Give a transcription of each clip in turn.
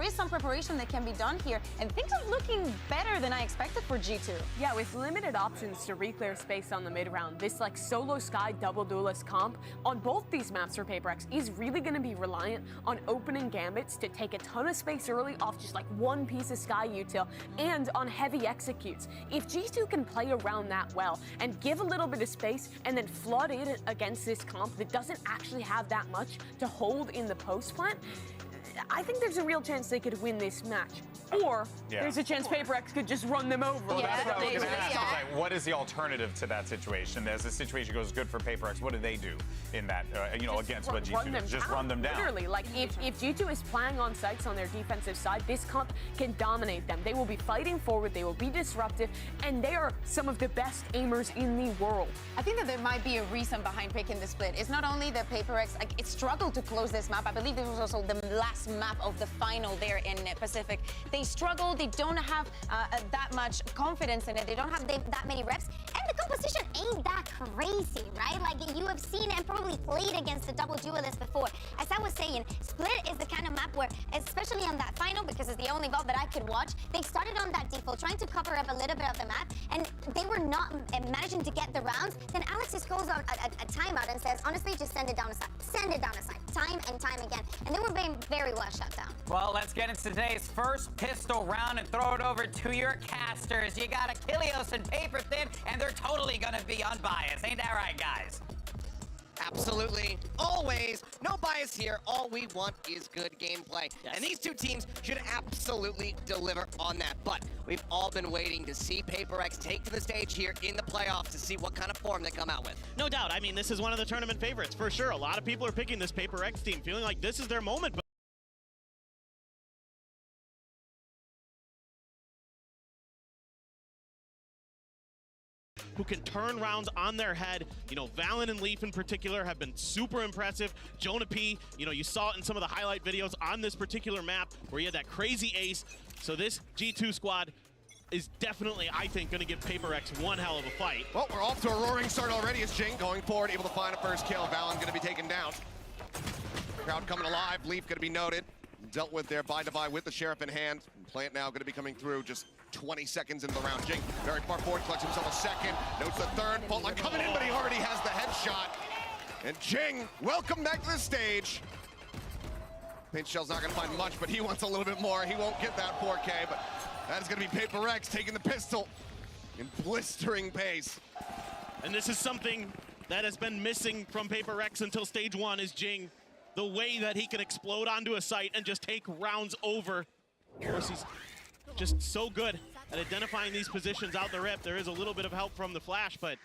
is some preparation that can be done here, and things are looking better than I expected for G2. Yeah, with limited options to re-clear space on the mid-round, this like solo Sky double duelist comp on both these maps for PRX is really going to be reliant on opening gambits to take a ton of space early off just like one piece of Sky util and on heavy executes. If G2 can play around that well and give a little bit of space and then flood in against this comp that doesn't actually have that much to hold in the post plant, I think there's a real chance they could win this match. Or there's a chance PRX could just run them over. Well, that's what I was going to ask. Like, what is the alternative to that situation? As the situation goes good for PRX, what do they do in that, you know, against what G2 does? Just run them down. Literally, like if G2 is playing on sites on their defensive side, this comp can dominate them. They will be fighting forward, they will be disruptive, and they are some of the best aimers in the world. I think that there might be a reason behind picking the split. It's not only that PRX, like, it struggled to close this map. I believe this was also the last map of the final there in Pacific. They struggle, they don't have that much confidence in it, they don't have that many reps, and the composition ain't that crazy, right? Like, you have seen and probably played against the double duelist before. As I was saying, Split is the kind of map where, especially on that final, because it's the only VOD that I could watch, they started on that default, trying to cover up a little bit of the map, and they were not managing to get the rounds. Then Alex just goes on a timeout and says, honestly, just send it down a side. Send it down a side, time and time again. And they were being very well shut down. Well, let's get into today's first pistol round and throw it over to your casters. You got Achilles and Paper Thin, and they're totally gonna be unbiased. Ain't that right, guys? Absolutely. Always. No bias here. All we want is good gameplay. Yes. And these two teams should absolutely deliver on that. But we've all been waiting to see PRX take to the stage here in the playoffs to see what kind of form they come out with. No doubt. I mean, this is one of the tournament favorites for sure. A lot of people are picking this PRX team, feeling like this is their moment. Who can turn rounds on their head. You know, Valen and Leaf in particular have been super impressive. Jonah P, you know, you saw it in some of the highlight videos on this particular map where he had that crazy ace. So this G2 squad is definitely, I think, going to give PRX one hell of a fight. Well, we're off to a roaring start already as Jing going forward, able to find a first kill. Valen going to be taken down. Crowd coming alive. Leaf going to be noted. Dealt with there by Divide with the Sheriff in hand. Plant now going to be coming through just 20 seconds into the round. Jing very far forward, collects himself a second. Notes the third. Fault line coming in, but he already has the headshot. And Jing, welcome back to the stage. Paint Shell's not going to find much, but he wants a little bit more. He won't get that 4K, but that is going to be PRX taking the pistol in blistering pace. And this is something that has been missing from PRX until stage one is Jing. The way that he can explode onto a site and just take rounds over. Of course, he's just so good at identifying these positions out the rip. There is a little bit of help from the flash, but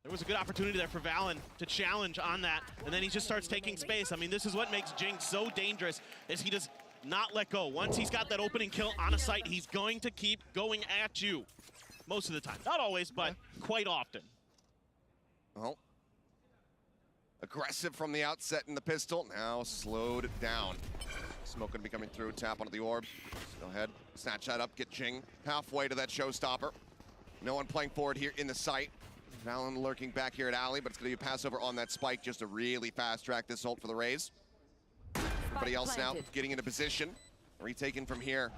there was a good opportunity there for Valen to challenge on that, and then he just starts taking space. I mean, this is what makes Jing so dangerous, is he does not let go. Once he's got that opening kill on a site, he's going to keep going at you. Most of the time. Not always, but quite often. Well, aggressive from the outset in the pistol, now slowed down. Smoke gonna be coming through, tap onto the orb. Go ahead, snatch that up, get Jing halfway to that showstopper. No one playing forward here in the site. Valen lurking back here at Alley, but it's gonna be a pass over on that spike, just to really fast track this ult for the Rays. Everybody else now getting into position. Retaken from here.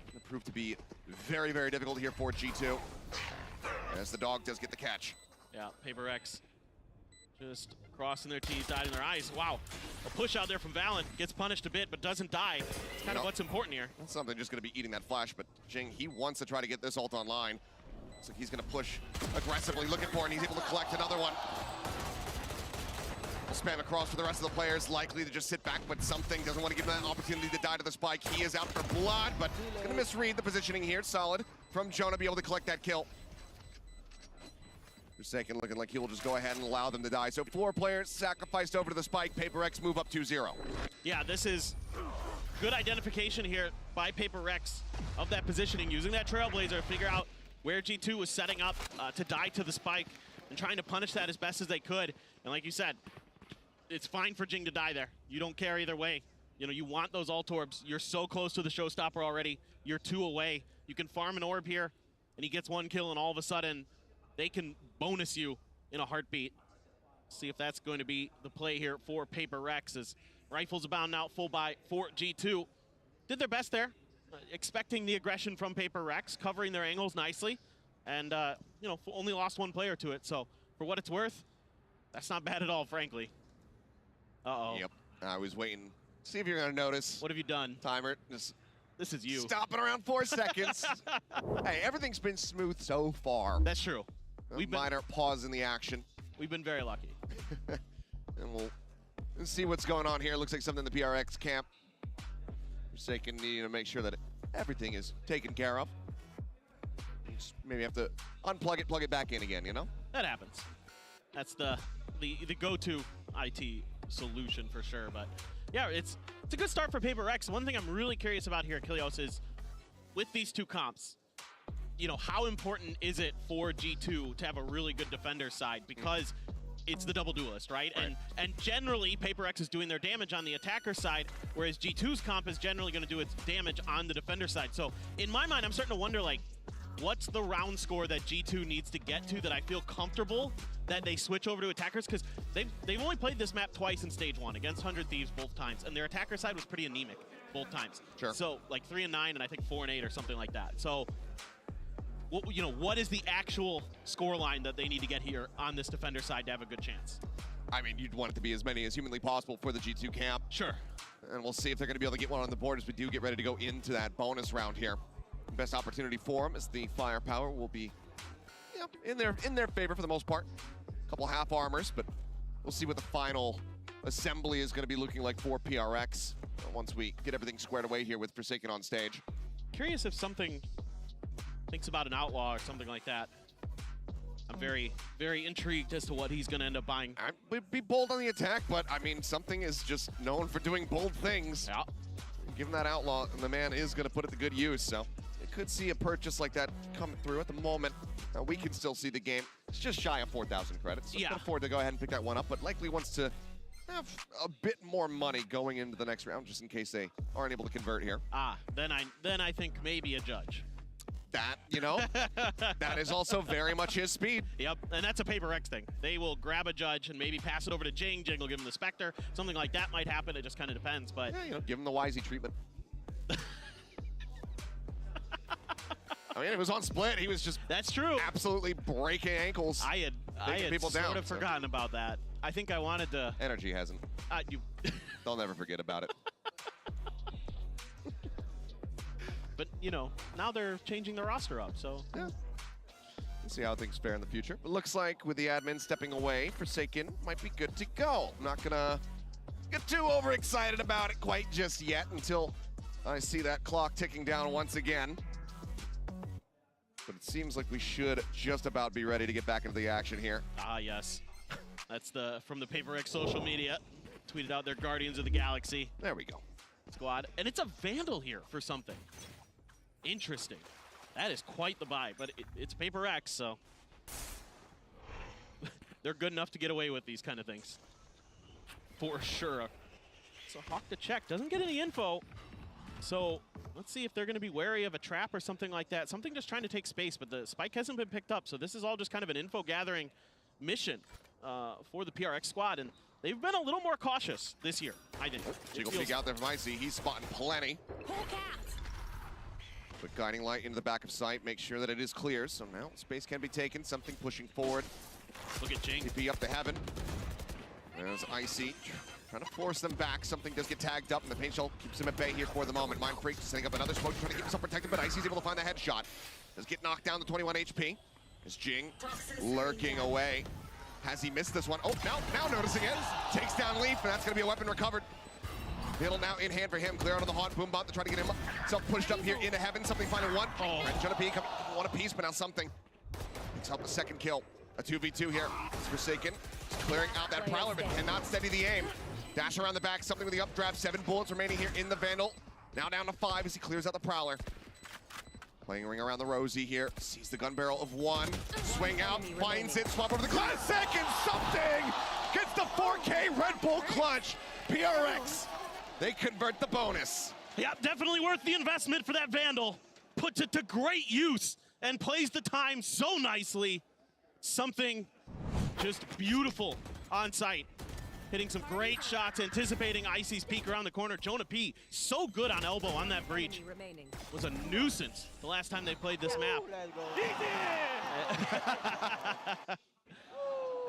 Gonna prove to be very, very difficult here for G2. As the dog does get the catch. Yeah, PRX just crossing their T's, dotting their I's. Wow, a push out there from Valen. Gets punished a bit, but doesn't die. It's kind of what's important here. That's something just going to be eating that flash, but Jing, he wants to try to get this ult online. So he's going to push aggressively, looking for it, and he's able to collect another one. We'll spam across for the rest of the players, likely to just sit back, but something doesn't want to give them that opportunity to die to the spike. He is out for blood, but he's going to misread the positioning here. Solid from Jonah, be able to collect that kill. Forsaken looking like he will just go ahead and allow them to die. So 4 players sacrificed over to the spike. PRX move up 2-0. Yeah, this is good identification here by PRX of that positioning, using that Trailblazer to figure out where G2 was setting up to die to the spike and trying to punish that as best as they could. And like you said, it's fine for Jing to die there. You don't care either way. You know, you want those ult orbs. You're so close to the showstopper already. You're 2 away. You can farm an orb here, and he gets 1 kill, and all of a sudden, they can bonus you in a heartbeat. See if that's going to be the play here for PRX as rifles abound now, full buy for G2. did their best there, expecting the aggression from PRX, covering their angles nicely, and you know, only lost one player to it. So for what it's worth, that's not bad at all, frankly. Uh-oh. Yep. I was waiting. See if you're going to notice. What have you done? Timer. Just this is you. Stopping around 4 seconds. Hey, everything's been smooth so far. That's true. A minor pause in the action. We've been very lucky. And we'll see what's going on here. Looks like something in the PRX camp. Forsaken needing to make sure that everything is taken care of. Just maybe have to unplug it, plug it back in again, you know? That happens. That's the go-to IT solution for sure. But yeah, it's a good start for PRX. One thing I'm really curious about here, Kilios, is with these two comps, you know, how important is it for G2 to have a really good defender side? Because it's the double duelist, right? And generally, PRX is doing their damage on the attacker side, whereas G2's comp is generally going to do its damage on the defender side. So in my mind, I'm starting to wonder, like, what's the round score that G2 needs to get to that I feel comfortable that they switch over to attackers? Because they've only played this map twice in stage 1 against 100 Thieves both times, and their attacker side was pretty anemic both times. Sure. So like 3 and 9, and I think 4 and 8 or something like that. So you know, what is the actual score line that they need to get here on this defender side to have a good chance? I mean, you'd want it to be as many as humanly possible for the G2 camp. Sure. And we'll see if they're going to be able to get one on the board as we do get ready to go into that bonus round here. Best opportunity for them is the firepower will be in their favor for the most part. A couple half armors, but we'll see what the final assembly is going to be looking like for PRX once we get everything squared away here with Forsaken on stage. Curious if something thinks about an outlaw or something like that. I'm very, very intrigued as to what he's going to end up buying. I would be bold on the attack, but I mean, something is just known for doing bold things. Yeah. Given that outlaw, and the man is going to put it to good use, so it could see a purchase like that come through at the moment. We can still see the game. It's just shy of 4,000 credits, so can afford to go ahead and pick that one up, but likely wants to have a bit more money going into the next round, just in case they aren't able to convert here. Then I think maybe a judge. That, you know, that is also very much his speed. Yep, and that's a PRX thing. They will grab a judge and maybe pass it over to Jing. Jing will give him the Spectre. Something like that might happen. It just kind of depends, but... Yeah, you know, give him the Wisey treatment. I mean, it was on split. He was just... That's true. Absolutely breaking ankles. I had people sort down, of forgotten about that. I think I wanted to... Energy hasn't. They'll never forget about it. But, you know, now they're changing the roster up, so... Yeah. We'll see how things fare in the future. But looks like with the admin stepping away, Forsaken might be good to go. I'm not gonna get too overexcited about it quite just yet until I see that clock ticking down once again. But it seems like we should just about be ready to get back into the action here. Ah, yes. That's from the PRX social media. Tweeted out their Guardians of the Galaxy. There we go. Squad. And it's a Vandal here for something. Interesting. That is quite the buy, but it's PRX, so they're good enough to get away with these kind of things. For sure. So Hawk to check. Doesn't get any info. So let's see if they're going to be wary of a trap or something like that. Something just trying to take space, but the spike hasn't been picked up. So this is all just kind of an info gathering mission for the PRX squad. And they've been a little more cautious this year, I think. Jiggle peek out there from Icy. He's spotting plenty. Quick guiding light into the back of sight. Make sure that it is clear. So now space can be taken. Something pushing forward. Look at Jing. TP up to heaven. There's Icy. Trying to force them back. Something does get tagged up, and the paint shell keeps him at bay here for the moment. Mind Freak setting up another smoke, trying to keep himself protected, but Icy's able to find the headshot. Does get knocked down to 21 HP. As Jing lurking away. Has he missed this one? Oh, now noticing it. Takes down Leaf, and that's going to be a weapon recovered. Middle now in hand for him. Clear out of the haunt boom bot to try to get him pushed up here into heaven. Something finding one. Right, trying to peek up one apiece, but now something picks up a second kill. A 2v2 here. It's Forsaken. Clearing out that Prowler, but cannot steady the aim. Dash around the back, something with the updraft. 7 bullets remaining here in the Vandal. Now down to 5 as he clears out the Prowler. Playing a ring around the Rosie here. Sees the gun barrel of 1. Swing out, finds it, swap over the classic, and something gets the 4K Red Bull clutch. PRX, they convert the bonus. Yeah, definitely worth the investment for that Vandal. Puts it to great use and plays the time so nicely. Something just beautiful on site. hitting some great shots, anticipating Icy's peek around the corner. Jonah P, so good on elbow on that breach. Was a nuisance the last time they played this map.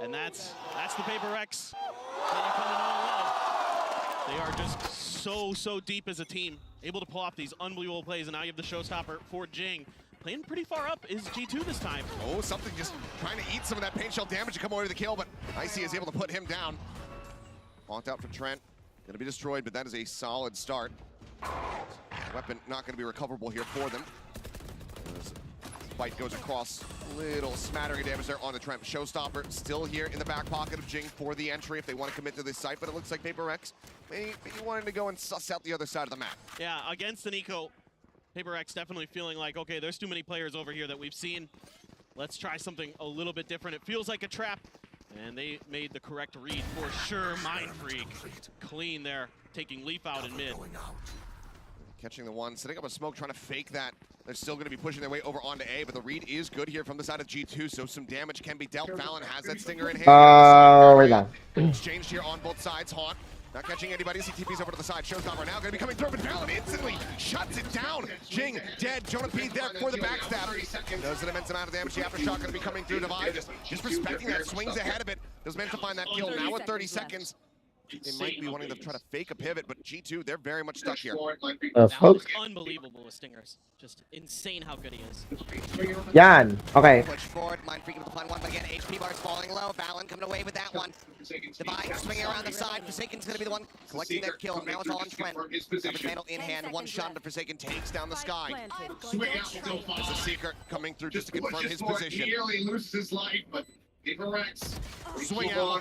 And that's the PRX that you come to know and love. They are just so deep as a team, able to pull off these unbelievable plays, and now you have the showstopper for Jing. Playing pretty far up is G2 this time. Oh, something just trying to eat some of that paint shell damage to come away with the kill, but Icy is able to put him down. Locked out for Trent. Gonna be destroyed, but that is a solid start. Weapon not gonna be recoverable here for them. Fight goes across, little smattering of damage there on the Trent. Showstopper still here in the back pocket of Jing for the entry if they want to commit to this site, but it looks like PRX maybe wanting to go and suss out the other side of the map. Yeah, against an eco, PRX definitely feeling like, okay, there's too many players over here that we've seen. Let's try something a little bit different. It feels like a trap, and they made the correct read for sure. Mind Freak, clean there, taking Leaf out in mid. Catching the one, setting up a smoke, trying to fake that. They're still going to be pushing their way over onto A, but the read is good here from the side of G2, so some damage can be dealt. Valen has that stinger in hand. Right now. Exchanged here on both sides. Haunt not catching anybody. CTP's over to the side. Showstopper now going to be coming through, but Valen instantly shuts it down. Jing dead. Jonah P there for the backstab. Does an immense amount of damage. The aftershock going to be coming through. Divide just respecting that. Swings ahead of it. Was meant to find that kill. Now with 30 seconds. They might be wanting to try to fake a pivot, but G2, they're very much stuck here. Folks. Unbelievable with stingers. Just insane how good he is. Yan. Okay. Push forward. Mind Freak with the plan one, but again, HP bar's falling low. Valen coming away with that one. Divide swinging around the side. Forsaken's going to be the one collecting that kill. Now it's all on Trent. Got the handle in hand. One shot into Forsaken takes down the sky. There's a Seeker coming through just to confirm his position. Nearly loses his life, but PRX swing out,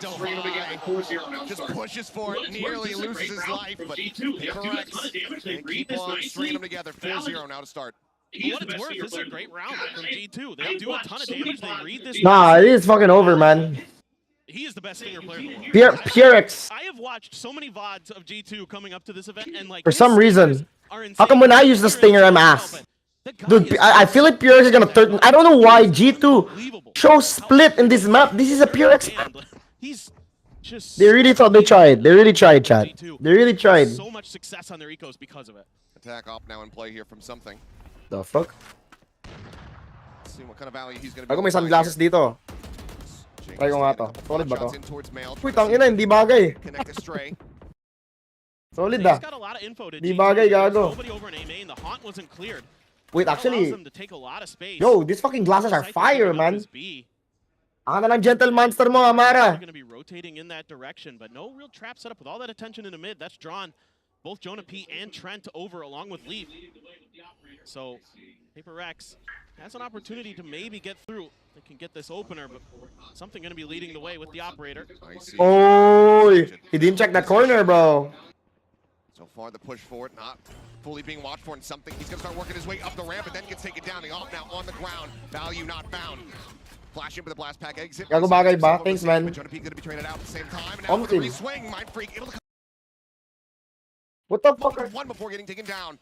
just pushes for it, nearly loses his life, but PRX they keep on stringing them together. 4-0 now to start. For what it's worth, this is a great round from G2. They do a ton of damage. They read this. Nah, it is fucking over, man. He is the best stinger player in the world. PRX. I have watched so many VODs of G2 coming up to this event, and like For some reason, how come when I use the stinger, I'm ass? Dude, I feel like PRX is gonna turn. I don't know why G2 shows split in this map. This is a PRX map. He's just. They really thought they tried. They really tried, chat. They really tried. So much success on their ecos because of it. Attack op now in play here from something. The fuck? Let's see what kind of value he's gonna be. Ako may sunglasses dito. Try ko nga to. Solid ba to? Uy, tangina, hindi bagay. Connect astray. Solid ah. He's got a lot of info to Di bagay, gago. Nobody over in A main. The haunt wasn't cleared. Wait, actually, them to take a lot of space. yo, these fucking glasses are fire, man. Ang na lang gentle monster mo, Amara. They're going to be rotating in that direction, but no real trap setup with all that attention in the mid. That's drawn both Jonah P and Trent over along with Leaf. So PRX has an opportunity to maybe get through. They can get this opener, but something going to be leading the way with the operator. Oh, he didn't check that corner, bro. So far, the push forward not fully being watched for, and something he's going to start working his way up the ramp, and then gets taken down. The off now on the ground. Value not found. Flash in with the blast pack exit. Gago bagay ba? Thanks, man. Jonah P going to be traded out at the same time. And now with the re-swing, Mind Freak able to What the fuck? one before getting taken down.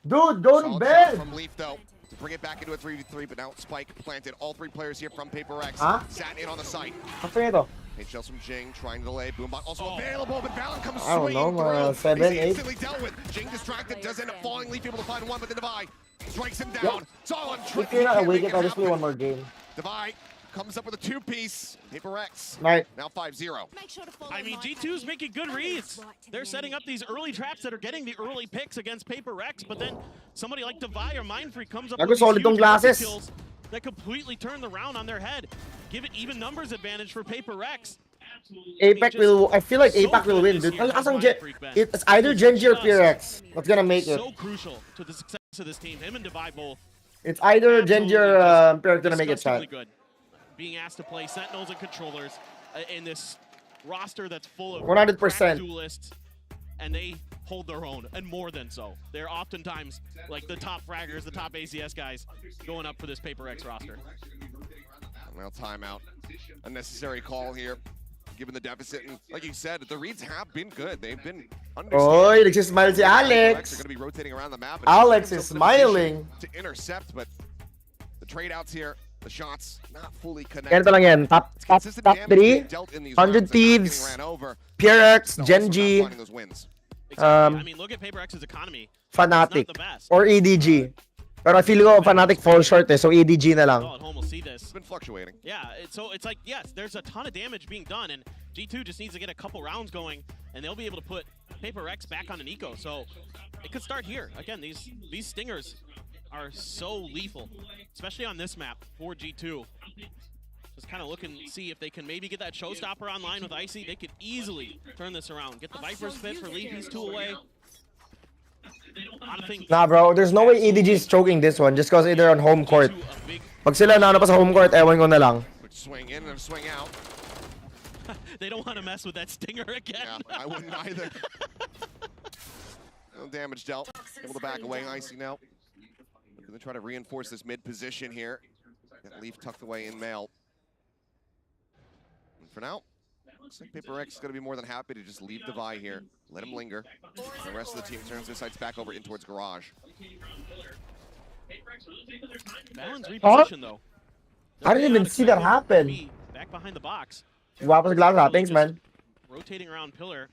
Dude, go to bed. From Leaf though to bring it back into a 3v3, but now Spike planted. All three players here from PRX sat in on the site. After ito. Hit shells from Jing, trying to delay. Boombot also available, but Valen comes I don't know, through. 7, 8. Instantly dealt with. Jing distracted, does end up falling. Leaf able to find one, but the Divide strikes him down. It's all on Trent. If you're not awake, I'll just play one more game. Divide comes up with a two-piece. PRX Right. now 5-0. I mean, G2's making good reads. They're setting up these early traps that are getting the early picks against PRX, but then somebody like Divide or Mind Freak comes up with these solid tong huge glasses. kills that completely turn the round on their head. Give it even numbers advantage for PRX. APAC will. I feel like APAC will win, dude. It's either Genji or PRX that's gonna make it. So crucial to the success of this team. Him and Divide both. It's either Genji or PRX gonna make it, chat. Good. Being asked to play Sentinels and Controllers in this roster that's full of 100% duelists, and they hold their own, and more than so. They're oftentimes like the top fraggers, the top ACS guys going up for this PRX roster. Well, timeout. Unnecessary call here, given the deficit. And like you said, the reads have been good. They've been Oy, nagsismile si Alex. They're going to be rotating around the map. Alex is smiling. To intercept, but the trade outs here The shots not fully connected. Ganito lang yan. Top 3, 100 Thieves, PRX, Gen G, I mean, look at PaperX's economy. Fnatic, It's not the best. or EDG. Pero I feel ko Fnatic fall short eh, so EDG na lang. All at home will see this. It's been fluctuating. Yeah, so it's like, yes, there's a ton of damage being done, and G2 just needs to get a couple rounds going, and they'll be able to put PaperX back on an eco. So it could start here. Again, these stingers are so lethal, especially on this map for G2. Just kind of look and see if they can maybe get that showstopper online with Icy. They could easily turn this around. Get the Viper's Fit for Leaf, he's 2 away. Nah bro, there's no way EDG is choking this one just because they're on home court. Pag sila na pa sa home court, ewan ko na lang. Swing in and swing out. They don't want to mess with that stinger again. Yeah, I wouldn't either. No damage dealt. Able to back away. Icy now. Gonna try to reinforce this mid position here. Got Leaf tucked away in mail. And for now, looks like PaperX is gonna be more than happy to just leave Devi here. Let him linger. The rest of the team turns their sights back over in towards Garage. Balance reposition though. I didn't even see that happen. Back behind the box. Guwapo sa glass, thanks man. Rotating around pillar.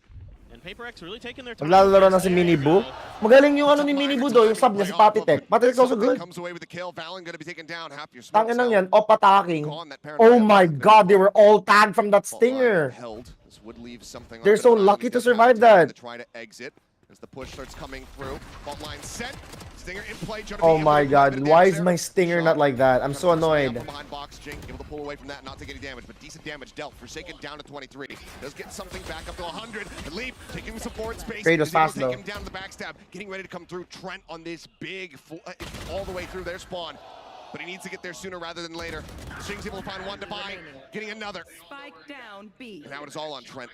And PaperX really taking their time. Maglalaro na si Minibu. Magaling yung ano ni Minibu do, yung sub niya si Papitech. Papitech's also good. Comes away with the kill. Valen gonna be taken down. Half your Tangin lang yan, off attacking. Oh my god, they were all tagged from that stinger. This would leave something. They're so lucky to survive that. Try to exit as the push starts coming through. Fault line set. Stinger in play. Oh my god, why is my stinger not like that? I'm so annoyed. Behind box, Jink able to pull away from that, not take any damage, but decent damage dealt. Forsaken down to 23. Does get something back up to 100. And Leaf taking some forward space. Trade was fast though. Take him down to the backstab, getting ready to come through. Trent on this big, all the way through their spawn. But he needs to get there sooner rather than later. Shing's able to find one Devi, getting another. Spike down B. And now it is all on Trent.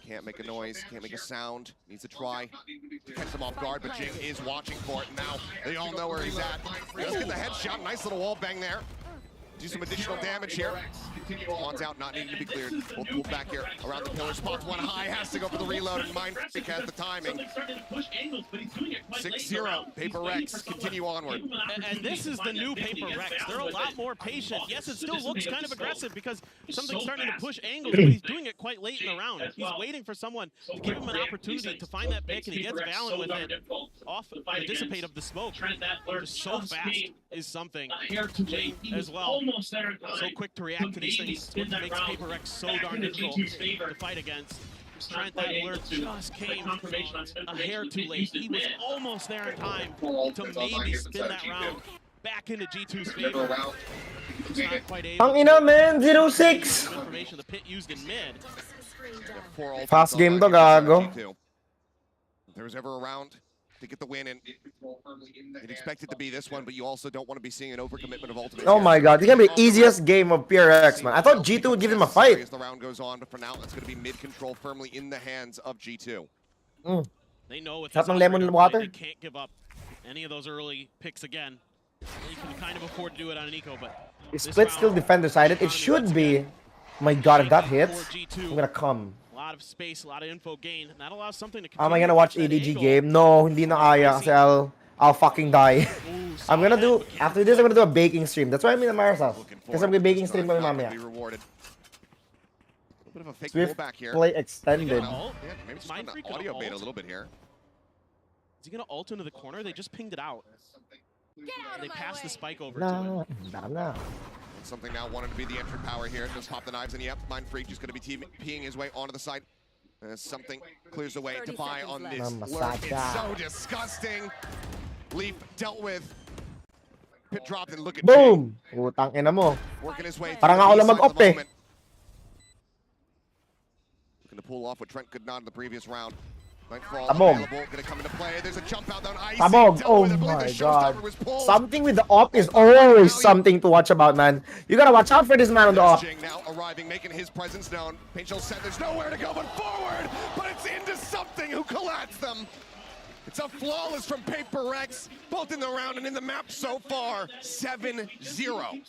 Can't make a noise, can't make a sound. Needs to try to catch them off guard, but Jing is watching for it. Now they all know where he's at. Let's get the headshot. Nice little wall bang there. Do some additional damage here. Wants out, not needing to be cleared. We'll pull back here around the pillar. Spots one high, has to go for the reload, and Mindfreak has the timing. 6-0, PaperX continue onward. And this is the new PaperX. They're a lot more patient. Yes, it still looks kind of aggressive because something's starting to push angles, but he's doing it quite late in the round. He's waiting for someone to give him an opportunity to find that pick, and he gets Valen with it off the dissipate of the smoke. Just so fast is something. Jane as well. So quick to react to these things. What makes PaperX so darn difficult to fight against. Trent, that alert just came a hair too late. He was almost there in time to maybe spin that round back into G2's favor. It's not quite able. Ang ina man, 0-6. Information the pit used in mid. Fast game to gago. If there was ever a round to get the win, and you'd expect it to be this one, but you also don't want to be seeing an overcommitment of ultimate. Oh my god, it's gonna be the easiest game of PRX, man. I thought G2 would give him a fight. As the round goes on, but for now, it's going to be mid control firmly in the hands of G2. They know with Tap ng lemon water. They can't give up any of those early picks again. They can kind of afford to do it on an eco, but Split still defender sided. It should be. My god, if that hits, I'm gonna come. A lot of space, a lot of info gain, and that allows something to. Am I gonna watch EDG game? No, hindi na kaya kasi I'll fucking die. I'm gonna do, after this, I'm gonna do a baking stream. That's why I'm in Marasas. Because I'm gonna baking stream kami mamaya. Swift play extended. Maybe just an audio bait a little bit here. Is he gonna ult into the corner? They just pinged it out. They passed the spike over to it. Something now wanted to be the entry power here. Just pop the knives, and yep, Mindfreak just going to be peeing his way onto the side. As something clears the way to buy on this lurk. It's so disgusting. Leaf dealt with. Pit dropped, and look at boom! Utang ina mo. Working his way. Parang ako lang mag-op eh. Looking to pull off what Trent could not in the previous round. Tabog. Tabog. Oh my god. Something with the op is always something to watch about, man. You gotta watch out for this man on the op. Now arriving, making his presence known. Painshell said there's nowhere to go but forward, but it's into something who collapsed them. It's a flawless from PaperX, both in the round and in the map so far. 7-0.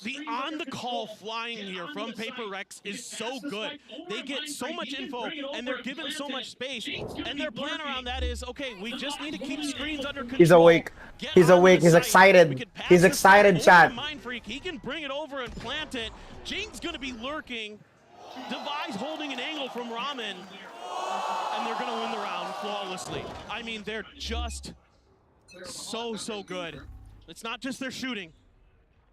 The on-the-call flying here from PaperX is so good. They get so much info, and they're given so much space, and their plan around that is, okay, we just need to keep screens under control. He's awake. get He's onto awake. the He's site. excited. We could pass He's this excited, over chat. to Mindfreak. He can bring it over and plant it. Jing's going to be lurking. Devi's holding an angle from Ramen. And they're going to win the round flawlessly. I mean, they're just so good. It's not just their shooting.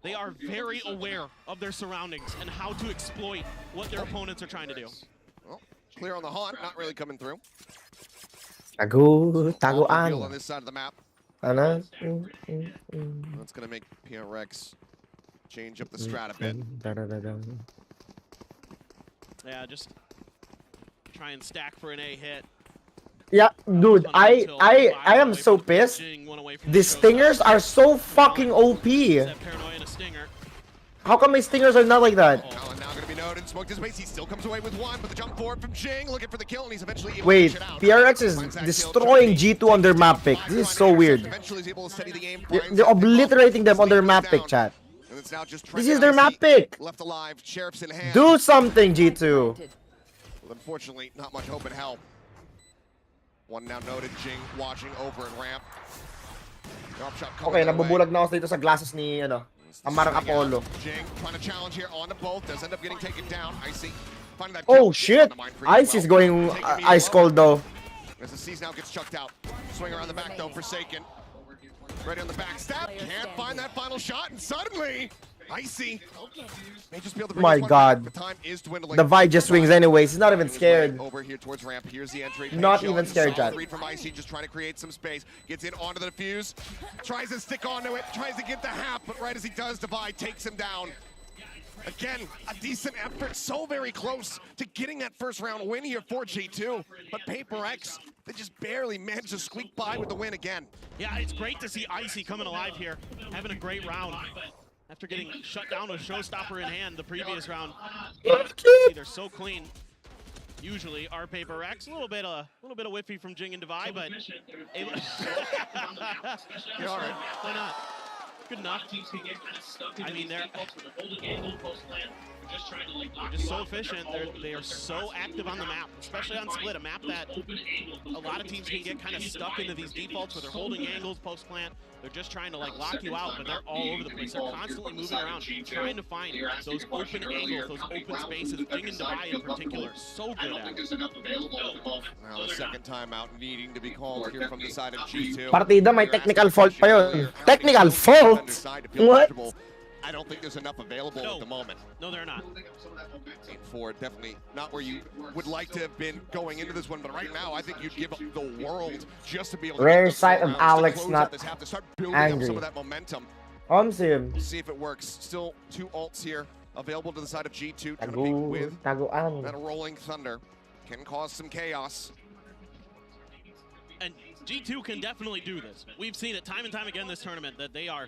They are very aware of their surroundings and how to exploit what their opponents are trying to do. Well, clear on the haunt, not really coming through. Tago, Reveal on tagoan. this side of the map. Ano? That's going to make PRX change up the strat a bit. Yeah, just try and stack for an A hit. Yeah, dude, I am so pissed. The stingers are so fucking OP. How come my stingers are not like that? Oh, and now going to be noted. Smoke dissipates. He still comes away with one, but the jump forward from Jing, looking for the kill, and he's eventually able Wait, to dish it out. PRX is destroying G2 on their map pick. This is so weird. Eventually is able to steady the game. They're obliterating them on their map pick, chat. And it's now just This is their map pick. left alive, sheriff's in hand. Do something, G2. Well, unfortunately, not much hope and help. One now noted, Jing watching over and ramp. Drop shot coming Okay, their way. nabubulag na ako dito sa glasses ni, ano, Amarang Apollo. Jing trying to challenge here on the both. Does end up getting taken down. Icy finding that Oh kill. shit! On the Mindfreak as Ice is well. going Taking me ice low. cold though. As the C's now gets chucked out. Swing around the back though, Forsaken. Ready on the back step. Can't find that final shot, and suddenly, Icy may just be able to bring My this one God. back, but time is dwindling. The Vi just swings anyways. He's not even scared. Over here towards ramp. Here's the entry. Not Pain even showing scared, solid chat. read from Icy, just trying to create some space. Gets in onto the defuse. Tries to stick onto it. Tries to get the half, but right as he does, Divide takes him down. Again, a decent effort. So very close to getting that first round win here for G2. But PRX, they just barely managed to squeak by with the win again. Yeah, it's great to see Icy coming alive here, having a great round. After getting shut down with Showstopper in hand the previous round. They're so clean. Usually our PRX, a little bit of whiffy from Jing and Devi, but You're all right. why not? Good enough. I mean, they're just so efficient. They are so active on the map, especially on split, a map that a lot of teams can get kind of stuck into these defaults where they're holding angles post plant. They're just trying to like lock you out, but they're all over the place. They're constantly moving around, trying to find those open angles, those open spaces. Jing and Devi in particular, so good at it. Now the second time out needing to be called here from the side of G2. Partida may technical fault pa yun. Technical fault? What? I don't think there's enough available at the moment. No, they're not. 8-4, definitely not where you would like to have been going into this one, but right now I think you'd give up the world just to be able to Rare get those sight of rounds to Alex close not out this half, to start building up angry. some of that momentum. Omsim. We'll see if it works. Still 2 ults here available to the side of G2. Trying to be with Taguan. that rolling thunder. Can cause some chaos. And G2 can definitely do this. We've seen it time and time again this tournament that they are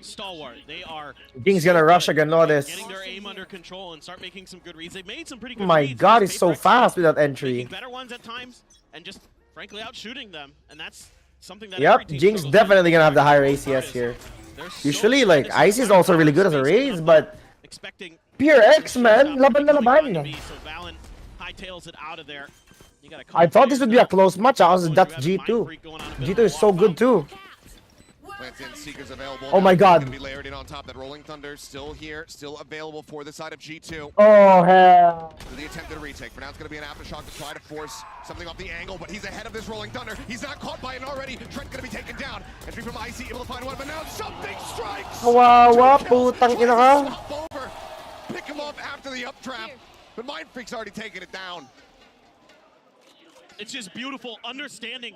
stalwart. They are King's gonna rush again, Lotus. getting their aim under control and start making some good reads. They've made some pretty good My reads. God, he's so fast with that entry. Making better ones at times and just frankly out shooting them, and that's something that Yep, every team Jinx struggles with. definitely gonna have the higher ACS here. They're so Usually, like, good. Ice is also really good as a raise, but Expecting PRX, man, laban na laban. so Valen hightails it out of there. You gotta I thought this would be a close match. That's G2. G2 is so good too. Plants in, Seekers available. Oh my God. Gonna be layered in on top. That rolling thunder still here, still available for the side of G2. Oh hell. The attempted retake. For now, it's going to be an aftershock to try to force something off the angle, but he's ahead of this rolling thunder. He's not caught by it already. Trent's going to be taken down. Entry from Icy, able to find one, but now something strikes. Kawawa, putang ina ka. Swap over. Pick him up after the up trap, but Mindfreak's already taken it down. It's just beautiful understanding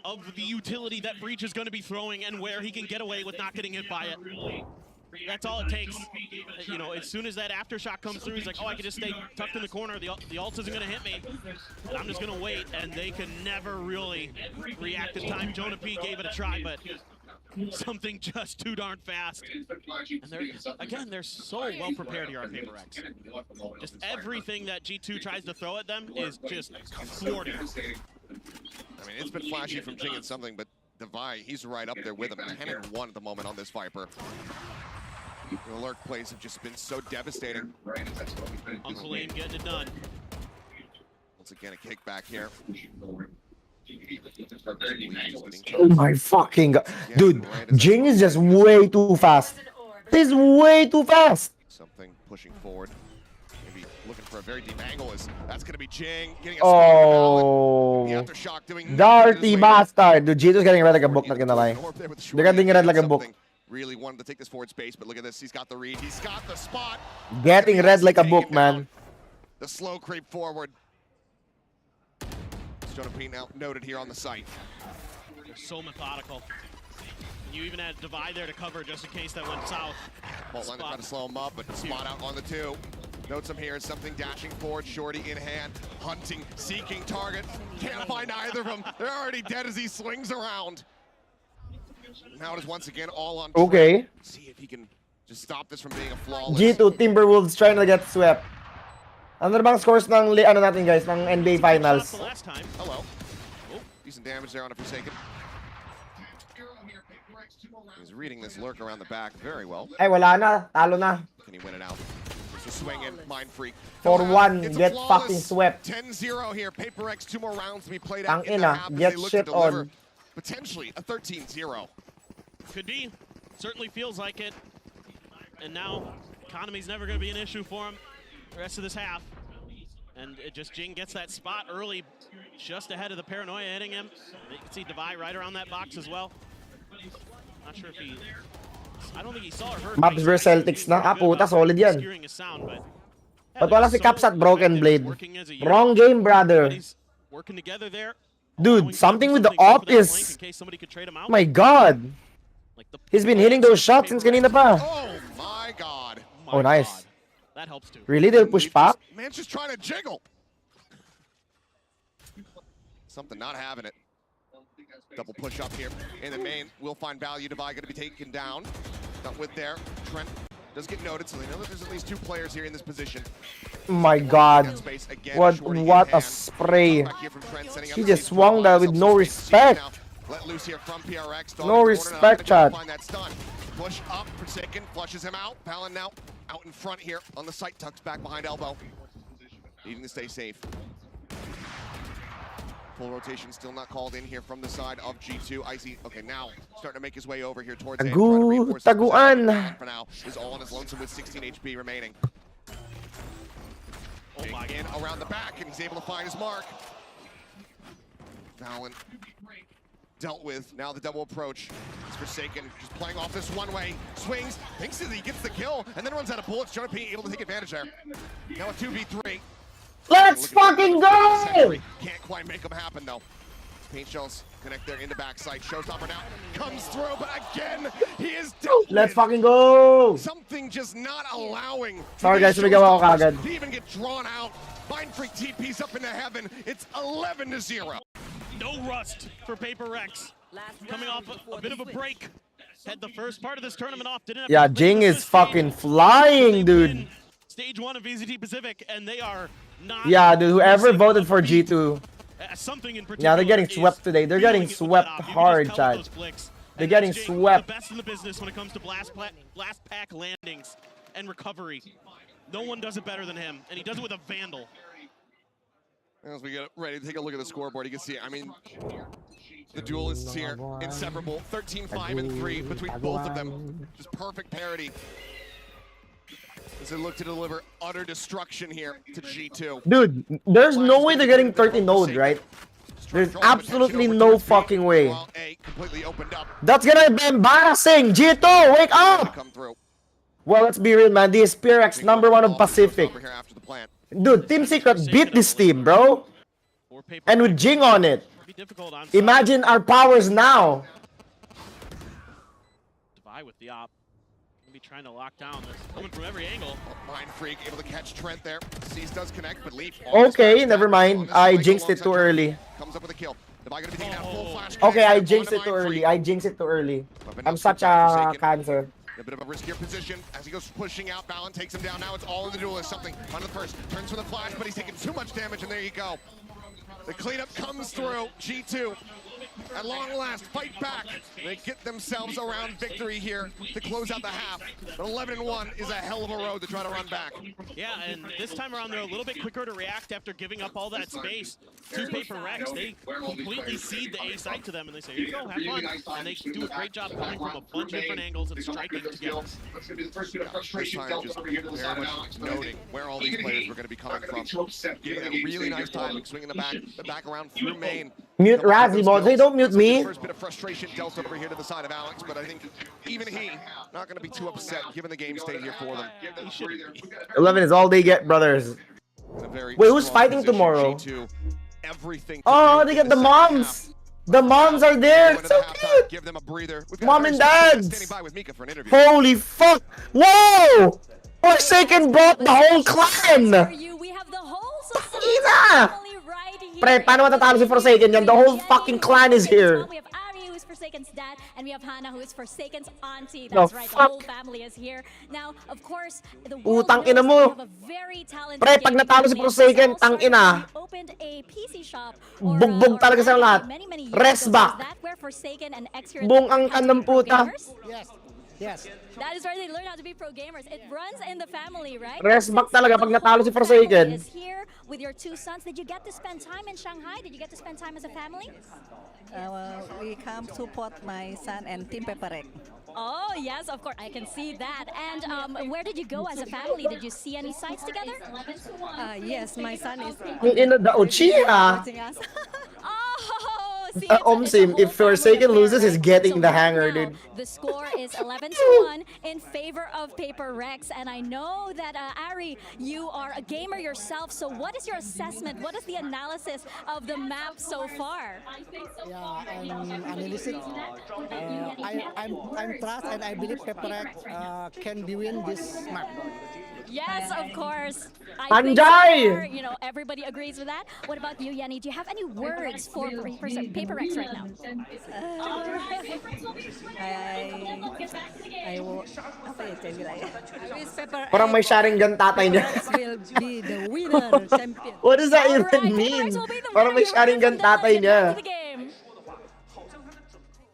of the utility that Breach is going to be throwing and where he can get away with not getting hit by it. That's all it takes. You know, as soon as that aftershock comes through, he's like, oh, I can just stay tucked in the corner. The ult isn't going to hit me. And I'm just going to wait. And they can never really react in time. Jonah P gave it a try, but something just too darn fast. And they're so well prepared here on PRX. Just everything that G2 tries to throw at them is just thwarted. I mean, it's been flashy from Jing and something, but Devi, he's right up there with him. 10-1 at the moment on this Viper. The lurk plays have just been so devastating. Uncle Aim getting it done. Once again, a kickback here. Oh my fucking god. Dude, Jing is just way too fast. He's way too fast. Something pushing forward. Maybe looking for a very deep angle. That's going to be Jing getting a spot. The aftershock doing dirty bastard. Dude, Gito's getting red like a book, not gonna lie. They're getting red like a book. Really wanted to take this forward space, but look at this. He's got the read. He's got the spot. Getting red like a book, man. The slow creep forward. Jonah now noted here on the site. They're so methodical. You even had Divide there to cover just in case that went south. Bolt line to try to slow him up, but spot out on the 2. Notes him here, something dashing forward, Shorty in hand, hunting, seeking target. Can't find either of them. They're already dead as he swings around. Now it is once again all on track. Okay. See if he can just stop this from being a flawless. G2 Timberwolves trying to get swept. Ano bang scores ng ano natin guys, ng NBA Finals? Hello. Oh, decent damage there on a Forsaken. He's reading this lurk around the back very well. Ay, wala na. Talo na. Can he win it out? Just a swing in, Mind Freak. 4-1, get fucking swept. 10-0 here. PRX, 2 more rounds to be played Ang out in the ina, half as get they look shit to deliver on. potentially a 13-0. Could be. Certainly feels like it. And now, economy's never going to be an issue for him the rest of this half. And it just Jing gets that spot early, just ahead of the Paranoia hitting him. You can see Divide right around that box as well. Not sure if he... I don't think he saw or heard. Maps versus Celtics na. Ah, puta, solid yan. But wala si Caps at Broken Blade. Wrong game, brother. Working together there. Dude, something with the op is... Oh my god. He's been hitting those shots since kanina pa. Oh my god. Oh, nice. That helps too. Really? They'll push back? Man's just trying to jiggle. Something not having it. Double push up here in the main. Will find value. Divide going to be taken down. Not with there. Trent does get noted, so they know that there's at least 2 players here in this position. Oh my god. What a spray. He just swung that with no respect. Let loose here from PRX. No respect, Chad. Push up, Forsaken, flushes him out. Palin now out in front here on the site, tucks back behind elbow. Needing to stay safe. Full rotation still not called in here from the side of G2. Icy, okay, now starting to make his way over here towards A. Taguan. For now, is all on his lonesome with 16 HP remaining. In around the back, and he's able to find his mark. Fallon dealt with. Now the double approach. It's Forsaken, just playing off this one way. Swings, thinks that he gets the kill, and then runs out of bullets. Jonah P able to take advantage there. Now a 2v3. Let's fucking go! Can't quite make them happen though. Paint shells connect there into backside. Showstopper now comes through, but again, he is dealt Let's with. fucking go! Something just not allowing. Sorry guys, sumigaw ako kagad. To even get drawn out. Mind Freak TP's up into heaven. It's 11-0. No rust for PRX. Coming off a bit of a break. Had the first part of this tournament off. Yeah, Jing is fucking flying, dude. Stage 1 of VCT Pacific, and they are not. Yeah, dude, whoever voted for G2. Something in particular. Yeah, they're getting swept today. They're getting swept hard, Chad. They're getting swept. The best in the business when it comes to blast pack landings and recovery. No one does it better than him, and he does it with a Vandal. As we get ready to take a look at the scoreboard, you can see, I mean, the duelists here, inseparable. 13-5-3 between both of them. Just perfect parity. As they look to deliver utter destruction here to G2. Dude, there's no way they're getting 30-0'd, right? There's absolutely no fucking way. That's gonna be embarrassing! G2, wake up! Well, let's be real, man. This is PRX #1 of Pacific. Dude, Team Secret beat this team, bro. And with Jing on it. Imagine our powers now. Divide with the op. Be trying to lock down this. Coming from every angle. Mind Freak able to catch Trent there. Seas does connect, but Leaf. Okay, never mind. I jinxed it too early. Comes up with a kill. Gonna be taking out full flash. Okay, I jinxed it too early. I jinxed it too early. I'm such a cancer. A bit of a riskier position as he goes pushing out. Balin takes him down. Now it's all in the duelist. Something under the first. Turns for the flash, but he's taking too much damage, and there you go. The cleanup comes through. G2 at long last fight back. They get themselves around victory here to close out the half. But 11-1 is a hell of a road to try to run back. Yeah, and this time around they're a little bit quicker to react after giving up all that space to PaperX. They completely cede the A side to them and they say, here you go, have fun. And they do a great job coming from a bunch of different angles and striking together. This time just very much noting where all these players were going to be coming from. Getting a really nice timing, swinging the back around through main. Mute Razzie, boss. Hey, don't mute me. First bit of frustration dealt over here to the side of Alex, but I think even he not going to be too upset given the game state here for them. 11 is all they get, brothers. Wait, who's fighting tomorrow? Oh, they get the moms. The moms are there. So cute. Give them a breather. Mom and dads. Holy fuck. Whoa. Forsaken brought the whole clan. We have the whole society right here. Pre, paano matatalo si Forsaken yan? The whole fucking clan is here. We have Ari, who is Forsaken's dad, and we have Hannah, who is Forsaken's auntie. That's right, the whole family is here. Now, of course, the world knows ina mo. we have a very talented Pre, pag natalo si Forsaken, tang ina. Opened a PC shop. Bugbog talaga sa lahat. Rest back. That where Forsaken and X Bung ang kanang puta. Yes. Yes. That is where they learn how to be pro gamers. It runs in the family, right? Rest back talaga pag natalo si Forsaken. Is here with your two sons. Did you get to spend time in Shanghai? Did you get to spend time as a family? We come support my son and Team PRX. Oh, yes, of course. I can see that. And where did you go as a family? Did you see any sites together? Yes, my son is in the Uchiha. watching us. Oh, see, Omsim, if Forsaken loses, he's getting the hanger, dude. The score is 11-1 in favor of PaperX, and I know that Ari, you are a gamer yourself. So, what is your assessment? What is the analysis of the map so far? Yeah, analysis. I'm trust and I believe PaperX can be win this map. Yes, of course. Anjay! You know, everybody agrees with that. What about you, Yanni? Do you have any words for PaperX right now? I will. Apa ya saya bilang? Parang may Sharingan tatay niya. Will be the winner champion. What does that even mean? Parang may Sharingan tatay niya.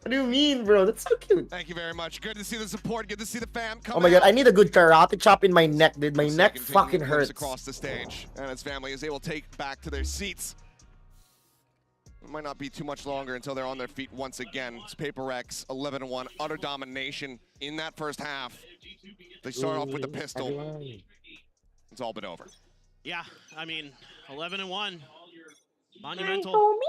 What do you mean, bro? That's so cute. Thank you very much. Good to see the support. Good to see the fam come Oh my god, out. I need a good karate chop in my neck, dude. My neck fucking hurts. Across the stage, and his family is able to take back to their seats. It might not be too much longer until they're on their feet once again. It's PaperX 11-1, utter domination in that first half. They start off with the pistol. It's all but over. Yeah, I mean, 11-1, monumental.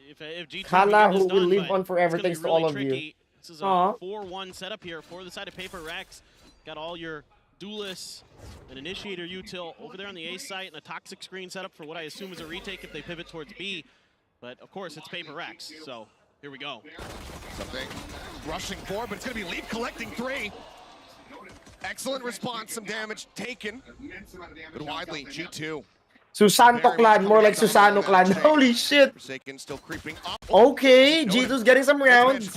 If G2 Kala who is will done, live on forever thanks to all of you. This is a 4-1 setup here for the side of PaperX. Got all your duelists, an initiator util over there on the A site, and a toxic screen setup for what I assume is a retake if they pivot towards B. But of course, it's PaperX, so here we go. Something rushing forward, but it's going to be Leaf collecting 3. Excellent response, some damage taken, but widely, G2. Susanto clan, more like Susano clan. Holy shit. Forsaken still creeping up. Okay, G2's getting some rounds.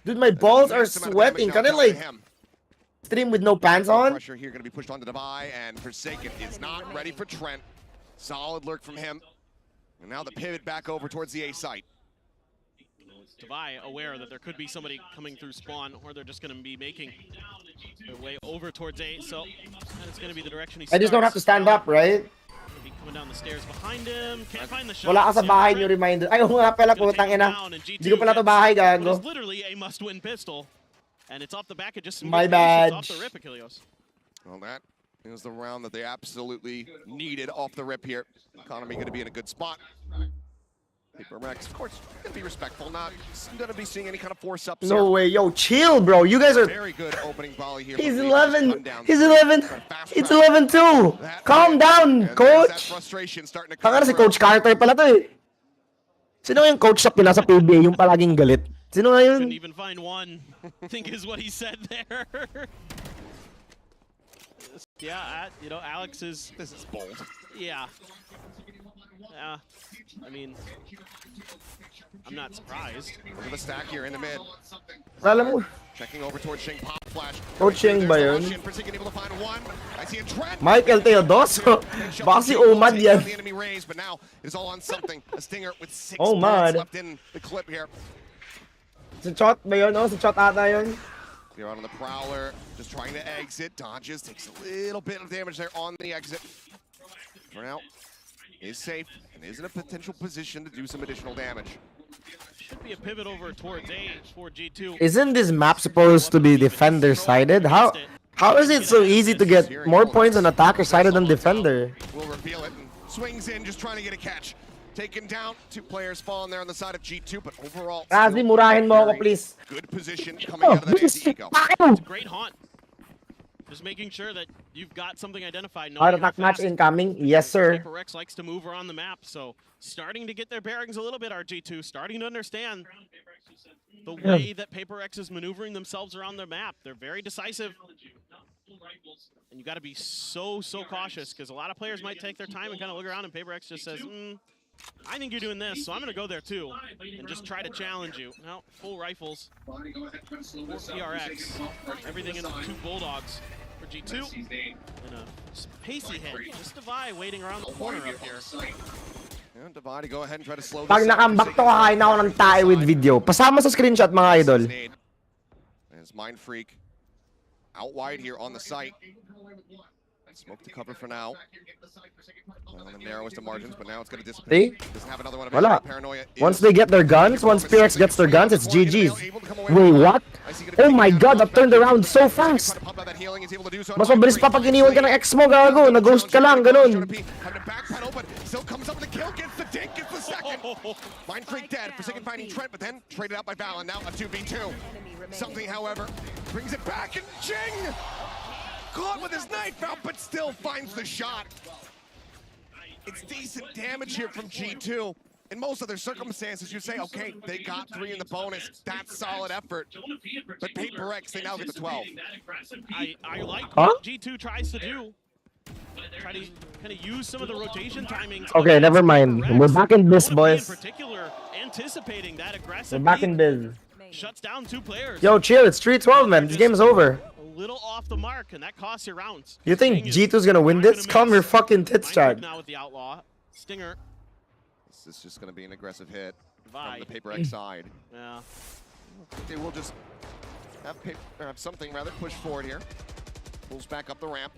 Dude, my balls are sweating. Can I like stream with no pants on? Pressure here going to be pushed onto Devi, and Forsaken is not ready for Trent. Solid lurk from him. And now the pivot back over towards the A site. Devi aware that there could be somebody coming through spawn, or they're just going to be making their way over towards A. So that's going to be the direction he starts. I just don't have to stand up, right? Coming down the stairs behind him. Can't find the shot. Wala ka sa bahay niyo reminder. Ay, oo nga pala, putang ina. Hindi ko pala to bahay, gago. It's literally a must-win pistol, and it's off the back of just my bad. Off the rip, Achilles. Well, that is the round that they absolutely needed off the rip here. Economy going to be in a good spot. PaperX, of course, going to be respectful, not going to be seeing any kind of force-ups. No way, yo, chill, bro. You guys are... Very good opening volley here. He's 11. He's 11. It's 11-2. Calm down, coach. Tanga si Coach Carter pala to eh. Sino yung coach sa pinasa PBA, yung palaging galit? Sino nga yun? Couldn't even find one, I think is what he said there. Yeah, you know, Alex is... This is bold. Yeah. Yeah, I mean, I'm not surprised. Look at the stack here in the mid. Alam mo. Checking over towards Shing Pop. flash. Coaching ba yun? Forsaken able to find one. I see a Trent. Michael Teodoso. Baka si Omad yan. The enemy raised, but now it's all on something. A stinger with 6 Omad bullets left in the clip here. Si Chot ba yun? Oh, si Chot ata yun. They're out on the Prowler, just trying to exit. Dodges, takes a little bit of damage there on the exit. For now, is safe and is in a potential position to do some additional damage. Should be a pivot over towards A for G2. Isn't this map supposed to be defender-sided? How is it so easy to get more points on attacker-sided than defender? Will reveal it and swings in, just trying to get a catch. Taken down, 2 players falling there on the side of G2, but overall, Razi, murahin mo ako, please. good position coming out of that anti-eco. It's a great haunt. Just making sure that you've got something identified. Heart attack match incoming. Yes, sir. PRX likes to move around the map, so starting to get their bearings a little bit, RG2, starting to understand the way that PRX is maneuvering themselves around their map. They're very decisive. And you got to be so cautious, because a lot of players might take their time and kind of look around, and PRX just says, I think you're doing this, so I'm going to go there too and just try to challenge you. Now, full rifles for PRX. Everything in 2 Bulldogs for G2. And a pacey hit. Just Divide waiting around the corner up here. And Divide, go ahead and try to slow this Pag nakambak to, kakain ako ng tae with video. Pasama sa screenshot, mga idol. As Mind Freak out wide here on the site. Smoke to cover for now. On the narrowest of margins, but now it's going to dissipate. Doesn't have another one of Wala. Paranoia. Once they get their guns, once PRX gets their guns, it's GG's. Wait, what? Oh my god, that turned around so fast. Mas mabilis pa pag iniwan ka ng X mo, gago. Na-ghost ka lang, ganun. Still comes up with the kill, gets the dink, gets the second. Mind Freak dead, Forsaken finding Trent, but then traded out by Valen. Now a 2v2. Something, however, brings it back, and Jing! Caught with his knife out, but still finds the shot. It's decent damage here from G2. In most other circumstances, you'd say, okay, they got 3 in the bonus. That's solid effort. But PRX, they now get the 12. I like what G2 tries to do. Try to kind of use some of the rotation timings. Okay, never mind. We're back in this, boys. In particular, anticipating that aggressive We're back in this. Shuts down 2 players. Yo, chill. It's 3-12, man. This game's over. A little off the mark, and that costs you rounds. You think G2's gonna win this? Calm your fucking tits, Chad. Now with the outlaw stinger. This is just going to be an aggressive hit from the PRX side. Yeah. They will just have something rather push forward here. Pulls back up the ramp.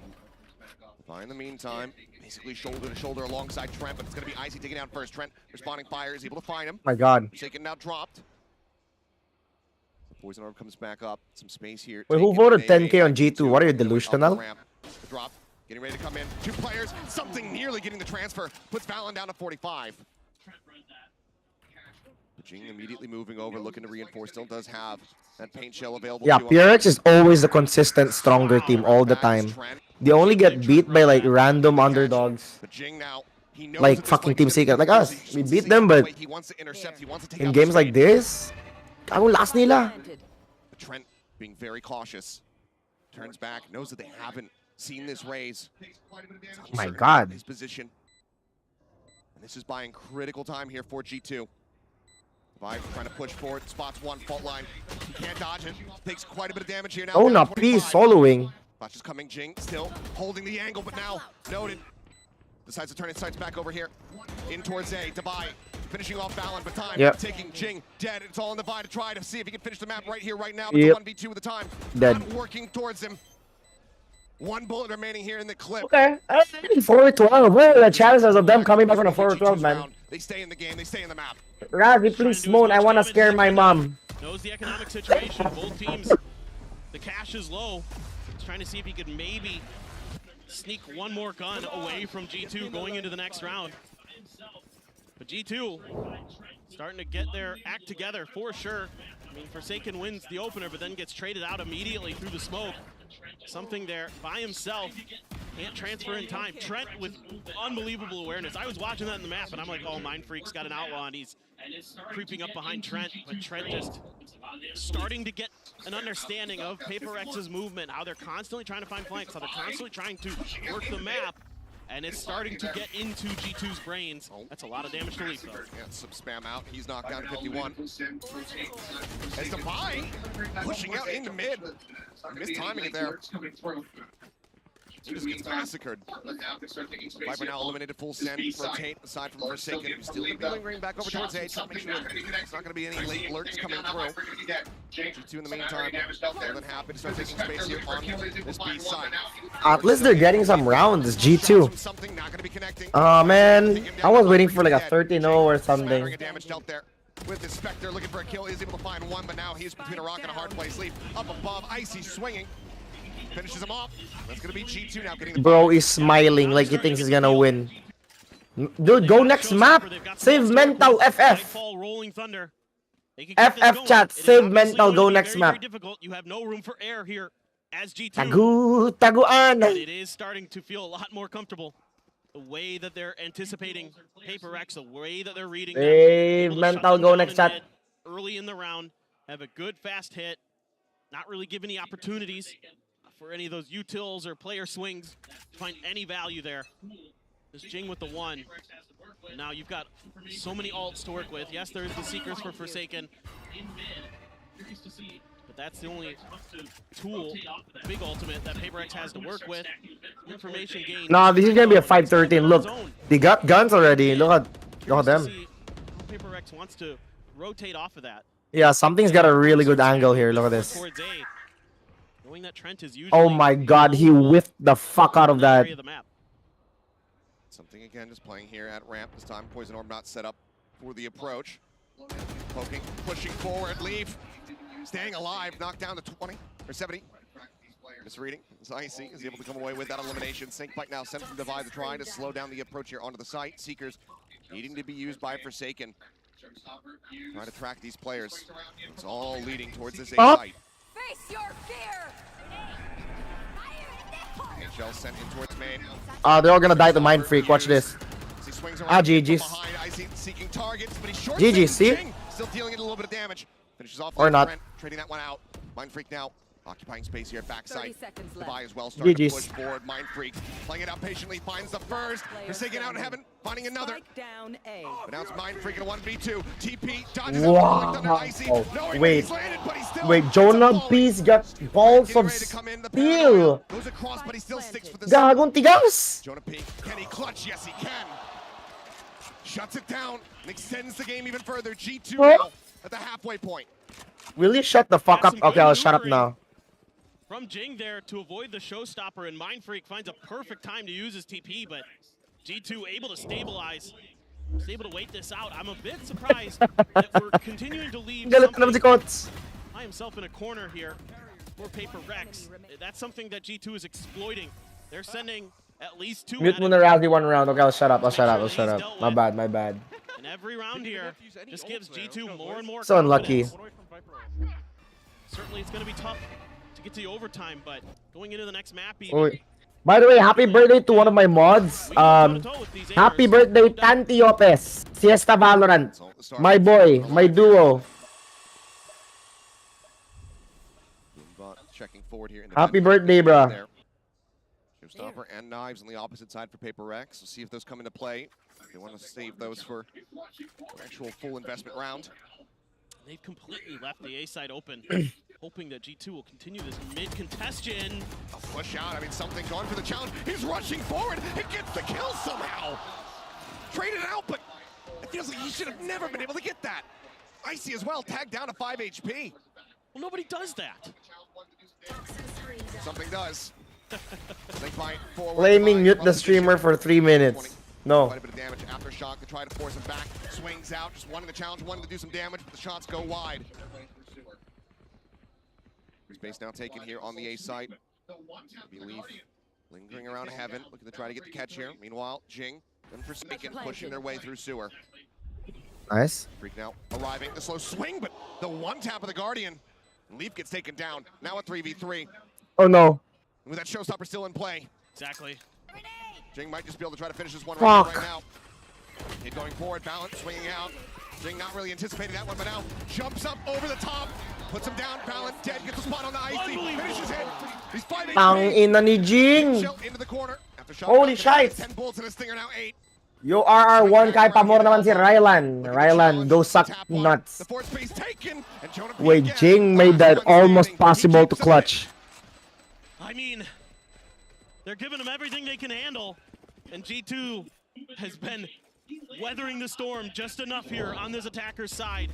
In the meantime, basically shoulder to shoulder alongside Trent, but it's going to be Icy taking down first. Trent responding fire, is able to find him. My god. Shaken now dropped. Poison Orb comes back up. Some space here. Wait, who voted 10k on G2? What are you, delusional? Drop. Getting ready to come in. 2 players. Something nearly getting the transfer. Puts Valen down to 45. Jing immediately moving over, looking to reinforce. Still does have that paint shell available. Yeah, PRX is always the consistent, stronger team all the time. They only get beat by like random underdogs. Like fucking Team Secret. Like us. We beat them, but in games like this, ang last nila. Trent being very cautious. Turns back, knows that they haven't seen this raise. Oh my god. His position. And this is buying critical time here for G2. Vibe trying to push forward, spots one, fault line. He can't dodge it. Takes quite a bit of damage here now. Oh, no, please, soloing. Flash is coming, Jing still holding the angle, but now noted. Decides to turn his sights back over here. In towards A, Divide. Finishing off Valen, but time taking Jing dead. It's all in Divide to try to see if he can finish the map right here, right now. But the 1v2 with the time. Dead. Not working towards him. 1 bullet remaining here in the clip. Okay. 4-12. Where are the chances of them coming back on a 4-12, man? They stay in the game, they stay in the map. Razi, please moan. I want to scare my mom. Knows the economic situation. Both teams, the cash is low. He's trying to see if he could maybe sneak 1 more gun away from G2 going into the next round. But G2 starting to get their act together for sure. I mean, Forsaken wins the opener, but then gets traded out immediately through the smoke. Something there by himself. Can't transfer in time. Trent with unbelievable awareness. I was watching that in the map, and I'm like, oh, Mind Freak's got an outlaw, and he's creeping up behind Trent. But Trent just starting to get an understanding of PRX's movement, how they're constantly trying to find flanks, how they're constantly trying to work the map. And it's starting to get into G2's brains. That's a lot of damage to Leaf, though. Yeah, some spam out. He's knocked down to 51. As Defy pushing out into mid. Mistiming it there. He just gets massacred. Viper now eliminated full send. Rotate aside from Forsaken. Still going to be lingering back over towards A. Make sure it's not going to be any late alerts coming through. G2 in the meantime, more than happy to start taking space here on this B side. At least they're getting some rounds, G2. Oh man, I was waiting for like a 30-0 or something. With the Spectre looking for a kill, is able to find one, but now he's between a rock and a hard place. Leaf up above, Icy swinging. Finishes him off. That's gonna be G2 now getting the Bro is smiling like he thinks he's gonna win. Dude, go next map. Save mental, FF. FF chat, save mental, go next map. You have no room for error here as G2. Taguan. But it is starting to feel a lot more comfortable. The way that they're anticipating PRX, the way that they're reading. Save mental, go next chat. Early in the round, have a good fast hit. Not really give any opportunities for any of those utils or player swings to find any value there. There's Jing with the one. Now you've got so many alts to work with. Yes, there's the Seekers for Forsaken. But that's the only tool, big ultimate, that PRX has to work with. Information gain. Nah, this is gonna be a 5-13. Look, they got guns already. Look at them. PRX wants to rotate off of that. Yeah, something's got a really good angle here. Look at this. Oh my god, he whiffed the fuck out of that. Something again, just playing here at ramp this time. Poison Orb not set up for the approach. Poking, pushing forward, Leaf. Staying alive, knocked down to 20 or 70. Misreading. It's Icy is able to come away with that elimination. Snakebite now sent from Divide to try to slow down the approach here onto the site. Seekers needing to be used by Forsaken. Trying to track these players. It's all leading towards this A site. Face your fear! HL sent in towards main. They're all gonna die to Mind Freak. Watch this. GG's. GG, see? Still dealing it a little bit of damage. Finishes off or not. Trading that one out. Mind Freak now occupying space here at backside. Defy as well, starting to push forward. Mind Freak playing it out patiently, finds the first. Forsaken out in heaven, finding another. Down A. But now it's Mind Freak in a 1v2. TP dodges wow. Wait, Jonah P's got balls of steel. Goes across, but he still sticks for the Gagong tigas. Jonah P, can he clutch? Yes, he can. Shuts it down and extends the game even further. G2 now at the halfway point. Will you shut the fuck up? Okay, I'll shut up now. From Jing there to avoid the showstopper, and Mind Freak finds a perfect time to use his TP, but G2 able to stabilize. Was able to wait this out. I'm a bit surprised that we're continuing to leave by himself in a corner here for PRX. That's something that G2 is exploiting. They're sending at least two. Mute Muna Razzie 1 round. Okay, I'll shut up. My bad. And every round here just gives G2 more and more. So unlucky. Certainly it's going to be tough to get to overtime, but going into the next map even. By the way, happy birthday to one of my mods. Happy birthday, Tanti Lopez. Siesta Valorant. My boy, my duo. Checking forward here in the happy birthday, bro. Showstopper and knives on the opposite side for PRX. We'll see if those come into play. They want to save those for actual full investment round. They've completely left the A side open, hoping that G2 will continue this mid-contestion. A push out, I mean, something going for the challenge. He's rushing forward, it gets the kill somehow. Traded out, but it feels like he should have never been able to get that. Icy as well, tagged down to 5 HP. Well, nobody does that. Something does. Flaming mute the streamer for 3 minutes. No. Quite a bit of damage. Aftershock to try to force him back. Swings out, just wanting the challenge, wanting to do some damage, but the shots go wide. Space now taken here on the A site. Leaf lingering around heaven, looking to try to get the catch here. Meanwhile, Jing and Forsaken pushing their way through sewer. Nice. Freak now arriving. The slow swing, but the one tap of the Guardian. Leaf gets taken down. Now a 3v3. Oh no. With that showstopper still in play. Exactly. Jing might just be able to try to finish this one right now. Hit going forward, balance, swinging out. Jing not really anticipating that one, but now jumps up over the top, puts him down, balance, dead, gets the spot on the Icy, finishes it. He's fighting. Ina ni Jing. Into the corner. Holy shit! 10 bullets in a stinger, now 8. Yo, RR1 kay pamor naman si Rylan. Rylan, go suck nuts. The fourth space taken, and Jonah P Wait, again. Jing made that almost possible to clutch. I mean, they're giving him everything they can handle, and G2 has been weathering the storm just enough here on this attacker's side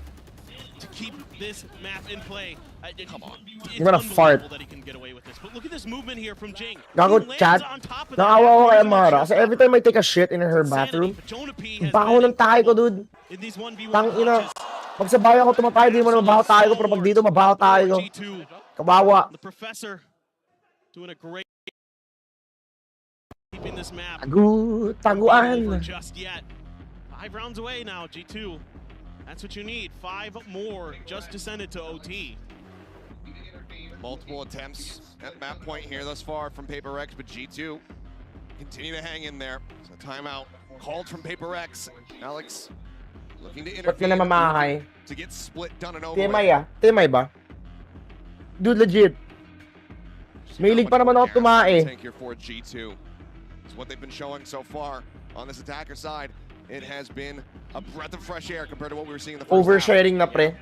to keep this map in play. Come on. You're gonna fart. That he can get away with this. But look at this movement here from Jing. Gago, chat. Naawa ko kay Amara. Kasi every time I take a shit in her bathroom, baho ng tayo ko, dude. Tang ina. Pag sa bahay ako tumatayo, di mo na mabaho tayo ko. Pero pag dito, mabaho tayo ko. Kawawa. The professor doing a great keeping this map. Taguan. Just yet. 5 rounds away now, G2. That's what you need. 5 more just to send it to OT. Multiple attempts at map point here thus far from PRX, but G2 continue to hang in there. So timeout called from PRX. Alex looking to intervene to get split done and over with. TMI ba? Dude, legit. Mahilig pa naman ako tumae. Tank here for G2. It's what they've been showing so far on this attacker side. It has been a breath of fresh air compared to what we were seeing in the first Oversharing na, pre.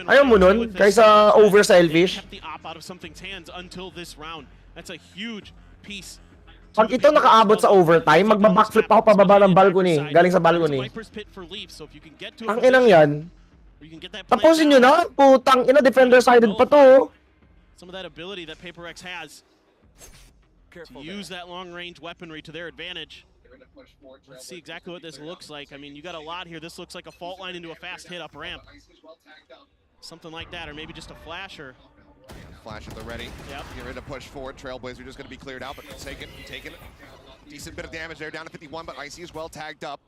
Ayaw mo nun? Kaysa over-selfish. Kept the op out of something's hands until this round. That's a huge piece. Pag ito nakaabot sa overtime, magbabackflip ako pababa ng balcony. Galing sa balcony. Ang inang yan. Tapusin nyo na. Putang ina, defender-sided pa to. Some of that ability that PRX has to use that long-range weaponry to their advantage. Let's see exactly what this looks like. I mean, you got a lot here. This looks like a fault line into a fast hit up ramp. Something like that, or maybe just a flasher. Flash at the ready. Yep. Get ready to push forward. Trailblazer just going to be cleared out, but taking decent bit of damage there, down to 51, but Icy is well tagged up.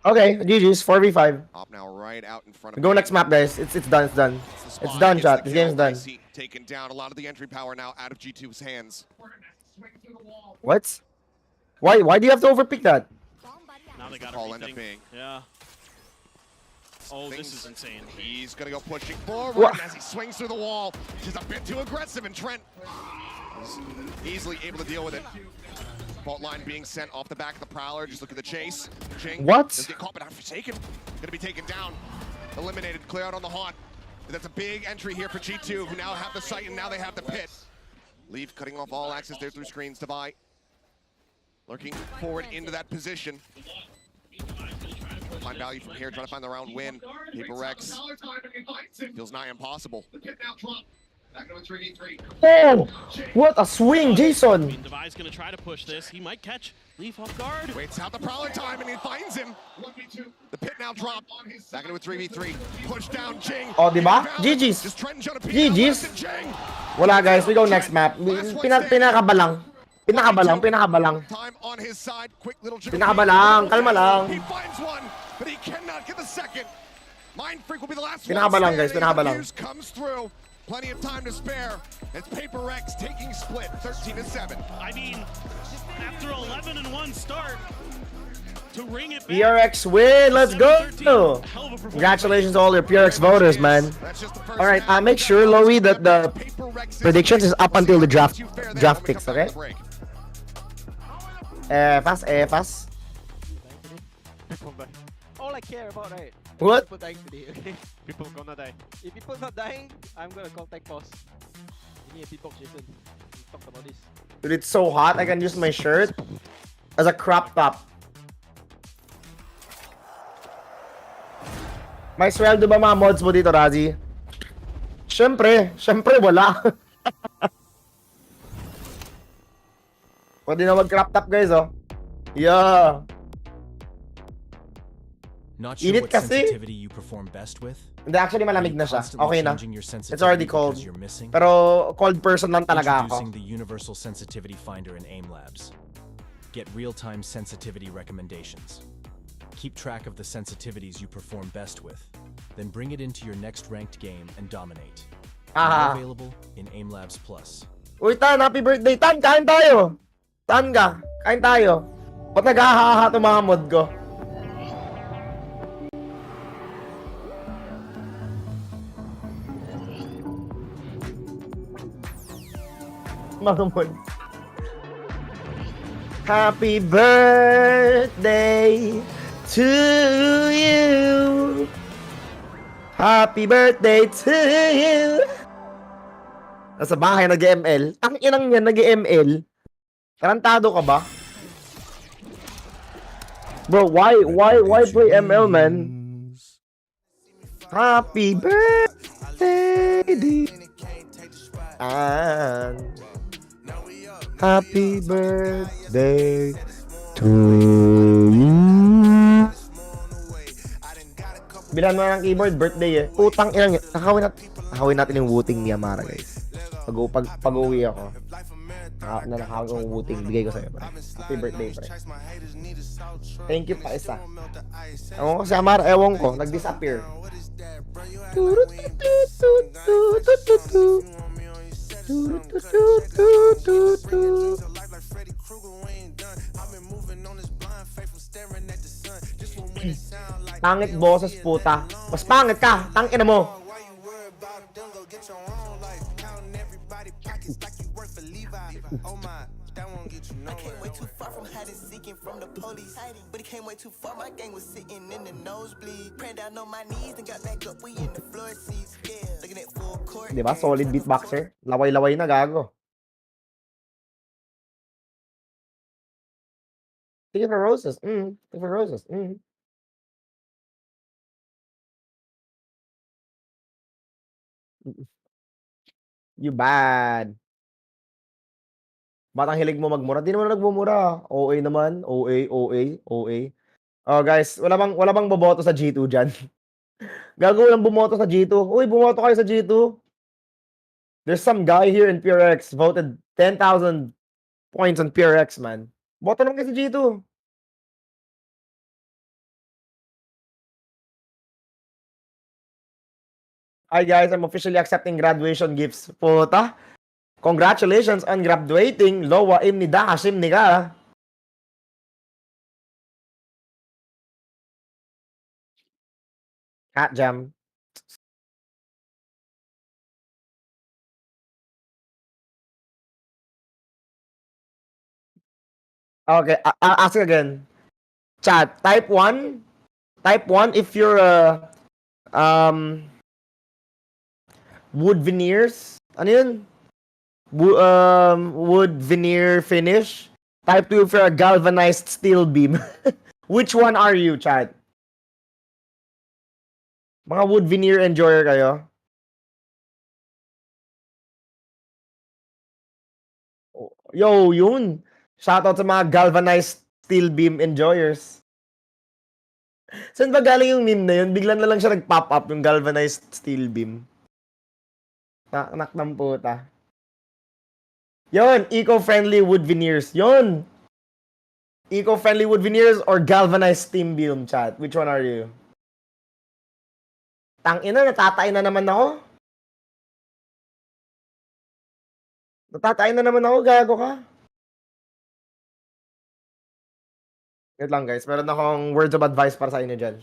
Okay, GG's, 4v5. Op now right out in front of Go next map, guys. It's done, it's done. It's done, chat. This game's done. Taken down. A lot of the entry power now out of G2's hands. What? Why do you have to overpick that? Now they got to end up being. Yeah. Oh, this is insane. He's going to go pushing forward as he swings through the wall. Just a bit too aggressive, and Trent is easily able to deal with it. Fault line being sent off the back of the Prowler. Just look at the chase. Jing does get caught, but not forsaken. Going to be taken down. Eliminated. Clear out on the Haunt. That's a big entry here for G2, who now have the site and now they have the pit. Leaf cutting off all access there through screens to buy. Looking forward into that position. Find value from here, trying to find the round win. PRX feels nigh impossible. Oh! What a swing, Jason! Devi's gonna try to push this. He might catch Leaf off guard. Waits out the Prowler time and he finds him. The pit now dropped. Back into a 3v3. Push down Jing. Oh, diba? GG's. GG's. Wala, guys. We go next map. Pinakabalang. Pinakabalang. Kalma lang. He finds one, but he cannot get the second. Mind Freak will be the last one. Pinakabalang, guys. Pinakabalang. News comes through. Plenty of time to spare. It's PRX taking split 13-7. I mean, after 11-1 start, to ring it back. PRX win. Let's go. Congratulations to all your PRX voters, man. All right, make sure, Lowy, that the predictions is up until the draft picks, okay? Fast. All I care about, right? What? People dying today, okay? People gonna die. If people not dying, I'm gonna contact boss. Give me a people, Jason. We talked about this. Dude, it's so hot. I can use my shirt as a crop top. May sweldo ba mga mods mo dito, Razi? Siyempre wala. Pwede na mag-crop top, guys, oh. Yeah. Not sure what sensitivity you perform best with? Hindi, actually malamig na siya. Okay na. It's already cold. Pero cold person lang talaga ako. Introducing the Universal Sensitivity Finder in AIM Labs. Get real-time sensitivity recommendations. Keep track of the sensitivities you perform best with. Then bring it into your next ranked game and dominate. Now available in AIM Labs Plus. Uy, Tan, happy birthday. Tan, kain tayo. Tan ka, kain tayo. Ba't naghahaha itong mga mod ko? Mga mod. Happy birthday to you. Happy birthday to you. Nasa bahay nag-ML. Ang inang yan nag-ML. Tarantado ka ba? Bro, why play ML, man? Happy birthday, and happy birthday to you. Bilan mo ng keyboard, birthday eh. Putang inang, nakawin natin yung wooting ni Amara, guys. Pag-uwi ako. Nakakawin ko yung wooting, bigay ko sa'yo. Happy birthday, pre. Thank you pa isa. Ewan ko si Amara, ewan ko, nag-disappear. Pangit boses, puta. Mas pangit ka, tangina mo. I came way too far from hiding, seeking from the police. But it came way too far, my gang was sitting in the nosebleed. Praying down on my knees and got back up, we in the floor seats. Yeah, looking at full court. Diba? Solid beatboxer. Laway-laway na, gago. Thank you for roses. Thank you for roses. You bad. Batang hilig mo magmura. Di naman nagmumura. OA naman. OA. Oh, guys, wala bang boboto sa G2 dyan? Gago lang bumoto sa G2. Uy, bumoto kayo sa G2. There's some guy here in PRX voted 10,000 points on PRX, man. Boto naman kayo sa G2. Hi guys, I'm officially accepting graduation gifts. Puta. Congratulations on graduating. Lowa imni da Hashim ni ka. Hat jam. Okay, I'll ask you again. Chat, type 1. Type 1 if you're wood veneers. Ano yun? Wood veneer finish. Type 2 if you're a galvanized steel beam. Which one are you, chat? Mga wood veneer enjoyer kayo? Yo, yun. Shoutout sa mga galvanized steel beam enjoyers. Saan ba galing yung meme na yun? Bigla na lang siya nag-pop up yung galvanized steel beam. Nak ng puta. Yun, eco-friendly wood veneers. Yun! Eco-friendly wood veneers or galvanized steel beam, chat? Which one are you? Tangina, natatay na naman ako. Natatay na naman ako, gago ka. Wait lang guys, meron akong words of advice para sa inyo dyan.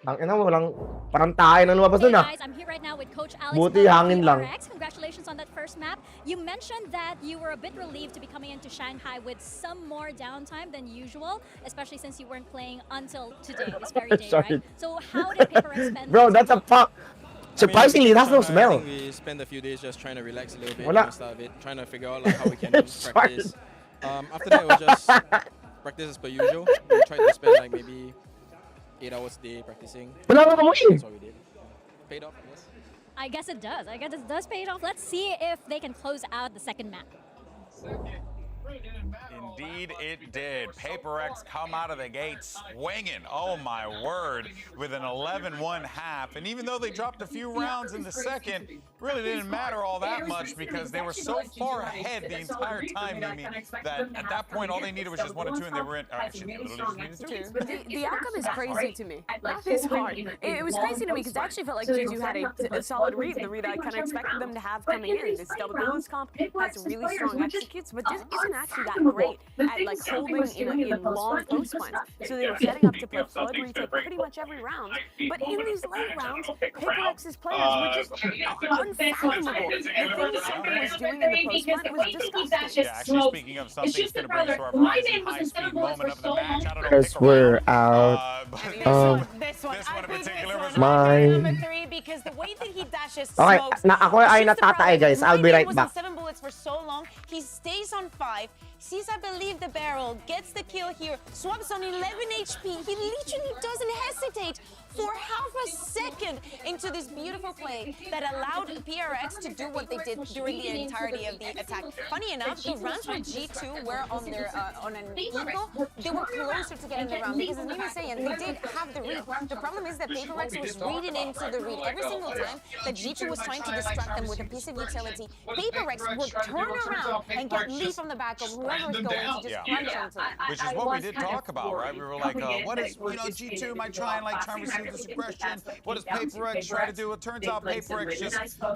Ang ina mo lang, parang tayo na lumabas dun ah. Guys, I'm here right now with Coach Alex. Buti hangin lang. PRX. Congratulations on that first map. You mentioned that you were a bit relieved to be coming into Shanghai with some more downtime than usual, especially since you weren't playing until today, this very day, right? So how did PRX spend? Bro, that's a fuck. Surprisingly, that's no smell. I think we spent a few days just trying to relax a little bit, Wala. trying to figure out like how we can practice. After that, it was just practice as per usual. We tried to spend like maybe 8 hours a day practicing. Wala ka mo eh. That's what we did. Paid off, I guess. I guess it does. I guess it does pay it off. Let's see if they can close out the second map. Indeed it did. PaperX come out of the gate swinging, oh my word, with an 11-1 half. And even though they dropped a few rounds in the second, really didn't matter all that much because they were so far ahead the entire time, Mimi, that at that point all they needed was just 1 or 2 and they were in. Actually, they literally just needed 2. The outcome is crazy to me. That is hard. It was crazy to me because I actually felt like G2 had a solid read, the read I kind of expected them to have coming in. This double duelist comp has really strong executes, but this isn't actually that great at like holding in long post plans. So they were setting up to play flood retake pretty much every round. But in these late rounds, PaperX's players were just unfathomable. The things something was doing in the post plan, it was disgusting. Yeah, actually, speaking of something, it's going to bring us to our Verizon high-speed moment of the match. I don't know, Because pick we're around. out This one in particular was mine. number 3 because the way that he dashes Okay, smokes. ako ay natatay guys. I'll be right was back. on 7 bullets for so long. He stays on 5. Sees, I believe, the barrel, gets the kill here, swaps on 11 HP. He literally doesn't hesitate for half a second into this beautiful play that allowed PRX to do what they did during the entirety of the attack. Funny enough, the rounds where G2 were on their on an equal, they were closer to getting the round because, as Nina was saying, they did have the read. The problem is that PaperX was reading into the read every single time that G2 was trying to distract them with a piece of utility. PaperX would turn around and get leaf on the back of whoever is going to just crunch onto them. Which is what we did talk about, right? We were like, what is, G2 might try and receive this aggression. What does PaperX try to do? It turns out PaperX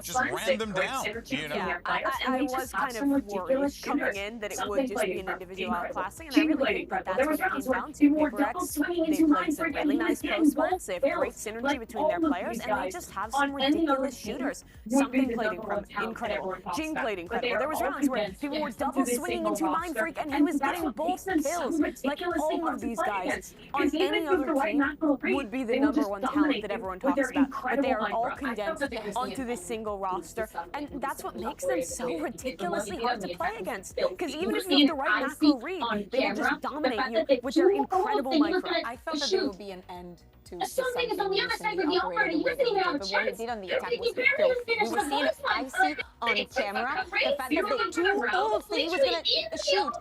just ran them down, Yeah, I was kind of worried coming in that it would just be an individual outclassing, and I really think that that's what it came down to. PaperX, they played some really nice post plans, they have great synergy between their players, and they just have some ridiculous shooters. Something played incredible, Jing played incredible. There was rounds where people were double swinging into Mind Freak, and he was getting both kills. Like, all of these guys on any other team would be the #1 talent that everyone talks about, but they are all condensed onto this single roster, and that's what makes them so ridiculously hard to play against, because even if you have the right macro read, they will just dominate you with their incredible micro. I felt that there would be an end to something on the other side with the operator, but what he did on the attack was filth. We were seeing it icy on camera. The fact that the 2 ults that he was going to shoot,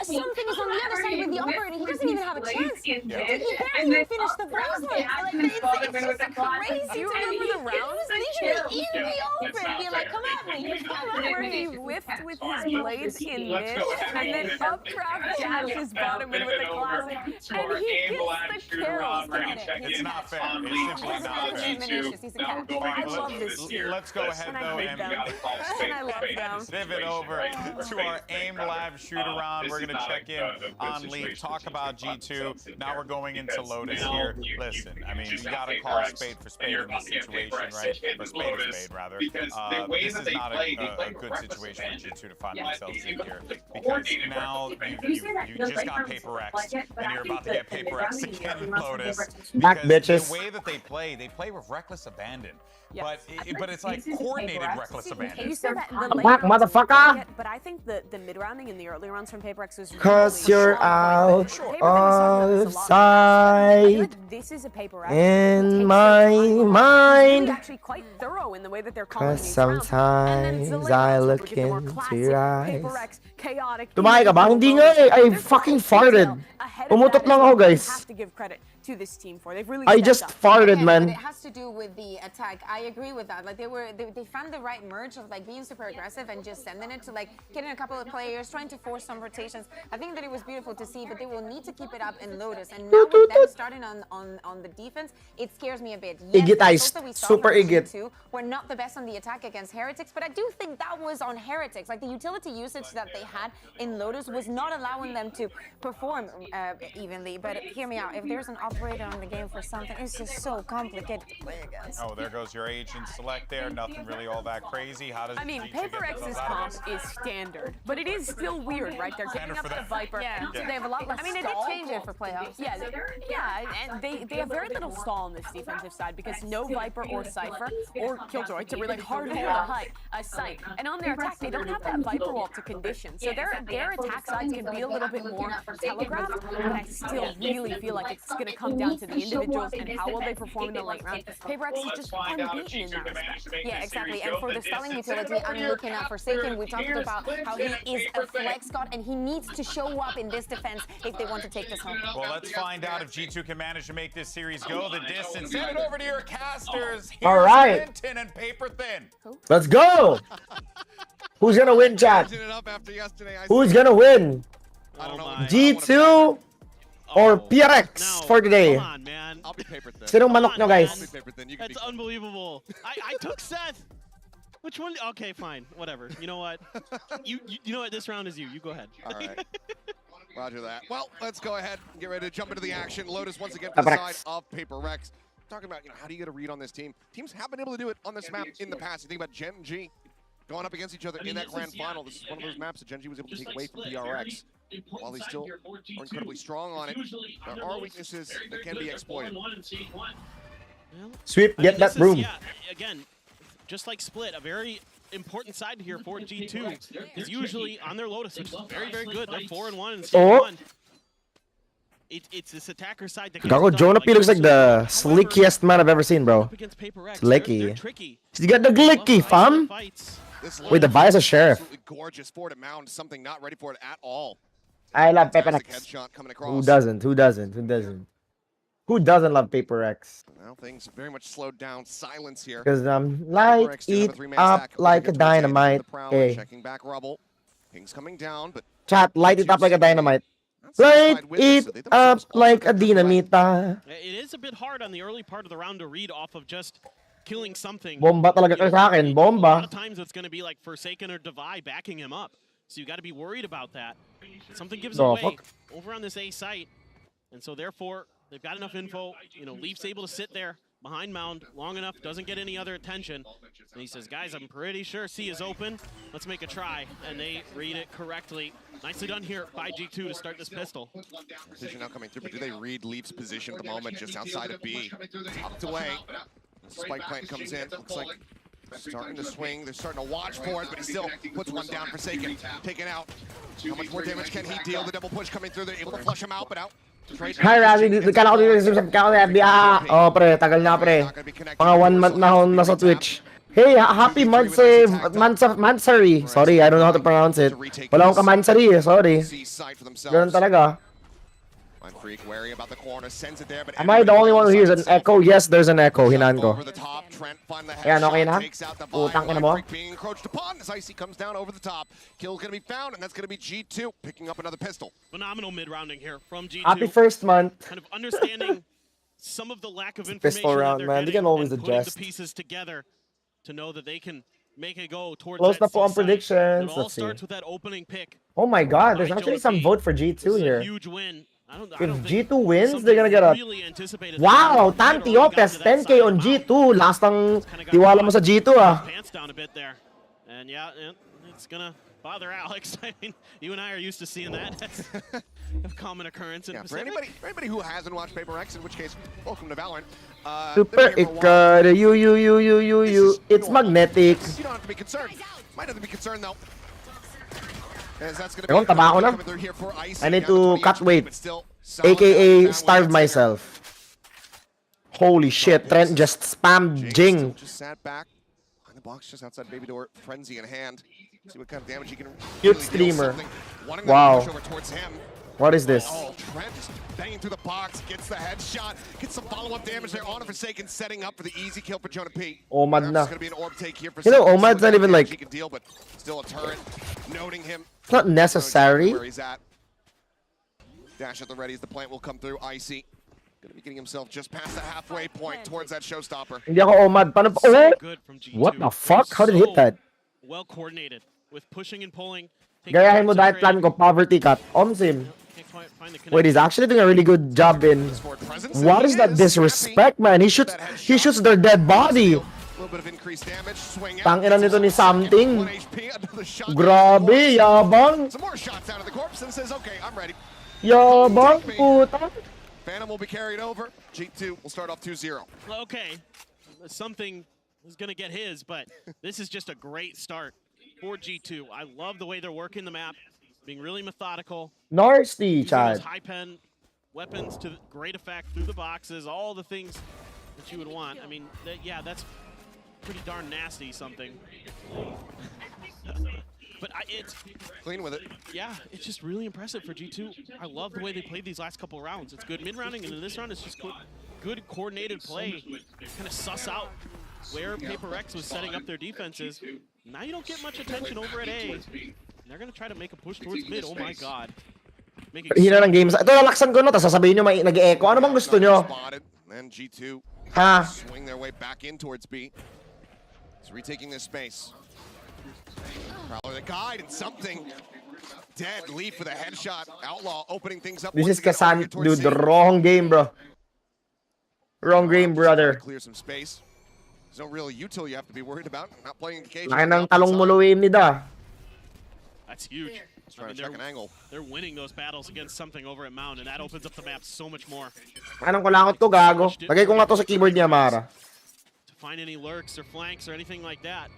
something is on the other side with the operator. He doesn't even have a chance. He barely finished the bracelet. It's just crazy. You remember the rounds? Literally in the open, be like, come at me, come at Where he whiffed with his blades in mid, and then upcraft dashes bottom in with the classic, and he gets the kill. It's not fair. It's simply not fair. I love this tier. Let's go ahead, though, and I love them. pivot over to our aim live shoot around. We're going to check in on Leaf, talk about G2. Now we're going into Lotus here. Listen, I mean, you got to call a spade for spade in this situation, right? Or spade for spade, rather. This is not a good situation for G2 to find themselves in here, because now you just got PaperX, and you're about to get PaperX again in Lotus. Back, bitches. The way that they play with reckless abandon. But it's like coordinated reckless abandon. You said that in the Back, motherfucker! but I think the mid-rounding and the early rounds from PaperX was Cause really you're out of I sight feel like this is a PaperX in my mind. actually quite thorough in the way that they're calling Cause these rounds. sometimes I look into your eyes. PaperX, chaotic. Tumahay ka ba? Hindi nga eh. I fucking farted. Umutot lang ako, guys. Have to give credit to this team for. They've really I just farted, But man. it has to do with the attack. I agree with that. Like they found the right merge of like being super aggressive and just sending it to like getting a couple of players, trying to force some rotations. I think that it was beautiful to see, but they will need to keep it up in Lotus. And now with them starting on the defense, it scares me a bit. Yes, Igitized. Super igit. We're not the best on the attack against Heretics, but I do think that was on Heretics. Like the utility usage that they had in Lotus was not allowing them to perform evenly. But hear me out. If there's an operator on the game for something, it's just so complicated to play against. Oh, there goes your agent select there. Nothing really all that crazy. How does I mean, G2 get PaperX's themselves out comp of this? is standard, but it is still weird, right? They're giving up the Viper, so they have a lot less I mean, they did stall. change it for playoffs. And they have very little stall on this defensive side because no Viper or Cypher or Killjoy to really hard hold a site. And on their attack, they don't have that Viper wall to condition, so their attack sides can be a little bit more telegraphed, but I still really feel like it's going to come down to the individuals and how will they perform in the late round. PaperX is just unbeaten in that respect. Yeah, exactly. And for the stalling utility, I'm looking at Forsaken. We talked about how he is a flex god and he needs to show up in this defense if they want to take this home. Well, let's find out if G2 can manage to make this series go the distance. Send it over to your casters. Here's All right. Linton and Paper Thin. Let's go! Who's gonna win, chat? Who's gonna win? G2 or PRX for today? Come on, man. I'll be Paper Thin. Sinong manok nyo, guys? That's unbelievable. I took Seth. Which one? Okay, fine. Whatever. You know what? you know what? This round is you. You go ahead. All right. Roger that. Well, let's go ahead and get ready to jump into the action. Lotus once again for the side of PaperX. Talking about, how do you get a read on this team? Teams have been able to do it on this map in the past. You think about Gen G going up against each other in that grand final. This is one of those maps that Gen G was able to take away from PRX. While they still are incredibly strong on it, there are weaknesses that can be exploited. Sweep, get that broom. Yeah, again, just like Split, a very important side here for G2 is usually on their Lotus, which is very, very good. They're 4-1 in stage 1. It's this attacker side that Gago, Jonah P looks like the slickiest man I've ever seen, bro. Slicky. He's got the glicky, fam. Wait, the Vice is Sheriff. Gorgeous for to mount something not ready for it at all. I love PaperX. Who doesn't? Who doesn't? Who doesn't? Who doesn't love PaperX? Now things very much slowed down. Silence here. Because light it up like a dynamite. Hey. Checking back rubble. Ping's coming down, but chat, light it up like a dynamite. Light it up like a dynamita. It is a bit hard on the early part of the round to read off of just killing something. Bomba talaga kayo sa akin. Bomba. A lot of times it's going to be like Forsaken or Divide backing him up. So you got to be worried about that. Something gives away over on this A site. And so therefore, they've got enough info. Leaf's able to sit there behind Mound long enough, doesn't get any other attention. And he says, guys, I'm pretty sure C is open. Let's make a try. And they read it correctly. Nicely done here by G2 to start this pistol. Position now coming through, but do they read Leaf's position at the moment just outside of B? Tucked away. Spike plant comes in. Looks like starting to swing. They're starting to watch for it, but he still puts one down. Forsaken. Taken out. How much more damage can he deal? The double push coming through. They're able to flush him out, but out. Hi, Razi. Kala ko dito sa FBA. Oh, pre. Tagal na, pre. Mga 1 month na ako nasa Twitch. Hey, happy Mansari. Sorry, I don't know how to pronounce it. Wala akong kamansari, sorry. Ganun talaga. Am I the only one who hears an echo? Yes, there's an echo. Hinaan ko. Ayan, okay na? Utang ka na mo? Icy comes down over the top. Kill gonna be found, and that's gonna be G2 picking up another pistol. Phenomenal mid-rounding here from G2. Happy first month. Kind of understanding some of the lack of information pistol round, man. They can always adjust. The pieces together to know that they can make it go towards close that up on predictions. It all starts with that opening pick. Oh my god, there's actually some vote for G2 here. Huge win. If G2 wins, they're gonna get a... Wow, Tanti Opes, 10k on G2. Last ng tiwala mo sa G2, ah. Pants down a bit there. And yeah, it's gonna bother Alex. I mean, you and I are used to seeing that. That's a common occurrence in for anybody who hasn't watched PaperX, in which case, welcome to Valorant. Super Ikad, you. It's magnetic. You don't have to be concerned. Might have to be concerned, though. Ewan, taba ako na. I need to cut weight, aka starve myself. Holy shit, Trent just spammed Jing. Just sat back on the box just outside baby door, frenzy in hand. See what kind of damage he can Cute streamer. Wow. What is this? Oh, Trent just banging through the box, gets the headshot, gets some follow-up damage there on a Forsaken, setting up for the easy kill for Jonah P. Omad na. Gonna be an orb take here for Omad's not even like... He can deal, but still a turret, noting him. It's not necessary. Where he's at. Dash at the ready as the plant will come through. Icy gonna be getting himself just past the halfway point towards that showstopper. Hindi ako Omad. Paano? Oh! What the fuck? How did he hit that? Well coordinated with pushing and pulling. Gayahin mo dahil plan ko, poverty cut. Omsim. Wait, he's actually doing a really good job in... What is that disrespect, man? He shoots their dead body. Tangina nito ni something. Grabe, yabang. Some more shots out of the corpse and says, okay, I'm ready. Yabang, puta. Phantom will be carried over. G2 will start off 2-0. Okay, something is going to get his, but this is just a great start for G2. I love the way they're working the map, being really methodical. Nasty, Chad. High pen weapons to great effect through the boxes, all the things that you would want. I mean, yeah, that's pretty darn nasty something. But it's clean with it. Yeah, it's just really impressive for G2. I love the way they played these last couple of rounds. It's good mid-rounding, and in this round, it's just good coordinated play. Kind of suss out where PaperX was setting up their defenses. Now you don't get much attention over at A. They're going to try to make a push towards mid. Oh my god. Hina ng games. Ito, lalaksan ko no, tapos sasabihin nyo nag-e-echo. Ano bang gusto nyo? Then G2 ha? Swing their way back in towards B. He's retaking this space. Prowler the guide and something. Dead. Leaf with a headshot. Outlaw opening things up. This once is again, Kasan, over here towards dude. The safe. wrong game, bro. Wrong game, Just trying to brother. clear some space. There's no real util you have to be worried about. Not playing in the cage. Laki ng talong muluim nida. That's huge. Just trying to check an angle. They're winning those battles against something over at Mount, and that opens up the map so much more. Anong kulangot to, gago? Lagay ko nga to sa keyboard niya, Mara. To find any lurks or flanks or anything like that,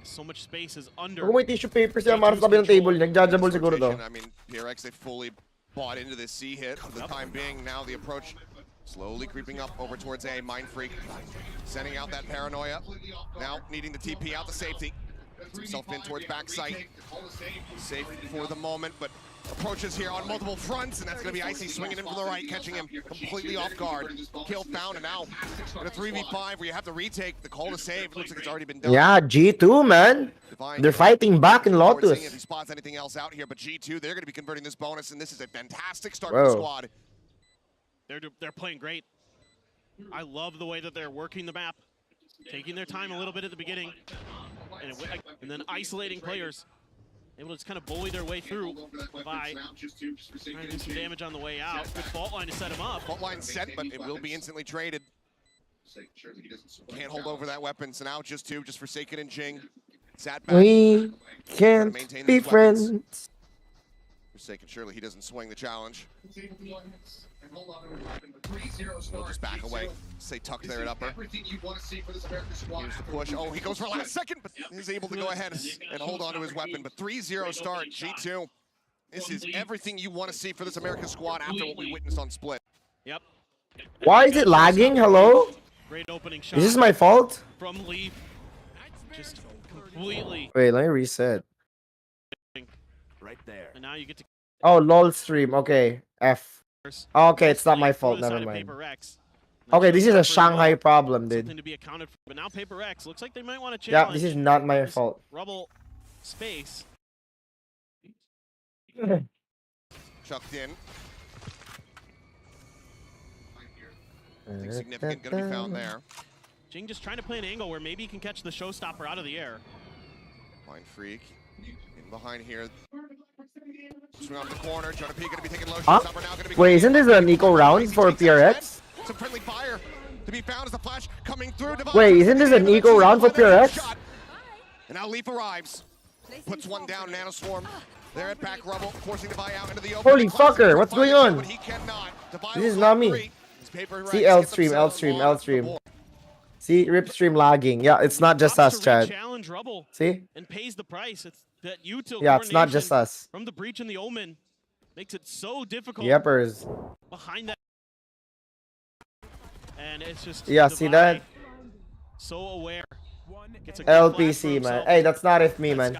so much space is under. Kung may tissue paper siya, Mara, sa tabi ng table niya. Nagja-jabble siguro to. I mean, PRX, they fully bought into this C hit for the time being. Now the approach slowly creeping up over towards A. Mind Freak sending out that paranoia. Now needing the TP out to safety. Gets himself in towards backside. Safe for the moment, but approaches here on multiple fronts, and that's going to be Icy swinging in from the right, catching him completely off guard. Kill found, and now in a 3v5 where you have to retake the call to save. It looks like it's already been done. Yeah, G2, man. They're fighting back in Lotus. If he spots anything else out here, but G2, they're going to be converting this bonus, and this is a fantastic start Whoa. for the squad. They're playing great. I love the way that they're working the map, taking their time a little bit at the beginning, and then isolating players, able to just kind of bully their way through by trying to do some damage on the way out. Good fault line to set him up. Fault line set, but it will be instantly traded. Can't hold over that weapon, so now just Forsaken and Jing. Sat back. We can't be friends. Forsaken, surely he doesn't swing the challenge. He'll just back away. Say tuck there at upper. Here's the push. Oh, he goes for last second, but he's able to go ahead and hold on to his weapon. But 3-0 start, G2. This is everything you want to see for this American squad after what we witnessed on Split. Yep. Why is it lagging? Hello? Great opening shot. Is this my fault? From Leaf. Just completely. Wait, let me reset. Right there. And now you get to. Oh, LOL stream. Okay. F. Okay, it's not my fault. Never mind. Okay, this is a Shanghai problem, dude. Something to be accounted for. But now PRX looks like they might want to Yeah, challenge. this is not my fault. Rubble space. Chucked in. Nothing significant going to be found there. Jing just trying to play an angle where maybe he can catch the showstopper out of the air. Mind Freak in behind here. Swing off the corner. Jonah P going to be taking low Huh? showstopper now. Going to be. Wait, isn't this an eco round for PRX? Some friendly fire to be found as the flash coming through. Wait, isn't this an eco round for PRX? And now Leaf arrives. Puts one down, Nanoswarm. They're at back rubble, forcing Devi out into the open. Holy fucker, what's going on? But he cannot. Devi This is not me. See L stream, L stream, L stream. See rip stream lagging. Yeah, it's not just us, Chad. Challenge Rubble. See? And pays the price. It's that util Yeah, it's not just us. From the breach and the omen makes it so difficult. Yepers. Behind that. And it's just. Yeah, see that? So aware. Gets a good LPC, flag for man. himself. Hey, that's not if me, man.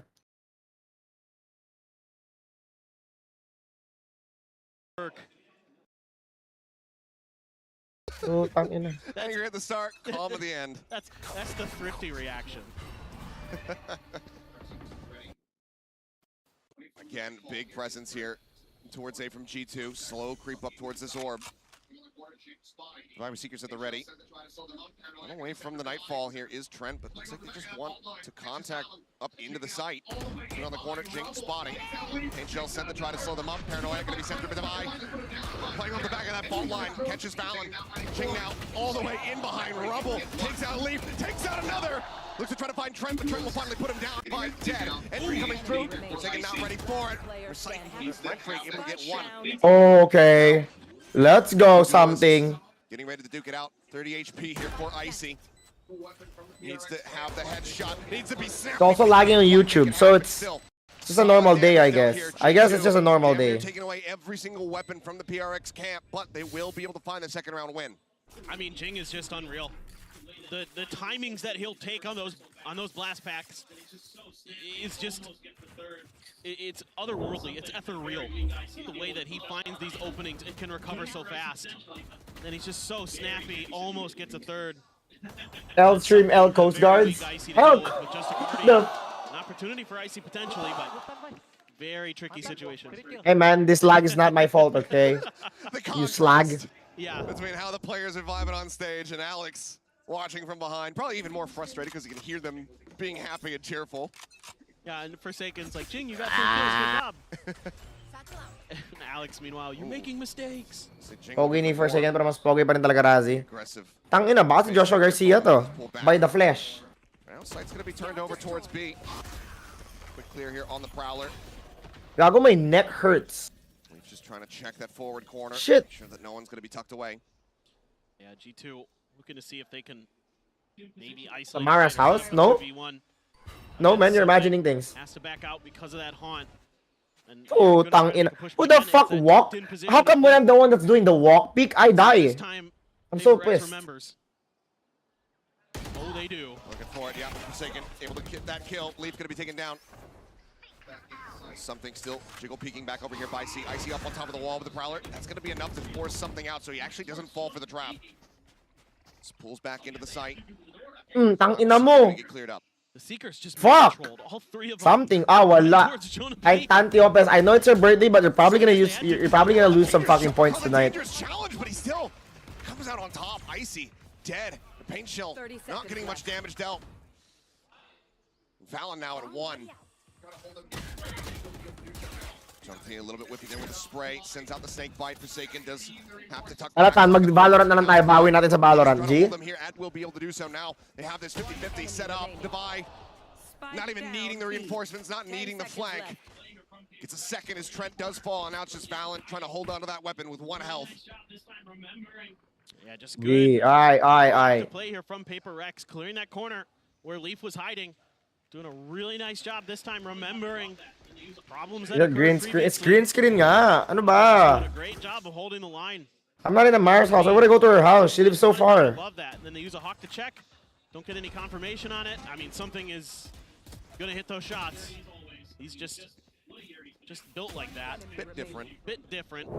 Oh, tangina. Angry at the start, calm at the end. That's the thrifty reaction. Again, big presence here towards A from G2. Slow creep up towards this orb. Survivor Seekers at the ready. Run away from the Nightfall here is Trent, but looks like they just want to contact up into the site. On the corner, Jing spotting. Paint Shell sent to try to slow them up. Paranoia going to be sent to Devi. Playing off the back of that fault line. Catches Fallon. Jing now all the way in behind Rubble. Takes out Leaf. Takes out another. Looks to try to find Trent, but Trent will finally put him down. Find dead. Entry coming through. Forsaken not ready for it. Mind Freak able to get one. Okay. Let's go something. Getting ready to duke it out. 30 HP here for Icy. Needs to have the headshot. Needs to be snapped. It's also lagging on YouTube, so it's just a normal day, I guess. I guess it's just a normal day. They're taking away every single weapon from the PRX camp, but they will be able to find the second round win. I mean, Jing is just unreal. The timings that he'll take on those blast packs is just it's otherworldly. It's ethereal. The way that he finds these openings and can recover so fast. And he's just so snappy. Almost gets a third. L stream, L Coast Guards. Help! No. An opportunity for Icy potentially, but very tricky situation. Hey man, this lag is not my fault, okay? You slag. Yeah. Between how the players are vibing on stage and Alex watching from behind. Probably even more frustrated because you can hear them being happy and cheerful. Yeah, and Forsaken's like, Jing, you got 2 kills, good job. And Alex, meanwhile, you're making mistakes. Pogi ni for second, pero mas pogi pa rin talaga Razi. Tangina, baka si Joshua Garcia to. By the flesh. Now, sight's gonna be turned over towards B. Quick clear here on the Prowler. Gago, my neck hurts. He's just trying to check that forward corner. Shit. Make sure that no one's gonna be tucked away. Yeah, G2 looking to see if they can maybe isolate Samara's house? No. No, man, you're imagining things. Has to back out because of that haunt. And Oh, tangina. Who the fuck walked? How come when I'm the one that's doing the walk peek, I die? I'm so pissed. Oh, they do. Looking for it, yeah. Forsaken able to get that kill. Leaf gonna be taken down. Something still. Jiggle peeking back over here by Icy. Icy up on top of the wall with the Prowler. That's gonna be enough to force something out so he actually doesn't fall for the trap. Just pulls back into the site. Tangina mo. Get cleared up. The Seekers just Fuck. all 3 of them. Something. Wala. I Tanti Opez. I know it's your birthday, but you're probably gonna lose some fucking points tonight. Dangerous challenge, but he still comes out on top. Icy, dead. The paint shell not getting much damage dealt. Valen now at 1. Jumping a little bit whippy there with the spray. Sends out the snake bite. Forsaken does have to tuck. Alatan, mag-Valorant na lang tayo. Bawi natin sa Valorant, G. Them here at will be able to do so now. They have this 50-50 set up. Devi not even needing the reinforcements, not needing the flank. Gets a second as Trent does fall, and now it's just Valen trying to hold on to that weapon with 1 health. Yeah, just good. Aye. To play here from PRX, clearing that corner where Leaf was hiding. Doing a really nice job this time, remembering problems that green screen. It's green screen nga. Ano ba? Doing a great job of holding the line. I'm not in Mara's house. I want to go to her house. She lives so far. Love that. And then they use a hawk to check. Don't get any confirmation on it. I mean, something is gonna hit those shots. He's just built like that. Bit different.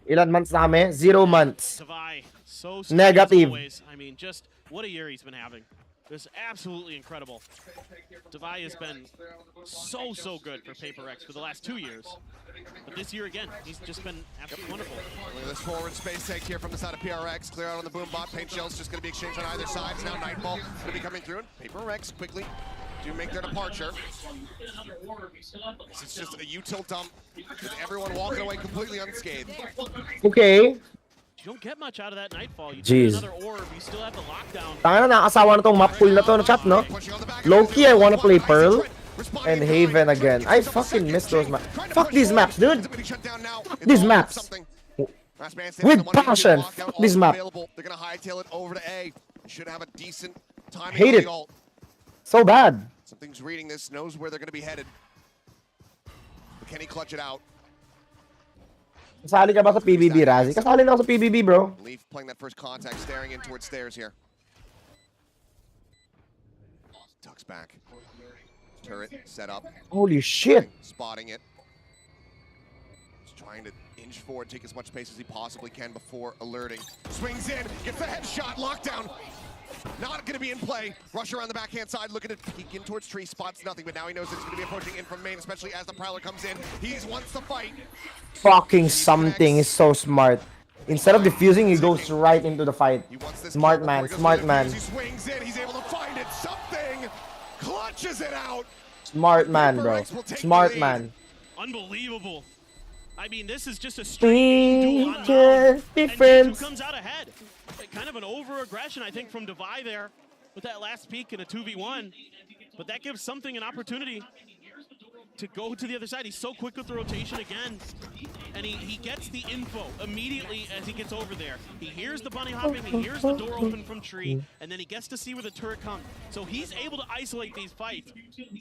Ilan months na kami? 0 months. Devi, so negative. Always. I mean, just what a year he's been having. This is absolutely incredible. Devi has been so good for PRX for the last 2 years. But this year again, he's just been absolutely wonderful. Look at this forward space take here from the side of PRX. Clear out on the boom bot. Paint shell's just going to be exchanged on either side. It's now Nightfall going to be coming through. PRX quickly do make their departure. It's just a util dump with everyone walking away completely unscathed. Okay. You don't get much out of that Nightfall. You Jeez. another orb, you still have the lockdown. Tanga na, nakasawa na tong map pool na to na chat, no? Low-key, I wanna play Pearl and Haven again. I fucking miss those maps. Fuck these maps, dude. Fuck these maps. With passion. Fuck these maps. They're gonna hightail it over to A. Should have a decent timing. Hate it. So bad. Something's reading this, knows where they're gonna be headed. But can he clutch it out? Kasali ka ba sa PBB, Razi? Kasali na ako sa PBB, bro. Leaf playing that first contact, staring in towards stairs here. Tucks back. Turret set up. Holy shit. Spotting it. Just trying to inch forward, take as much space as he possibly can before alerting. Swings in, gets the headshot, lockdown. Not going to be in play. Rush around the backhand side, looking to peek in towards tree, spots nothing, but now he knows it's going to be approaching in from main, especially as the Prowler comes in. He wants to fight. Fucking something is so smart. Instead of defusing, he goes right into the fight. Smart man, smart man. He swings in, he's able to find it. Something clutches it out. Smart man, bro. Smart man. Unbelievable. I mean, this is just a straight difference. And comes out ahead. Kind of an over-aggression, I think, from Devi there with that last peek in a 2v1. But that gives something an opportunity to go to the other side. He's so quick with the rotation again. And he gets the info immediately as he gets over there. He hears the bunny hopping, he hears the door open from tree, and then he gets to see where the turret comes. So he's able to isolate these fights.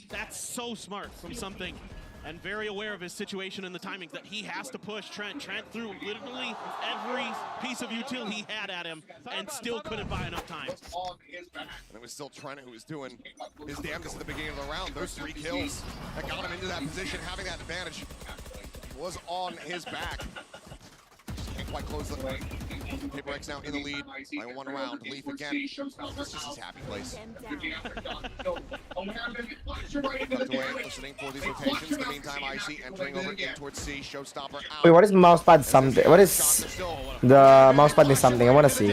That's so smart from something. And very aware of his situation and the timings that he has to push Trent. Trent threw literally every piece of util he had at him and still couldn't buy enough time. And it was still Trent who was doing his damnedest at the beginning of the round. Those 3 kills that got him into that position, having that advantage, was on his back. Just can't quite close the way. PRX now in the lead by 1 round. Leaf again. It's just his happy place. Listening for these rotations. In the meantime, Icy entering over in towards C. Showstopper out. Wait, what is mousepad something? What is the mousepad is something? I want to see.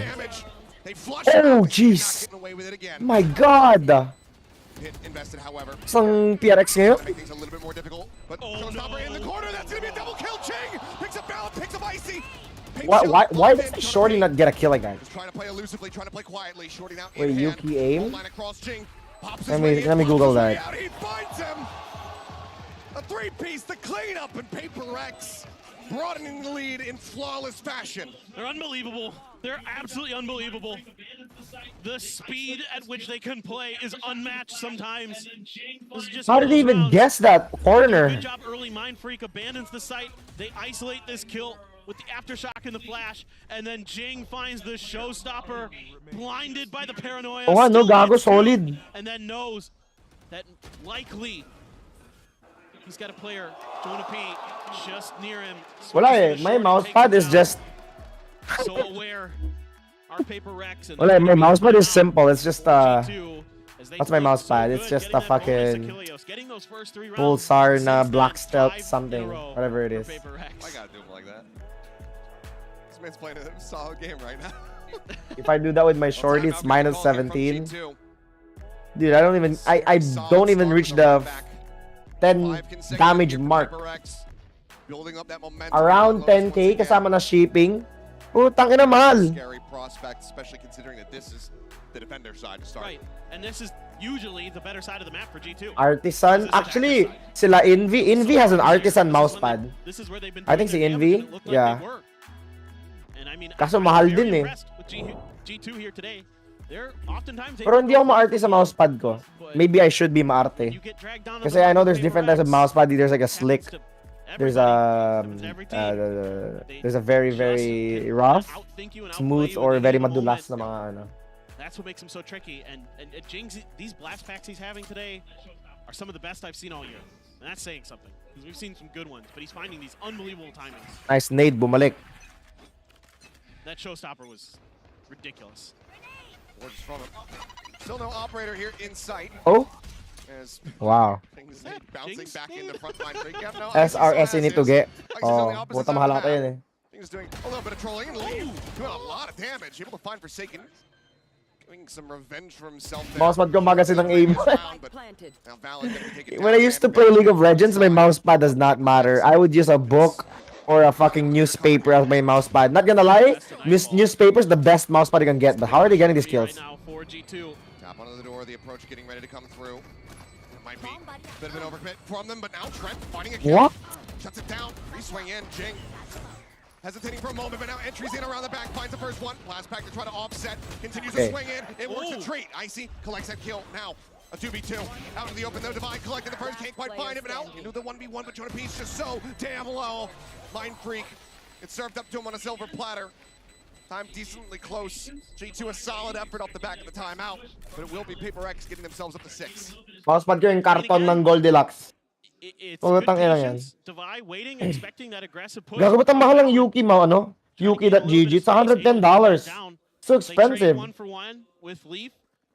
They flush Oh, not jeez. getting away with it again. My God. Pit invested, however. Isang PRX ngayon. Make things a little bit more difficult. But Showstopper in the corner. That's going to be a double kill. Jing picks up Balance, picks up Icy. Why does the Shorty not get a kill again? Just trying to play elusively, trying to play quietly. Shorty now Wait, in hand. Yuki aim? Line across Jing. Pops Let me Google that. Out. He finds him. A three-piece, the cleanup, and PRX broadening the lead in flawless fashion. They're unbelievable. They're absolutely unbelievable. The speed at which they can play is unmatched sometimes. How did they even guess that corner? Good job early. Mind Freak abandons the site. They isolate this kill with the aftershock and the flash, and then Jing finds the showstopper, blinded by the paranoia. Oh, no, gago, solid. And then knows that likely he's got a player, Jonah P, just near him. Wala eh, my mousepad is just... So aware. Our PRX and Wala, my mousepad is simple. It's just that's my mousepad. It's just a fucking Pulsar na Black Stealth something, whatever it is. I gotta do him like that. This man's playing a solid game right now. If I do that with my Shorty, it's minus 17. Dude, I don't even reach the 10 damage mark. Around 10k kasama na shipping. Putang ina mahal. Scary prospect, especially considering that this is the defender side to start. Right, and this is usually the better side of the map for G2. Artisan, actually, sila Envy has an Artisan mousepad. This is where they've been I think si Envy, yeah. And I mean, kaso mahal din eh. G2 here today. They're oftentimes Pero hindi ako maarte sa mousepad ko. Maybe I should be maarte. Kasi I know there's different types of mousepad. There's like a slick. There's a very rough, smooth, or very madulas na mga ano. That's what makes him so tricky. And Jing's, these blast packs he's having today are some of the best I've seen all year. And that's saying something, because we've seen some good ones, but he's finding these unbelievable timings. Nice nade, bumalik. That showstopper was ridiculous. From him. Still no operator here in sight. Oh. Wow. Bouncing back in the front line. No, SRS ini to get. Oh, puta mahal ata yun eh. He's doing a little bit of trolling and doing a lot of damage. Able to find Forsaken. Getting some revenge for himself there. Mousepad ko magasin ng aim. When I used to play League of Legends, my mousepad does not matter. I would use a book or a fucking newspaper as my mousepad. Not gonna lie, newspaper's the best mousepad you can get. But how are they getting these kills? Tap onto the door, the approach getting ready to come through. It might be a bit of an overcommit from them, but now Trent finding a kill. What? Shuts it down. Re-swing in. Jing hesitating for a moment, but now entries in around the back, finds the first one. Blast pack to try to offset. Continues to swing in. It works a treat. Icy collects that kill. Now a 2v2. Out in the open, though. Divide collecting the first. Can't quite find it, but now into the 1v1, but Jonah P's just so damn low. Mind Freak. It's served up to him on a silver platter. Time decently close. G2 a solid effort off the back of the timeout, but it will be PRX getting themselves up to 6. Mousepad ko yung karton ng Goldilocks. It's good patience. Divide waiting, expecting that aggressive push. Gago, ba't ang mahal ang Yuki mo, ano? Yuki.gg. It's $110. So expensive. One for one with Leaf.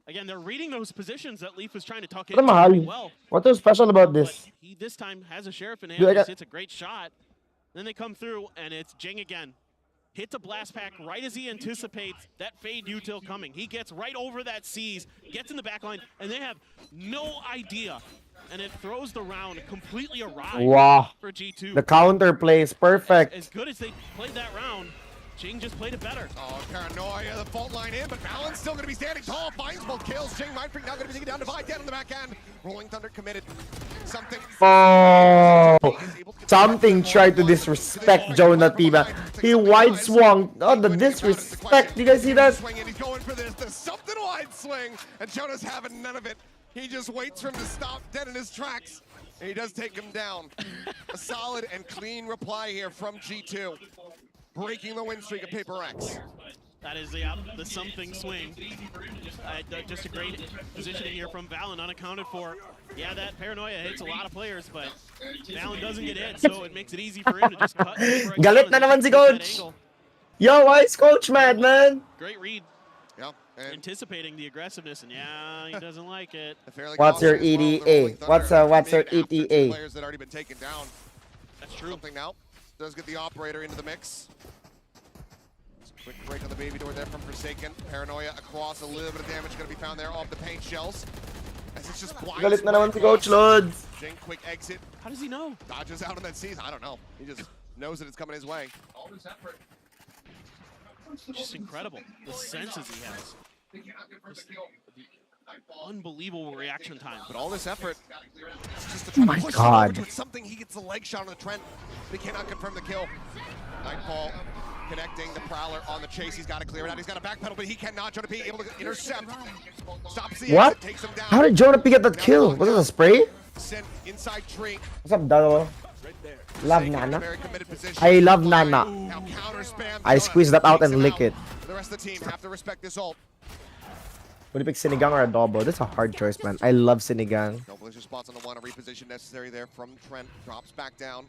Again, they're reading those positions that Leaf was trying to tuck in well. What's so special about this? He this time has a Sheriff in hand. It's a great shot. Then they come through, and it's Jing again. Hits a blast pack right as he anticipates that fade util coming. He gets right over that C's, gets in the back line, and they have no idea. And it throws the round completely awry for G2. The counter play is perfect. As good as they played that round, Jing just played it better. Oh, paranoia, the fault line in, but Balance still going to be standing tall, finds both kills. Jing Mindfreak now going to be taking down Divide, dead on the back end. Rolling Thunder committed. Something. Oh, something tried to disrespect Jonah Tiba. He wide swung. Oh, the disrespect. You guys see that? He's going for this. The something wide swing, and Jonah's having none of it. He just waits for him to stop dead in his tracks, and he does take him down. A solid and clean reply here from G2. Breaking the win streak of PRX. That is the something swing. Just a great positioning here from Valen, unaccounted for. Yeah, that paranoia hits a lot of players, but Valen doesn't get hit, so it makes it easy for him to just cut. Galit na naman si Coach. Yo, why is Coach mad, man? Great read. Yep. Anticipating the aggressiveness, and yeah, he doesn't like it. What's your EDA? What's your ETA? Players that already been taken down. That's true. Something now does get the operator into the mix. Quick break on the baby door there from Forsaken. Paranoia across, a little bit of damage going to be found there off the paint shells. As it's just blind. Galit na naman si Coach Lods. Jing, quick exit. How does he know? Dodges out on that season. I don't know. He just knows that it's coming his way. Just incredible. The senses he has. Just the unbelievable reaction time. But all this effort, it's just to try to push him over to something. He gets the leg shot on the Trent, but he cannot confirm the kill. Nightfall connecting the Prowler on the chase. He's got to clear it out. He's got a backpedal, but he cannot. Jonah P able to intercept. Stops the What? exit, takes him down. How did Jonah P get that kill? Was it a spray? Sent inside tree. What's up, Dado? Love Nana. I love Nana. I squeeze that out and lick it. The rest of the team have to respect this ult. Would you pick Sinigang or Adobo? That's a hard choice, man. I love Sinigang. No blizzard spots on the one. A reposition necessary there from Trent. Drops back down.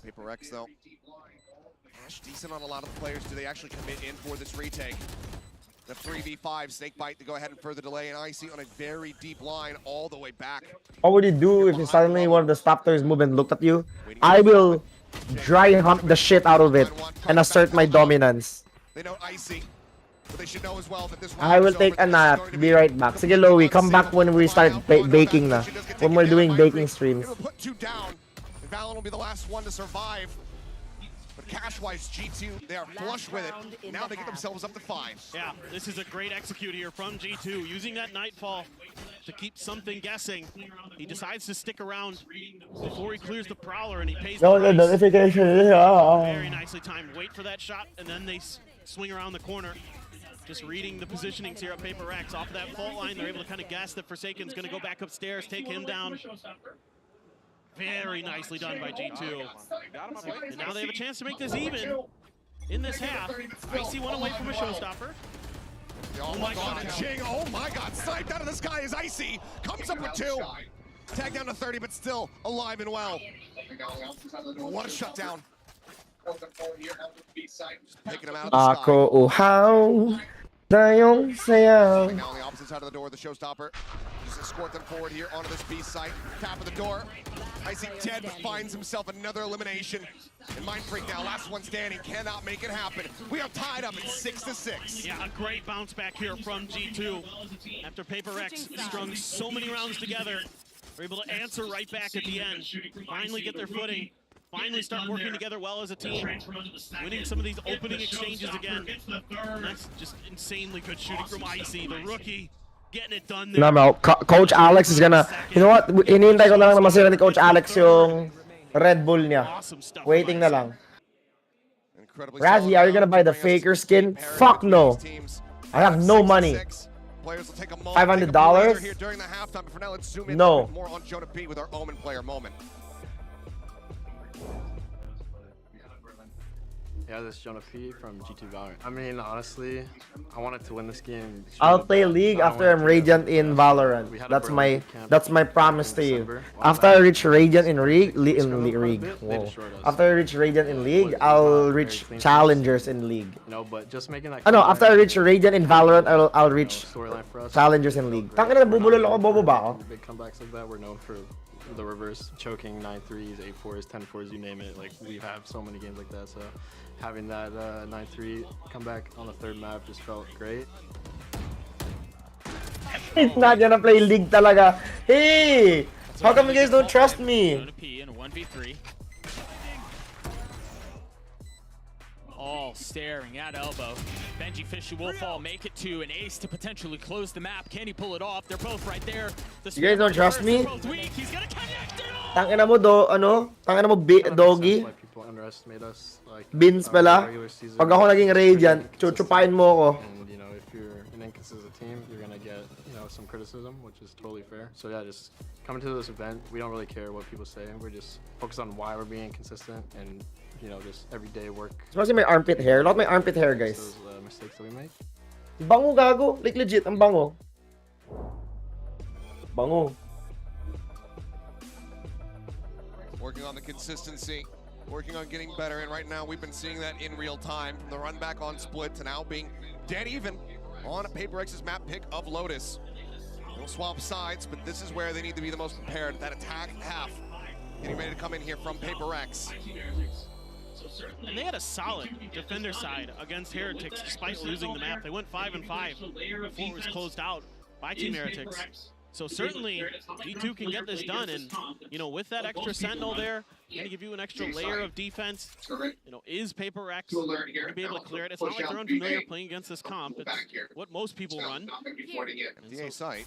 PRX though. Ash decent on a lot of the players. Do they actually commit in for this retake? The 3v5 Snakebite to go ahead and further delay, and Icy on a very deep line all the way back. What would you do if suddenly one of the Stopters move and looked at you? I will dry hump the shit out of it and assert my dominance. They know Icy, but they should know as well that this I will take a nap. Be right back. Sige, Lowy, come back when we start baking na. When we're doing baking streams. Put 2 down, and Valen will be the last one to survive. But cash-wise, G2, they are flush with it. Now they get themselves up to 5. Yeah, this is a great execute here from G2, using that Nightfall to keep something guessing. He decides to stick around before he clears the Prowler, and he pays the price. Notification. Very nicely timed. Wait for that shot, and then they swing around the corner. Just reading the positionings here at PRX. Off of that fault line, they're able to kind of guess that Forsaken's going to go back upstairs, take him down. Very nicely done by G2. And now they have a chance to make this even in this half. Icy one away from a showstopper. Oh my god, and Jing, oh my god, sniped out of the sky is Icy. Comes up with 2. Tag down to 30, but still alive and well. What a shutdown. Just picking him out of the sky. Ako uhaw tayong sayaw. Now on the opposite side of the door, the showstopper. Just escort them forward here onto this B site. Tap of the door. Icy dead, but finds himself another elimination. And Mind Freak now, last one standing, cannot make it happen. We are tied up at 6-6. Yeah, a great bounce back here from G2. After PRX strung so many rounds together, they're able to answer right back at the end. Finally get their footing. Finally start working together well as a team. Winning some of these opening exchanges again. And that's just insanely good shooting from Icy, the rookie. Getting it done there. No, Coach Alex is gonna... You know what? Hinihintay ko na lang na masira ni Coach Alex yung Red Bull niya. Waiting na lang. Razzie, are you gonna buy the Faker skin? Fuck no. I have no money. $500? No. More on Jonah P with our Omen player moment. Yeah, this is Jonah P from G2 Valorant. I mean, honestly, I wanted to win this game. I'll play League after I'm Radiant in Valorant. That's my promise to you. After I reach Radiant in League, after I reach Radiant in League, I'll reach Challengers in League. No, but just making that. No, after I reach Radiant in Valorant, I'll reach Challengers in League. Tangina na bubulol ako, bobo ba ako? Big comebacks like that, we're known for the reverse choking 9-3s, 8-4s, 10-4s, you name it. Like, we have so many games like that, so having that 9-3 comeback on the 3rd map just felt great. He's not gonna play League talaga. Hey! How come you guys don't trust me? Jonah P in a 1v3. All staring at elbow. Benji Fisher will fall, make it to an ace to potentially close the map. Can he pull it off? They're both right there. You guys don't trust me? He's gonna connect it all. Tangina mo tangina mo doggy. People underestimate us. Like, Beans pala. Pag ako naging Radiant, chuchupain mo ako. And you know, if you're an inconsistent team, you're gonna get, you know, some criticism, which is totally fair. So yeah, just coming to this event, we don't really care what people say. We're just focused on why we're being consistent and, you know, just everyday work. Especially my armpit hair. Look at my armpit hair, guys. Those mistakes that we make. Bango gago. Like legit, ang bango. Bango. Working on the consistency, working on getting better, and right now we've been seeing that in real time, from the run back on split to now being dead even on PRX's map pick of Lotus. They'll swap sides, but this is where they need to be the most prepared. That attack half getting ready to come in here from PRX. And they had a solid defender side against Heretics despite losing the map. They went 5-5 before it was closed out by Team Heretics. So certainly G2 can get this done, and you know, with that extra sentinel there, gonna give you an extra layer of defense. You know, is PaperX gonna be able to clear it? It's not like they're unfamiliar playing against this comp. It's what most people run. The A site,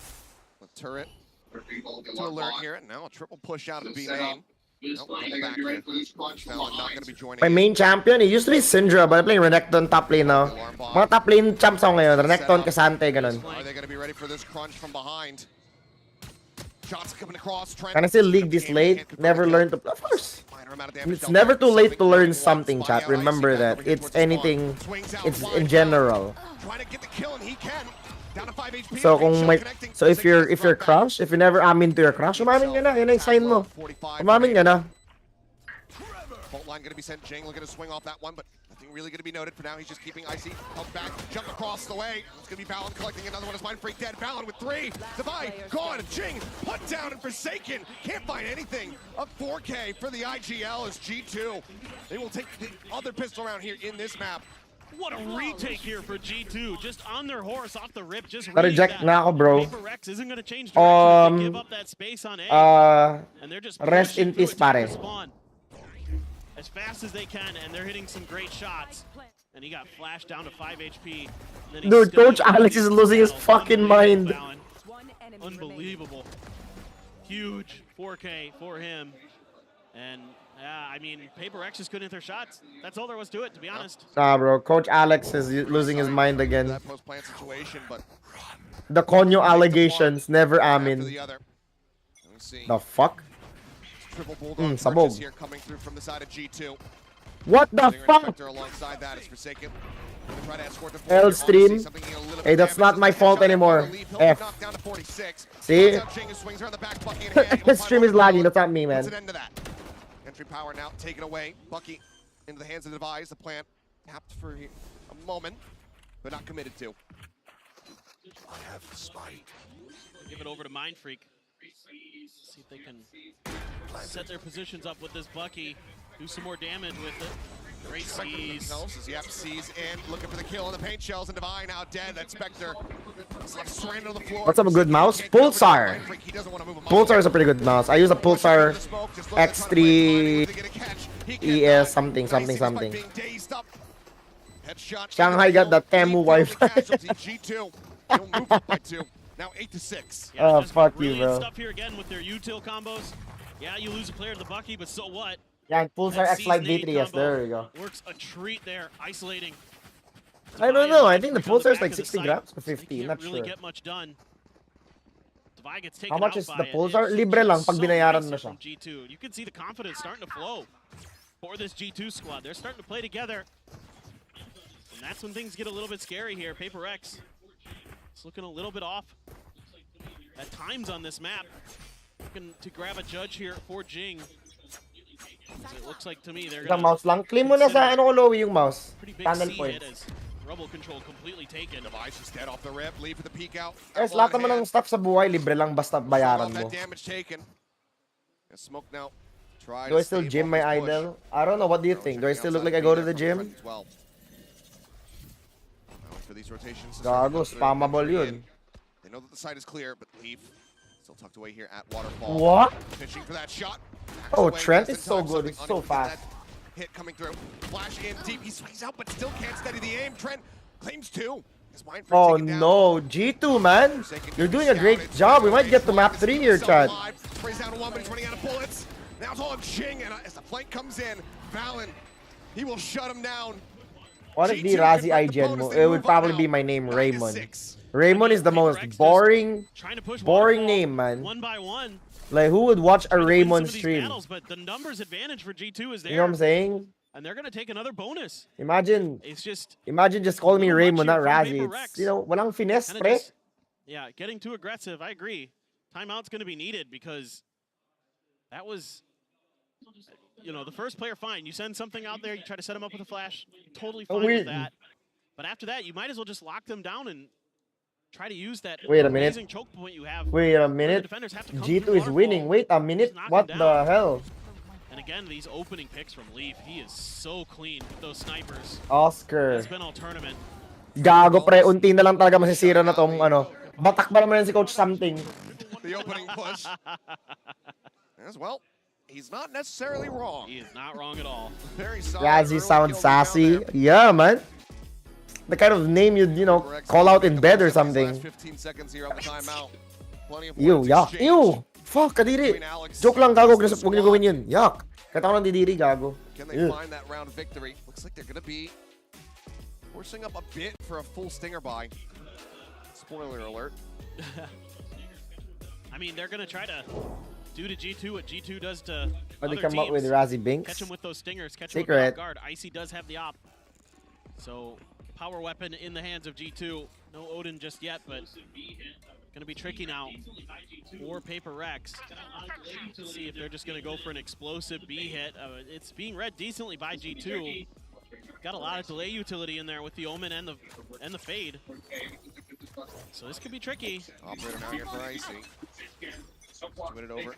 the turret to alert here, and now a triple push out of B main. My main champion, it used to be Syndra, but I'm playing Renekton top lane now. Mga top lane champs ako ngayon, Renekton, Kasante, ganun. Are they gonna be ready for this crunch from behind? Shots coming across. Can I still league this late? Never learn to play? Of course. It's never too late to learn something, chat. Remember that. It's anything, it's in general. So kung may, so if you're crush, if you never amin to your crush, umamin ka na. Yun ang sign mo. Umamin ka na. Fault line gonna be sent. Jing looking to swing off that one, but nothing really gonna be noted for now. He's just keeping Icy held back, jump across the way. It's gonna be Balin collecting another one. His Mind Freak dead. Balin with 3. Divide gone. Jing put down and Forsaken. Can't find anything. A 4K for the IGL as G2. They will take the other pistol around here in this map. What a retake here for G2, just on their horse off the rip, just reject na ako, bro. PaperX isn't gonna change direction. They give up that space on A. And they're just rest in peace, pare. As fast as they can, and they're hitting some great shots. And he got flashed down to 5 HP. Dude, Coach Alex is losing his fucking mind. Unbelievable. Huge 4K for him. And I mean, PaperX just couldn't hit their shots. That's all there was to it, to be honest. Nah, bro. Coach Alex is losing his mind again. That post-plant situation, but the Konyo allegations, never amin. The fuck? Sabog. Here coming through from the side of G2. What the fuck? Alongside that is Forsaken. L stream. Hey, that's not my fault anymore. F. See? His stream is lagging. That's not me, man. Entry power now taken away. Bucky into the hands of the Device. The plant tapped for a moment, but not committed to. I have the spike. Give it over to Mind Freak. See if they can set their positions up with this Bucky. Do some more damage with it. Great sees. Yep, sees in, looking for the kill on the paint shells, and Divine now dead. That Spectre is left stranded on the floor. What's up, a good mouse? Pulsar. Pulsar is a pretty good mouse. I use a Pulsar X3 ES something. Shanghai got the Temu Wi-Fi. Now 8-6. Oh, fuck you, bro. Stuff here again with their util combos. Yeah, you lose a player to the Bucky, but so what? Yeah, Pulsar X Lite V3, yes, there we go. Works a treat there, isolating. I don't know, I think the Pulsar is like 60 grams or 50, not really sure. Get much done. Gets How much is the Pulsar? Libre lang pag binayaran mo siya. G2. You can see the confidence starting to flow for this G2 squad. They're starting to play together. And that's when things get a little bit scary here. PaperX is looking a little bit off at times on this map. Looking to grab a judge here for Jing. It looks like to me they're gonna mouse lang. Clean mo na sa ano ko low yung mouse. Tunnel points. Rubble control completely taken. Device is dead off the rip. Leave for the peek out. Guys, lahat naman ng stuff sa buhay libre lang basta bayaran mo. Damage taken. Smoke now. Do I still gym my idol? I don't know. What do you think? Do I still look like I go to the gym? Gago, spammable yun. They know that the site is clear, but Leaf still tucked away here at Waterfall. What? Fishing for that shot. Oh, Trent is so good. He's so fast. Hit coming through. Flash in deep. He swings out, but still can't steady the aim. Trent claims 2. Oh no, G2, man. You're doing a great job. We might get to map 3 here, Chad. Sprays down 1, but he's running out of bullets. Now it's all on Jing, and as the flank comes in, Valen, he will shut him down. What if the Razi IGN mo? It would probably be my name, Raymond. Raymond is the most boring name, man. One by one. Like, who would watch a Raymond stream? Battles, but the numbers advantage for G2 is there. You know what I'm saying? And they're gonna take another bonus. Imagine just calling me Raymond, not Razi. It's, you know, walang finesse, pre. Yeah, getting too aggressive. I agree. Timeout's gonna be needed because that was, you know, the first player. Fine, you send something out there, you try to set him up with a flash. Totally fine with that. But after that, you might as well just lock them down and try to use that amazing choke point you have. Wait a minute. G2 is winning. Wait a minute. What the hell? And again, these opening picks from Leaf, he is so clean with those snipers. Oscar. It's been all tournament. Gago pre, unti na lang talaga masisira na tong ano. Batak ba naman yan si Coach something? The opening push. As well, he's not necessarily wrong. He is not wrong at all. Very solid. Yazzie sounds sassy. Yeah, man. The kind of name you'd, you know, call out in bed or something. 15 seconds here on the timeout. Plenty of Ew, words yuck. exchanged. Ew! Fuck, kadiri. Joke lang, gago. Huwag niyo gawin yun. Yuck. Kata ko ng didiri, gago. Can they find that round victory? Looks like they're going to be forcing up a bit for a full stinger buy. Spoiler alert. I mean, they're going to try to do to G2 what G2 does to Or they other come up with teams. Razzie Binks. Catch him with those stingers. Catch him with Secret. the off guard. Icy does have the op. So, power weapon in the hands of G2. No Odin just yet, but going to be tricky now for PaperX. Let's see if they're just going to go for an explosive B hit. It's being read decently by G2. Got a lot of delay utility in there with the Omen and the Fade. So this could be tricky. Operator now here for Icy. Win it over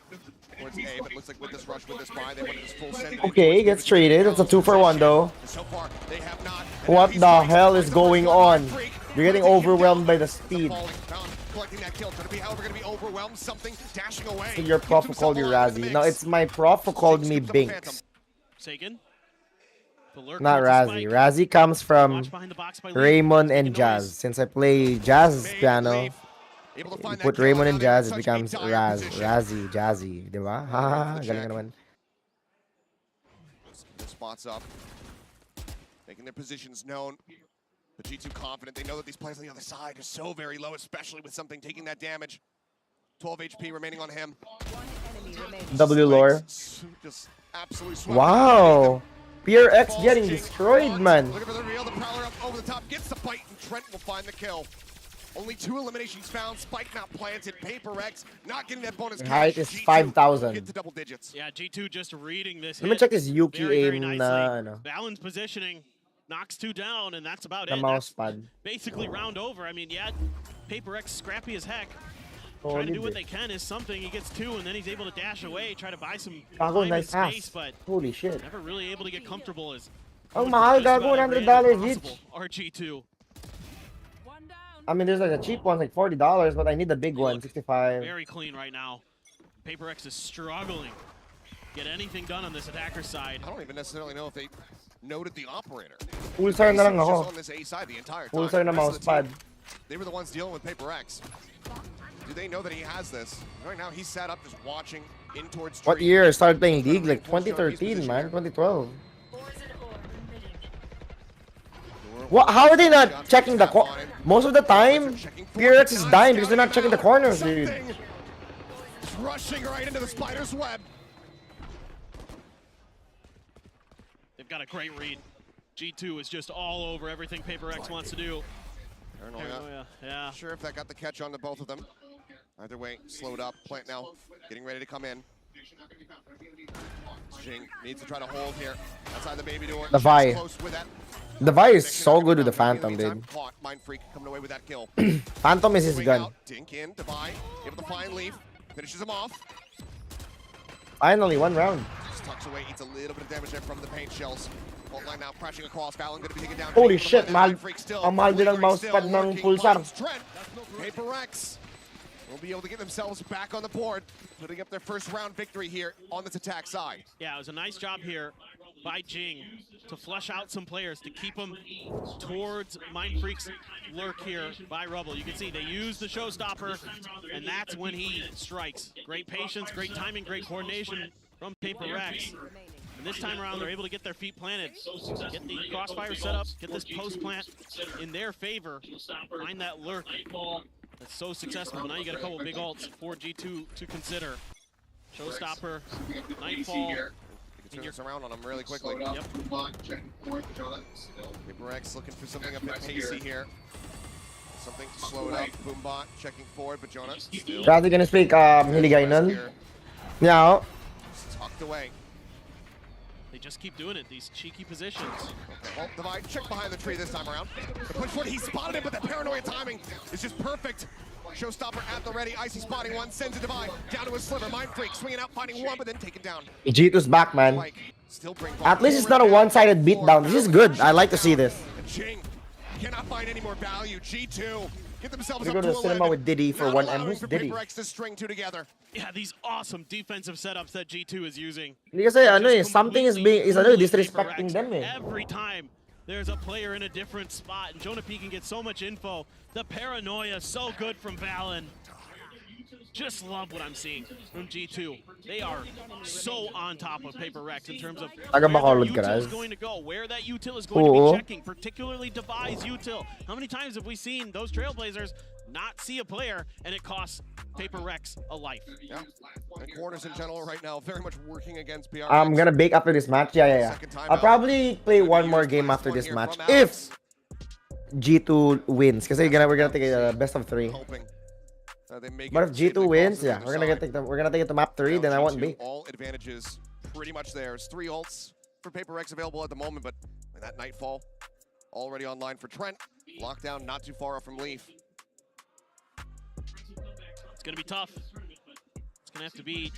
towards A, but it looks like with this rush, with this buy, they wanted this full send. Okay, gets traded. It's a 2-for-1 though. So far, they have not. What the hell is going on? You're getting overwhelmed by the speed. Collecting that kill. Going to be, however, going to be overwhelmed. Something dashing away. So your prof who called you Razzie. No, it's my prof who called me Binks. Sagan. Not Razzie. Razzie comes from Raymond and Jazz. Since I play jazz piano, you put Raymond and Jazz, it becomes Razzie, Jazzy. Diba? Haha, galing ka naman. Their spots up. Making their positions known. But G2 confident. They know that these players on the other side are so very low, especially with something taking that damage. 12 HP remaining on him. W lore. Just absolutely Wow. PRX getting destroyed, man. Looking for the reveal, the Prowler up over the top, gets the bite, and Trent will find the kill. Only 2 eliminations found, Spike not planted, PaperX not getting that bonus. Height is 5,000. Get to double digits. Yeah, G2 just reading this. Let me check this Yuki very aim. Valen's positioning, knocks 2 down, and that's about The it. mouse That's pad. basically round over. I mean, yeah, PaperX scrappy as heck. Trying to do what they can is something. He gets 2, and then he's able to dash away, try to buy some Gago, time nice and space, ass. but Holy shit. never really able to get comfortable as Ang mahal, gago, $100 each. RG2. I mean, there's like a cheap one, like $40, but I need the big one, 65. Very clean right now. PaperX is struggling to get anything done on this attacker side. I don't even necessarily know if they noted the operator. Full star na lang Just ako. on this A side the entire time. Full star na The rest mouse of the team, pad. They were the ones dealing with PaperX. Do they know that he has this? Right now, he's sat up just watching in towards What tree. year I started playing League? Like 2013, man. 2012. What? How are they not checking the corner? Most of the time, PRX is dying because they're not checking the corners, dude. Rushing right into the spider's web. They've got a great read. G2 is just all over everything PaperX wants to do. Paranoia. Yeah. Sure if that got the catch on to both of them. Either way, slowed up. Plant now, getting ready to come in. Jing needs to try to hold here. Outside the baby door. The Vi. Close with that. The Vi is so good with the Phantom, dude. Caught. Mind Freak coming away with that kill. Phantom is his gun. Dink in, Devi, able to find Leaf, finishes him off. Finally, 1 round. Just tucks away, eats a little bit of damage there from the paint shells. Fault line now crashing across. Fallon gonna be taken down. Holy shit, mahal. Ang mahal din ang mousepad ng pulsar. PaperX will be able to get themselves back on the board, putting up their first round victory here on this attack side. Yeah, it was a nice job here by Jing to flush out some players to keep them towards Mind Freak's lurk here by Rubble. You can see they use the showstopper, and that's when he strikes. Great patience, great timing, great coordination from PaperX. And this time around, they're able to get their feet planted, get the crossfire set up, get this post plant in their favor, find that lurk. That's so successful. But now you got a couple big ults for G2 to consider. Showstopper, Nightfall. Turn this around on him really quickly. Yep. PaperX looking for something a bit pacey here. Something to slow it up. Boombot checking forward, but Jonas still Rather gonna speak Hiligaynon. Yeah. tucked away. They just keep doing it, these cheeky positions. Okay, well, Divide check behind the tree this time around. The push forward, he spotted it, but the paranoia timing is just perfect. Showstopper at the ready. Icy spotting one, sends a divide down to a sliver. Mind Freak swinging out, finding one, but then taken down. G2's back, man. Still bring At least it's not a one-sided beatdown. This is good. I like to see this. Jing cannot find any more value. G2 get themselves We're up going to to cinema with Diddy for 1M. Who's Diddy? PaperX to string two together. Yeah, these awesome defensive setups that G2 is using. Because something is disrespecting them. Every time there's a player in a different spot, and Jonah P can get so much info. The paranoia so good from Valen. Just love what I'm seeing from G2. They are so on top of PaperX in terms of where their util is going to go, where that util is going to be checking, particularly Devi's util. How many times have we seen those Trailblazers not see a player and it costs PaperX a life? Yeah, and corners in general right now very much working against PRX. I'm gonna bake after this match. Yeah. I'll probably play one more game after this match if G2 wins, because we're gonna take a best of 3. But if G2 wins, yeah, we're gonna take it to map 3. Then I want B. All advantages pretty much there. There's 3 ults for PaperX available at the moment, but that Nightfall already online for Trent. Lockdown not too far off from Leaf. It's gonna be tough. It's gonna have to be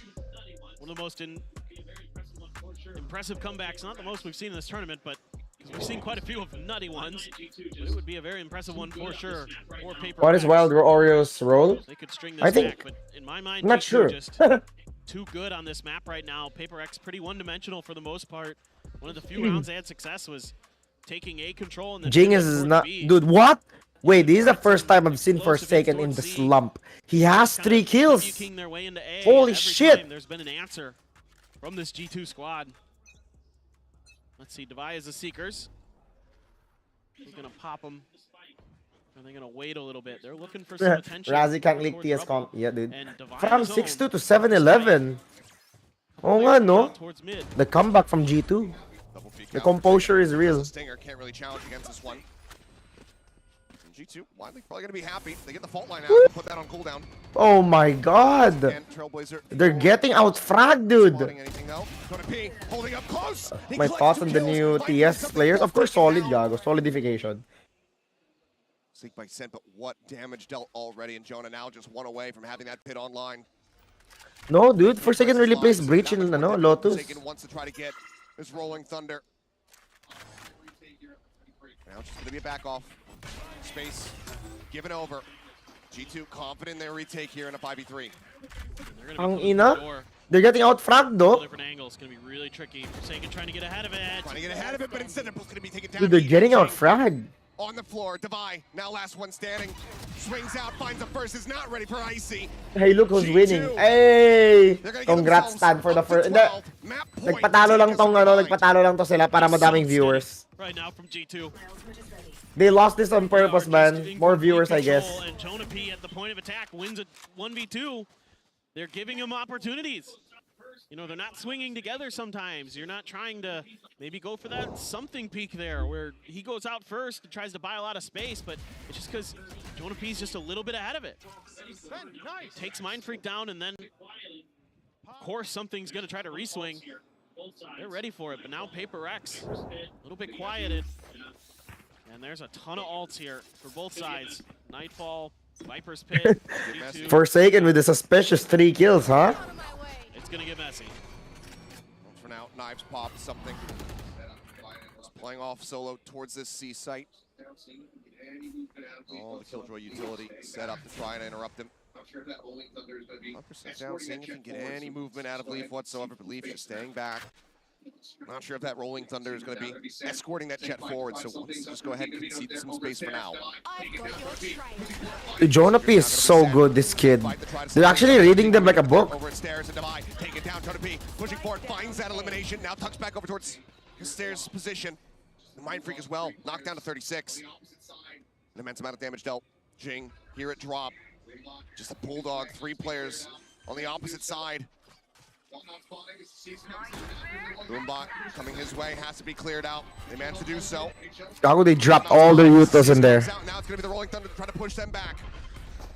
one of the most impressive comebacks. Not the most we've seen in this tournament, but we've seen quite a few of nutty ones. But it would be a very impressive one for sure. For PaperX. What is Wild Oreo's role? They could string this I think. back, but in my mind, Not sure. Just too good on this map right now. PaperX pretty one-dimensional for the most part. One of the few rounds they had success was taking A control and then Jing is not, dude. What? Wait, this is the first time I've seen Forsaken in the slump. He has 3 kills. Holy shit! There's been an answer from this G2 squad. Let's see, Devi is the Seekers. He's gonna pop them. And they're gonna wait a little bit. They're looking for some attention. Razi can't leak TS comp. Yeah, dude. From 6-2 to 7-11. Oh nga, no? The comeback from G2. The composure is real. Stinger can't really challenge against this one. G2 probably gonna be happy. They get the fault line out and put that on cooldown. Oh my god. They're getting out fragged, dude. My thoughts on the new TS players? Of course, solid, gago. Solidification. Seek by Sent, but what damage dealt already, and Jonah now just 1 away from having that pit online. No, dude. Forsaken really plays Breach in Lotus. Forsaken wants to try to get this Rolling Thunder. Now it's just gonna be a back off. Space given over. G2 confident in their retake here in a 5v3. Ang ina. They're getting out fragged though. Different angles gonna be really tricky. Forsaken trying to get ahead of it. Trying to get ahead of it, but instead it's gonna be taken down. Dude, they're getting out fragged. On the floor, Devi, now last one standing. Swings out, finds a first, is not ready for Icy. Hey, look who's winning. Hey! Congrats, Stan, for the first. Nagpatalo lang to sila para madaming viewers. Right now from G2. They lost this on purpose, man. More viewers, I guess. And Jonah P at the point of attack wins a 1v2. They're giving him opportunities. You know, they're not swinging together sometimes. You're not trying to maybe go for that something peak there where he goes out first and tries to buy a lot of space, but it's just because Jonah P's just a little bit ahead of it. Takes Mind Freak down, and then, of course, something's going to try to reswing. They're ready for it, but now PaperX, a little bit quieted. And there's a ton of ults here for both sides. Nightfall, Viper's Pit, Forsaken with the suspicious 3 kills, huh? It's gonna get messy. For now, Knives popped something. Just playing off solo towards this C site. Oh, the Killjoy utility set up to try and interrupt him. 100% down, seeing if he can get any movement out of Leaf whatsoever, but Leaf just staying back. Not sure if that Rolling Thunder is going to be escorting that jet forward, so let's just go ahead and concede some space for now. Jonah P is so good, this kid. They're actually reading them like a book. Over at Stairs and Devi, take it down, Jonah P pushing forward, finds that elimination, now tucks back over towards his Stairs position. The Mind Freak as well, knocked down to 36. An immense amount of damage dealt. Jing, here at drop. Just a Bulldog, 3 players on the opposite side. Boombot coming his way, has to be cleared out. They managed to do so. How they dropped all their Utos in there. Now it's going to be the Rolling Thunder to try to push them back.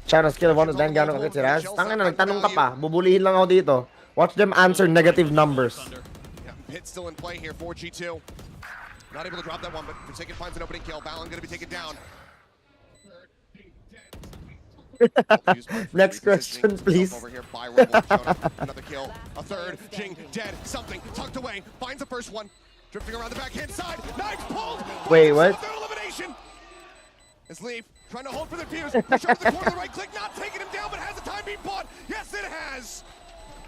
China skill 1 then gano'n agad si Raz. Tanga na, nagtanong ka pa. Bubulihin lang ako dito. Watch them answer negative numbers. Yeah, Pit still in play here for G2. Not able to drop that one, but Forsaken finds an opening kill. Valen going to be taken down. Next question, please. Over here by Rebel. Jonah, another kill. A third. Jing dead. Something tucked away. Finds the first one. Drifting around the backhand side. Knife pulled. Wait, what? Third elimination. As Leaf trying to hold for the fuse. Push over the corner, the right click, not taking him down, but has the time being bought. Yes, it has.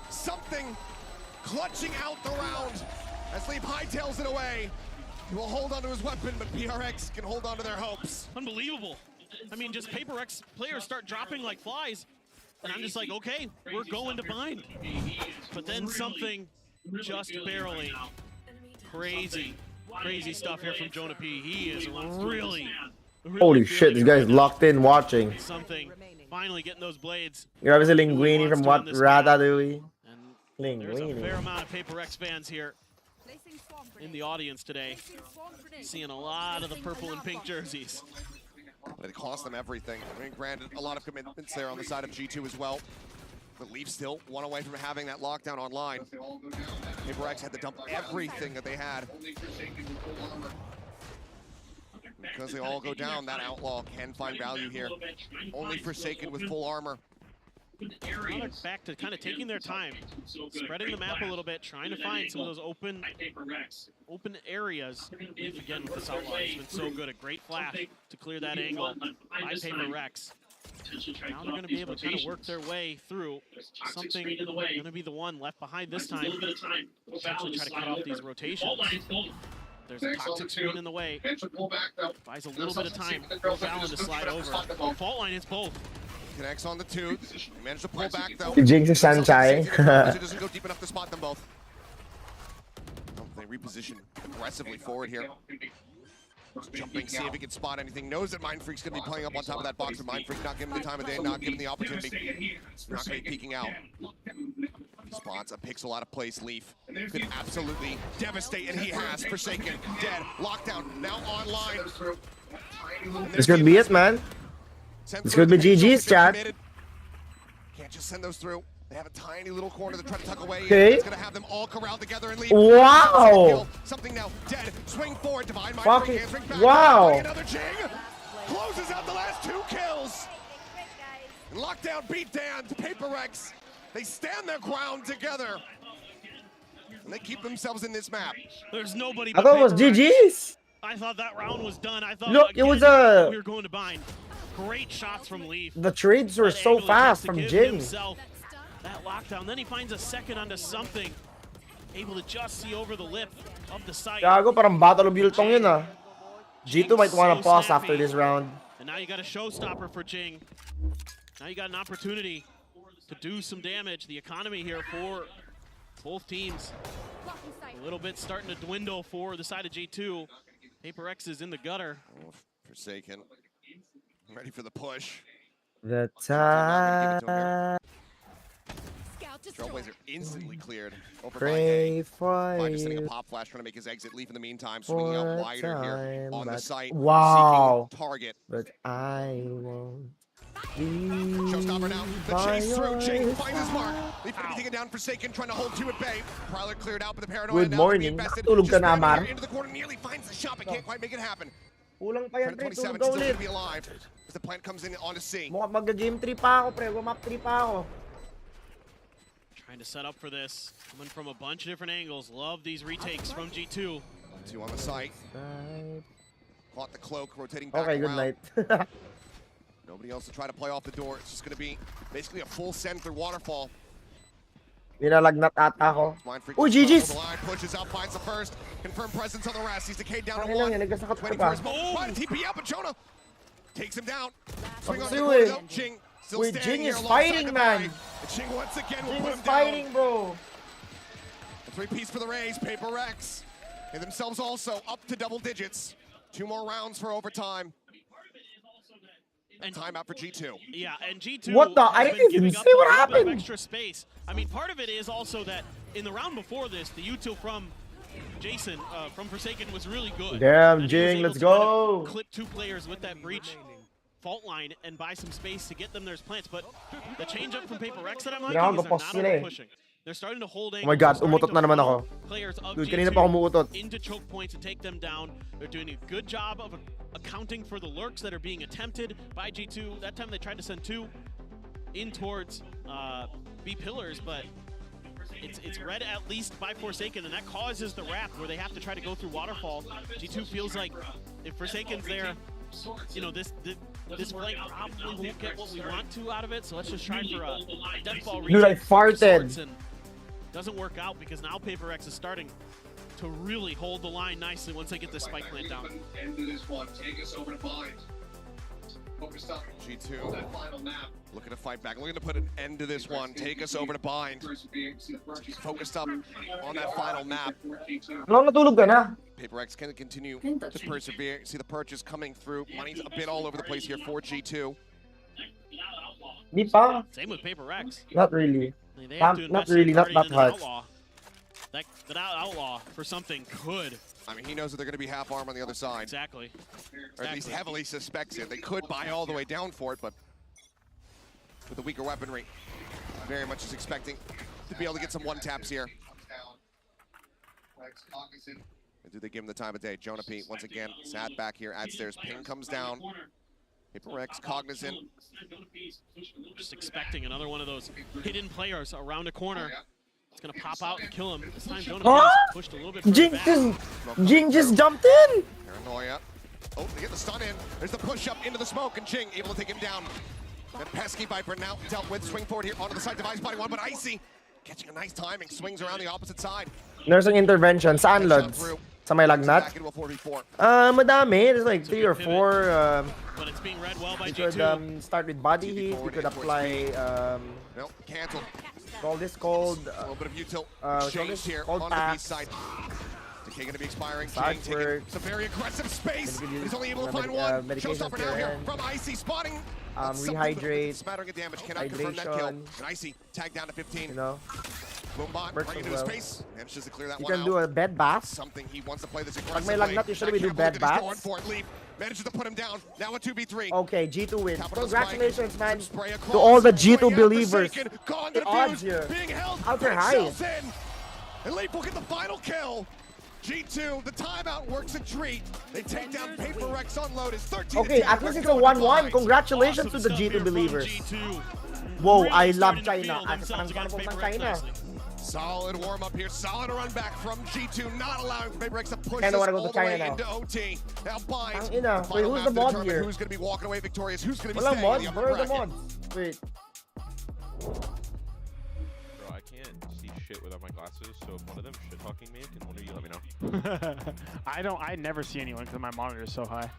Something clutching out the round as Leaf hightails it away. He will hold onto his weapon, but PRX can hold on to their hopes. Unbelievable. I mean, just PaperX players start dropping like flies, and I'm just like, okay, we're going to bind. But then something just barely. Crazy stuff here from Jonah P. He is really Holy shit, this guy's locked in watching. something. Finally getting those blades. You're obviously Linguini from what? Ratatouille? There's a fair Linguini. amount of PaperX fans here in the audience today. Seeing a lot of the purple and pink jerseys. But it cost them everything. I mean, granted, a lot of commitments there on the side of G2 as well. But Leaf still one away from having that lockdown online. PaperX had to dump everything that they had. Because they all go down, that Outlaw can find value here. Only Forsaken with full armor. Now they're back to kind of taking their time, spreading the map a little bit, trying to find some of those open areas. Leaf again with this Outlaw has been so good. A great flash to clear that angle by PaperX. Now they're going to be able to kind of work their way through. Something going to be the one left behind this time. Essentially try to cut off these rotations. There's a toxic screen in the way. Buys a little bit of time for Fallon to slide over. Fault line is both. Connects on the two. He managed to pull back though. Jinx is Shanghai. It doesn't go deep enough to spot them both. Oh, they reposition aggressively forward here. Jumping, see if he can spot anything. Knows that Mind Freak's going to be playing up on top of that box, but Mind Freak not giving the time of day, not giving the opportunity. Not going to be peeking out. He spots a pixel out of place. Leaf could absolutely devastate, and he has. Forsaken, dead, lockdown, now online. This could be it, man. This could be GG's, chat. Can't just send those through. They have a tiny little corner to try to tuck away. Okay. It's going to have them all corralled together and leave. Wow. Something now, dead. Swing forward, divine mind. Fucking wow. Another Jing. Closes out the last 2 kills. Lockdown beat down to PaperX. They stand their ground together. And they keep themselves in this map. There's nobody I but thought it was PaperX. GG's. I thought that round was done. I thought Look, it was we were going to bind. Great shots from Leaf. The trades were so fast from Jing. That lockdown. Then he finds a second onto something. Able to just see over the lip of the site. Gago, parang battle of Yultong yun ah. G2 might want to pause after this round. And now you got a showstopper for Jing. Now you got an opportunity to do some damage. The economy here for both teams. A little bit starting to dwindle for the side of G2. PaperX is in the gutter. Oh, Forsaken. Ready for the push. The time. Trailblazer instantly cleared over Pray for by just sending a you. pop flash, trying to make his exit. Leaf in the meantime, swinging out wider here on the site. Wow. Seeking target. But I won't. Showstopper now. The chase through. Jing finds his mark. Leaf going to be taken down. Forsaken, trying to hold 2 at bay. Prowler cleared out, but the paranoia Good now morning. invested. Tulog ka na, Just Mar. into the corner, nearly finds the shot, but can't quite make it happen. Kulang pa yan, pre. 27 Tulog still ka going ulit. to be alive as the plant comes in onto C. Mukhang mag-game 3 pa ako, pre. Map 3 pa ako. Trying to set up for this. Coming from a bunch of different angles. Love these retakes from G2. 2 on the site. Caught the cloak, rotating back Okay, good around. night. Nobody else to try to play off the door. It's just going to be basically a full send through waterfall. Ninalagnat ata ako. Uy, GG's! Pushes out, finds the first. Confirmed presence on the rest. He's decayed down to Ano lang 1. yan, nagkasakot ko 20 pa. for his moment. Trying to TP out, but Jonah takes him down. Swing on the Pagsiw corner eh. though. Jing still Wait, standing Jing here is alongside fighting, the man. bag. And Jing once again will Jing put is him fighting, down. bro. A 3-piece for the Rays. PaperX. And themselves also up to double digits. 2 more rounds for overtime. And timeout for G2. Yeah, and G2 What the? I has didn't been even giving up see a what little bit of happened. extra space. I mean, part of it is also that in the round before this, the util from Jason from Forsaken was really good. Damn, And he was Jing, able let's to kind of go. clip 2 players with that breach fault line and buy some space to get them their plants. But the change up from PaperX that I'm liking is they're not over pushing. They're starting to holding. Oh my God, umutot na naman ako. Players of Dude, G2 kanina pa ako umuutot. into choke points and take them down. They're doing a good job of accounting for the lurks that are being attempted by G2. That time they tried to send 2 in towards B pillars, but it's read at least by Forsaken, and that causes the wrap where they have to try to go through Waterfall. G2 feels like if Forsaken's there, you know, this flank probably won't get what we want to out of it, so let's just try for a deathball Dude, I farted. Doesn't work out because now PaperX is starting to really hold the line nicely once they get this spike plant down. End of this one. Take us over to Bind. Focused up. G2. That final map. Looking to fight back. Looking to put an end to this one. Take us over to Bind. Focused up on that final map. Ano natulog ka na? PaperX can continue to persevere. See the purchase coming through. Money's a bit all over the place here for G2. Di pa. Same with PaperX. Not really. They have to Not invest really, in not Guardian that and much. That outlaw for something could. I mean, he knows that they're going to be half arm on the other side. Exactly. Or at least heavily suspects it. They could buy all the way down for it, but with the weaker weaponry, very much is expecting to be able to get some one-taps here. And do they give him the time of day? Jonah P, once again, sat back here at stairs. Ping comes down. PaperX cognizant. Just expecting another one of those hidden players around a corner. It's going to pop out and kill him. This time, Jonah P is pushed a little bit further back. Jing just jumped in. Paranoia. Oh, they get the stun in. There's the push up into the smoke, and Jing able to take him down. That pesky Viper now dealt with. Swing forward here onto the side. Device body one, but Icy catching a nice timing. Swings around the opposite side. Nursing intervention. Saan, Lods? Sa may lagnat? Back into a 4v4. Madami. There's like 3 or 4. But it's being read well by You could start with body heat. You could apply. Nope, cancel. Call this cold. A little bit of util. Change Changed here cold on the B packs. side. Decay going to be expiring. Side Jing taking some very aggressive space. He's only able to find one. Showstopper now here from Icy spotting. Rehydrate. Smattering of damage. Cannot confirm that kill. And Icy tagged down to 15. You know. Boombot Works right into well. the space. Manages to clear that You one can do a bed bath. Something he wants to play this Pag aggressively. may lagnat, usually we do bed baths. Manages to put him down. Now a 2v3. Okay, G2 wins. Capital Congratulations, spike. man. Spray across. To all the G2 Forsaken, believers. Gone The to odds fuse. here. Being held. Odds are Big high. cells in. And Leap will get the final kill. G2, the timeout works a treat. They take down PaperX on Lotus. 13 Okay, at least it's a 1-1. Congratulations to the G2 believers. Whoa, I love China. China. Solid warm up here. Solid run back from G2, not allowing PaperX to push I this don't wanna all go the to China way now. into OT. Now Bind. Wait, who's the mod here? Who's going to be walking away victorious? Who's going to be Walang staying in mods? the upper Where are the bracket? mods? Wait. Bro, I can't see shit without my glasses, so if one of them shit talking me, can one of you let me know? I never see anyone because my monitor is so high.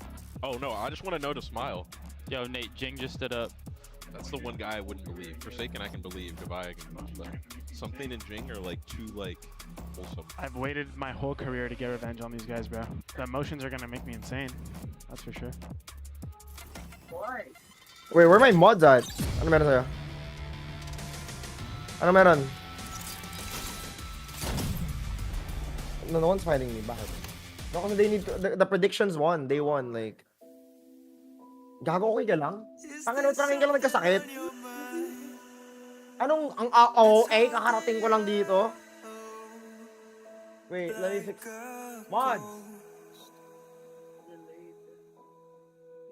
Oh no, I just want to know to smile. Yo, Nate, Jing just stood up. That's the one guy I wouldn't believe. Forsaken I can believe, Goodbye I can believe, but something and Jing are like too like wholesome. I've waited my whole career to get revenge on these guys, bro. The emotions are gonna make me insane. That's for sure. Wait, where are my mods at? Ano meron sa'yo? Ano meron? No one's fighting me. Bakit? No, kasi they need to, the predictions won. They won, like. Gago, okay ka lang? Tangin ka lang nagkasakit? Anong, ang AOA, kakarating ko lang dito? Wait, let me fix. Mods!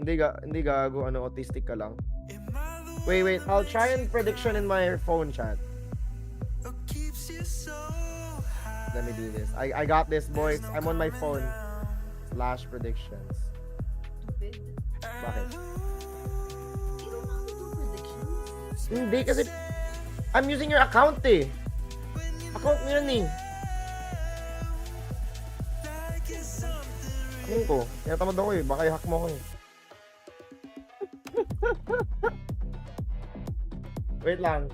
Hindi gago, ano, autistic ka lang. Wait, I'll try and prediction in my phone chat. Let me do this. I got this, boys. I'm on my phone. / predictions. Bakit? Hindi kasi I'm using your account eh. Account mo yun eh. Ano ko? Tinatamad ako eh. Baka i-hack mo ako eh. Wait lang.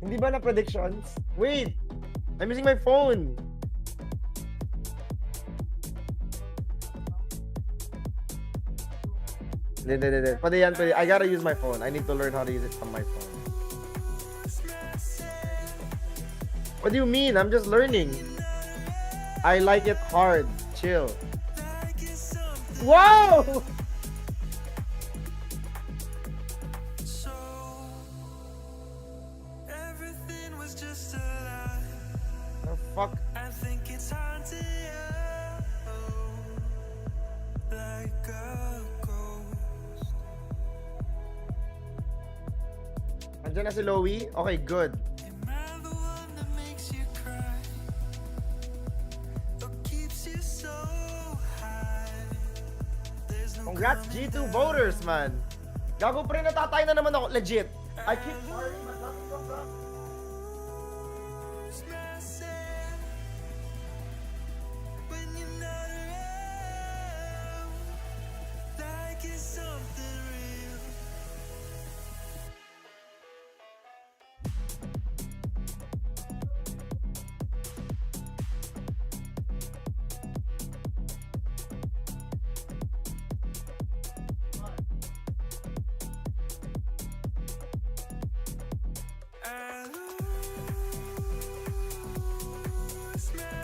Hindi ba na predictions? Wait! I'm using my phone. Hindi. Pwede. I gotta use my phone. I need to learn how to use it from my phone. What do you mean? I'm just learning. I like it hard. Chill. Whoa! Everything was just a fuck? I think it's hard to like a ghost. Andiyan na si Lowy? Okay, good. Am I the one that makes you cry or keeps you so high? There's no Congrats G2 voters, man. Gago pre, natatay na naman ako. Legit. I keep farting, but nothing comes up. when you're not around, like it's something real.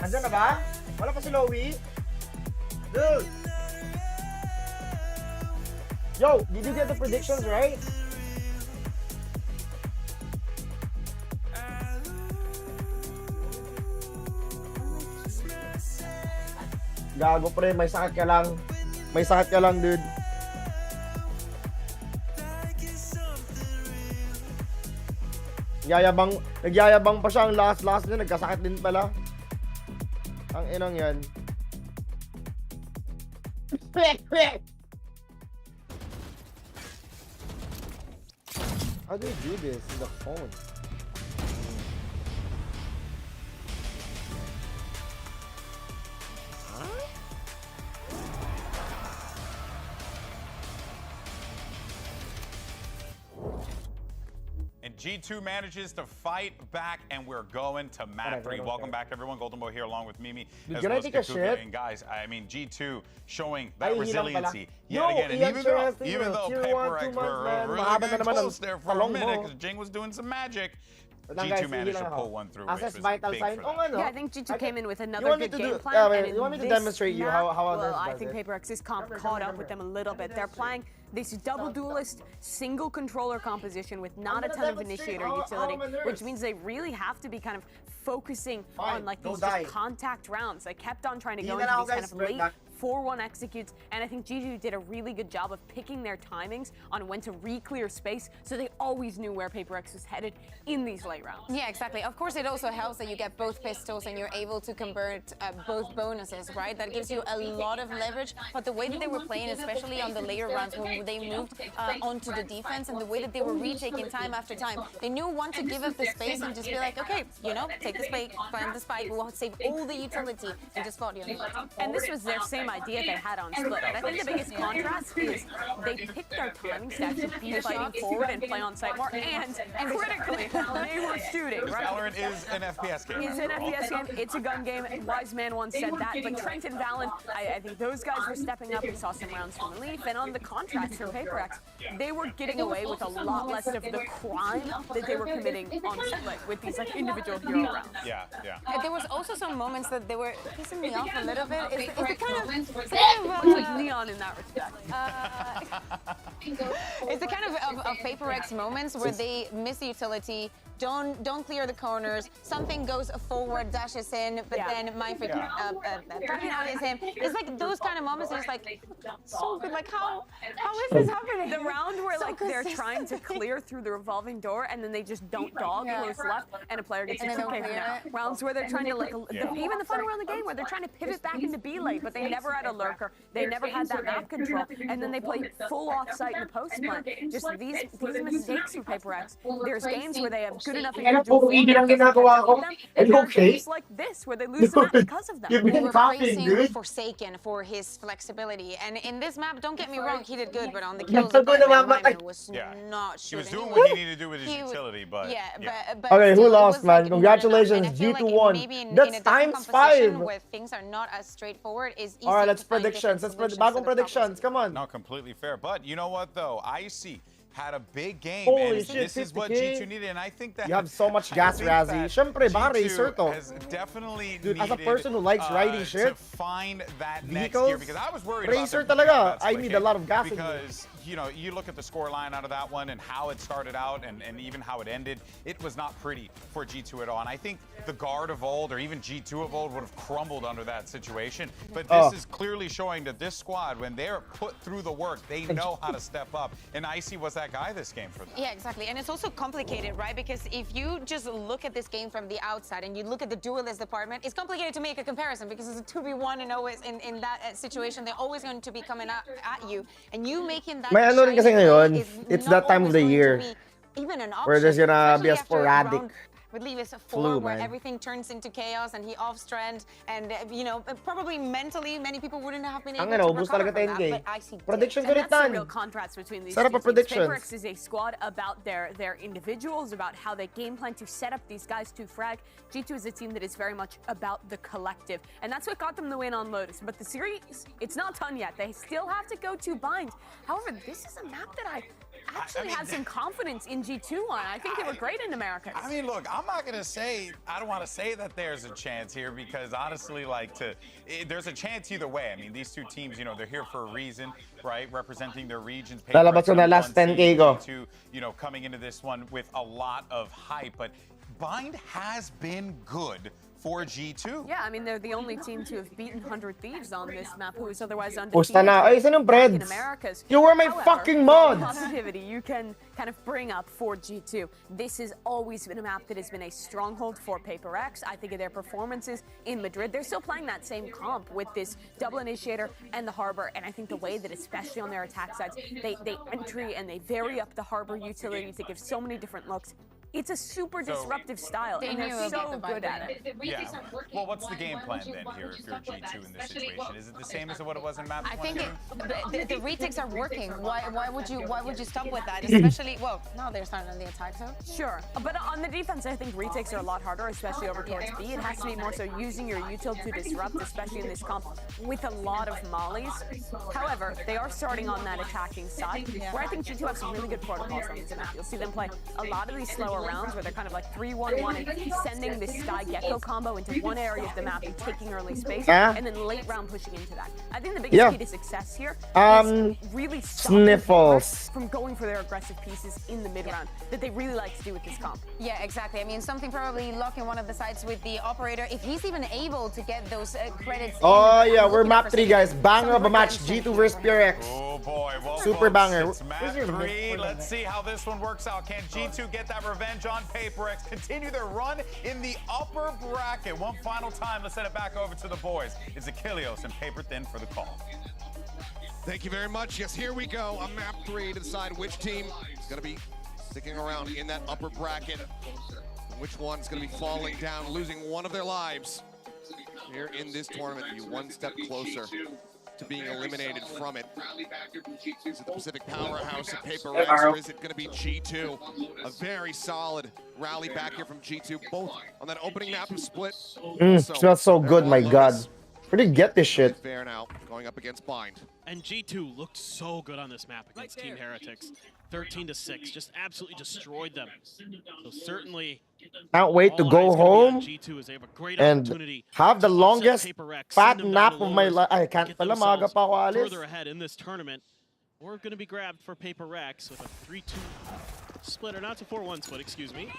Andiyan na ba? Wala pa si Lowy? Dude! Yo, did you get the predictions right? Gago pre, may sakit ka lang. May sakit ka lang, dude. Nagyayabang pa siya ang last niya, nagkasakit din pala. Ang inang yan. How do you do this in the phone? And G2 manages to fight back, and we're going to map 3. Welcome back, everyone. Golden Boy here along with Mimi. Dude, can I take a shit? And guys, I mean, G2 showing that Ay, resiliency hilang yet again. And even though Tier PRX 1, 2 months, were man. really Mahaba na getting naman close ang there for a talong minute, mo. because Jing was doing some magic. Guys, G2 managed to pull one through, which Assess was vital big sign. for Oh, them. ano? Yeah, I think G2 came in with You another want me good to game do- plan. wait, and you want me to this demonstrate you how well, others I does think it? PaperX's comp caught up with them a little bit. They're playing this double duelist single controller composition with not a ton of initiator utility, which means they really have to be kind of focusing on like these just contact rounds. They kept on trying to go into these kind of late 4-1 executes, and I think G2 did a really good job of picking their timings on when to re-clear space, so they always knew where PaperX was headed in these late rounds. Yeah, exactly. Of course, it also helps that you get both pistols and you're able to convert both bonuses, right? That gives you a lot of leverage. But the way that they were playing, especially on the later rounds when they moved onto the defense, and the way that they were retaking time after time, they knew when to give up the space and just be like, okay, you know, take the spike, plant the spike, we'll save all the utility and just fought you. And this was their same idea they had on split. But I think the biggest contrast is they picked their timings to actually be fighting forward and play on site more, and critically, they were shooting, right? Valorant is an FPS game. It's an FPS game, it's a gun game. Wise Man once said that, but Trent and Valen, I think those guys were stepping up. We saw some rounds from Leaf, and on the contrast for PaperX, they were getting away with a lot less of the crime that they were committing on split with these like individual hero rounds. Yeah. There was also some moments that they were pissing me off a little bit. It's the Like Neon in that respect. It's the kind of PaperX moments where they miss the utility, don't clear the corners, something goes forward, dashes in, but then Mindfreak is him. It's like those kind of moments. It's like so good. Like how is this happening? The round where like they're trying to clear through the revolving door and then they just don't dog close left and a player gets And a they don't 2K from clear that. it. Rounds where they're trying to like even the final round of the game where they're trying to pivot back into B late, but they never had a lurker. They never had that map control, and then they play full offsite in the post plant. Just these mistakes from PaperX. There's games where they have good enough individual and games like this where they lose the map because of them. They were praising Forsaken for his flexibility, and in this map, don't get me wrong, he did good, but on the kills, was not shooting. He was doing what he needed to do with his utility, but but okay, who still, lost, man? Congratulations, G2 won. That's times 5. Where things are not as straightforward is easy. All right, let's to find predictions. different Let's solutions to the predictions. Come on. No, completely fair. But you know what, though? IC had a big game, Holy and shit, this is what 50K. G2 needed, and I think that You have so much gas, Razzie. Siyempre, baka racer to. has definitely Dude, as a needed, person who likes riding shit, to find that next vehicles, gear, because I was worried racer about them talaga. that I split need game, a lot of gas in here. because you know, you look at the score line out of that one and how it started out and even how it ended, it was not pretty for G2 at all. And I think the Guard of old or even G2 of old would have crumbled under that situation. But this is clearly showing that this squad, when they're put through the work, they know how to step up. And Icy was that guy this game for them. Yeah, exactly. And it's also complicated, right? Because if you just look at this game from the outside and you look at the duelist department, it's complicated to make a comparison because it's a 2v1 and always in that situation, they're always going to be coming at you. And you making that it's that time of the year even an option, where there's gonna be a sporadic with Levis 4 where everything turns into chaos and he off-strand and you know probably mentally many people wouldn't have been able to recover from that, but Icy predictions and that's the real contrast between these two teams. PaperX is a squad about their individuals, about how they game plan to set up these guys to frag. G2 is a team that is very much about the collective, and that's what got them the win on Lotus. But the series, it's not done yet. They still have to go to Bind. However, this is a map that I actually have some confidence in G2 on. I think they were great in Americas. I mean, look, I'm not gonna say, I don't want to say that there's a chance here because honestly, like, there's a chance either way. I mean, these two teams, you know, they're here for a reason, right? Representing their regions. Lalabas ko na last 10K ko. You know, coming into this one with a lot of hype, but Bind has been good for G2. Yeah, I mean, they're the only team to have beaten 100 Thieves on this map who is otherwise undefeated in Americas. You were my fucking mods! Positivity you can kind of bring up for G2. This has always been a map that has been a stronghold for PaperX. I think of their performances in Madrid. They're still playing that same comp with this double initiator and the Harbor, and I think the way that, especially on their attack sides, they entry and they vary up the Harbor utility to give so many different looks. It's a super disruptive style, and they're so good at it. Yeah. Well, what's the game plan then here if you're G2 in this situation? Is it the same as what it was in map 1? I think the retakes are working. Why would you stop with that? Especially, well, now they're starting on the attack, so. Sure, but on the defense, I think retakes are a lot harder, especially over towards B. It has to be more so using your util to disrupt, especially in this comp, with a lot of mollies. However, they are starting on that attacking side, where I think G2 have some really good protocols on this map. You'll see them play a lot of these slower rounds where they're kind of like 3-1-1 and sending this Sky Gecko combo into one area of the map and taking early space, and then late round pushing into that. I think the biggest key to success here is really stopping from going for their aggressive pieces in the mid round that they really like to do with this comp. Yeah, exactly. I mean, something probably locking one of the sides with the operator. If he's even able to get those credits. Oh yeah, we're map 3, guys. Banger of a match. G2 versus PRX. Oh boy, well, super banger. It's map 3. Let's see how this one works out. Can G2 get that revenge on PaperX? Continue their run in the upper bracket. One final time, let's send it back over to the boys. It's Achilleos and Paper Thin for the call. Thank you very much. Yes, here we go on map 3 to decide which team is going to be sticking around in that upper bracket. Which one's going to be falling down, losing one of their lives here in this tournament. Be one step closer to being eliminated from it. Is it the Pacific powerhouse of PaperX, or is it going to be G2? A very solid rally back here from G2, both on that opening map of Split. Smells so good, my god. Where did you get this shit? Fair now, going up against Bind. And G2 looked so good on this map against Team Heretics. 13-6, just absolutely destroyed them. So certainly, can't wait to go home and have the longest fat nap of my life. I can't pala maaga pa ako alis. Further ahead in this tournament, we're going to be grabbed for PaperX with a 3-2 split, or not a 4-1 split, excuse me.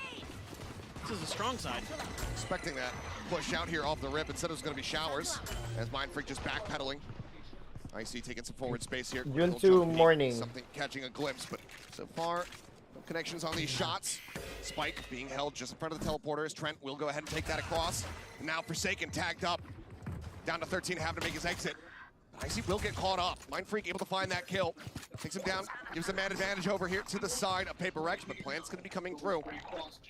This is a strong side. Expecting that push out here off the rip. Instead it was going to be Showers, as Mindfreak just backpedaling. Icy taking some forward space here. June 2 morning. Something catching a glimpse, but so far, no connections on these shots. Spike being held just in front of the teleporter as Trent will go ahead and take that across. And now Forsaken tagged up. Down to 13, having to make his exit. Icy will get caught up. Mindfreak able to find that kill. Takes him down, gives him man advantage over here to the side of PaperX, but Plant's going to be coming through.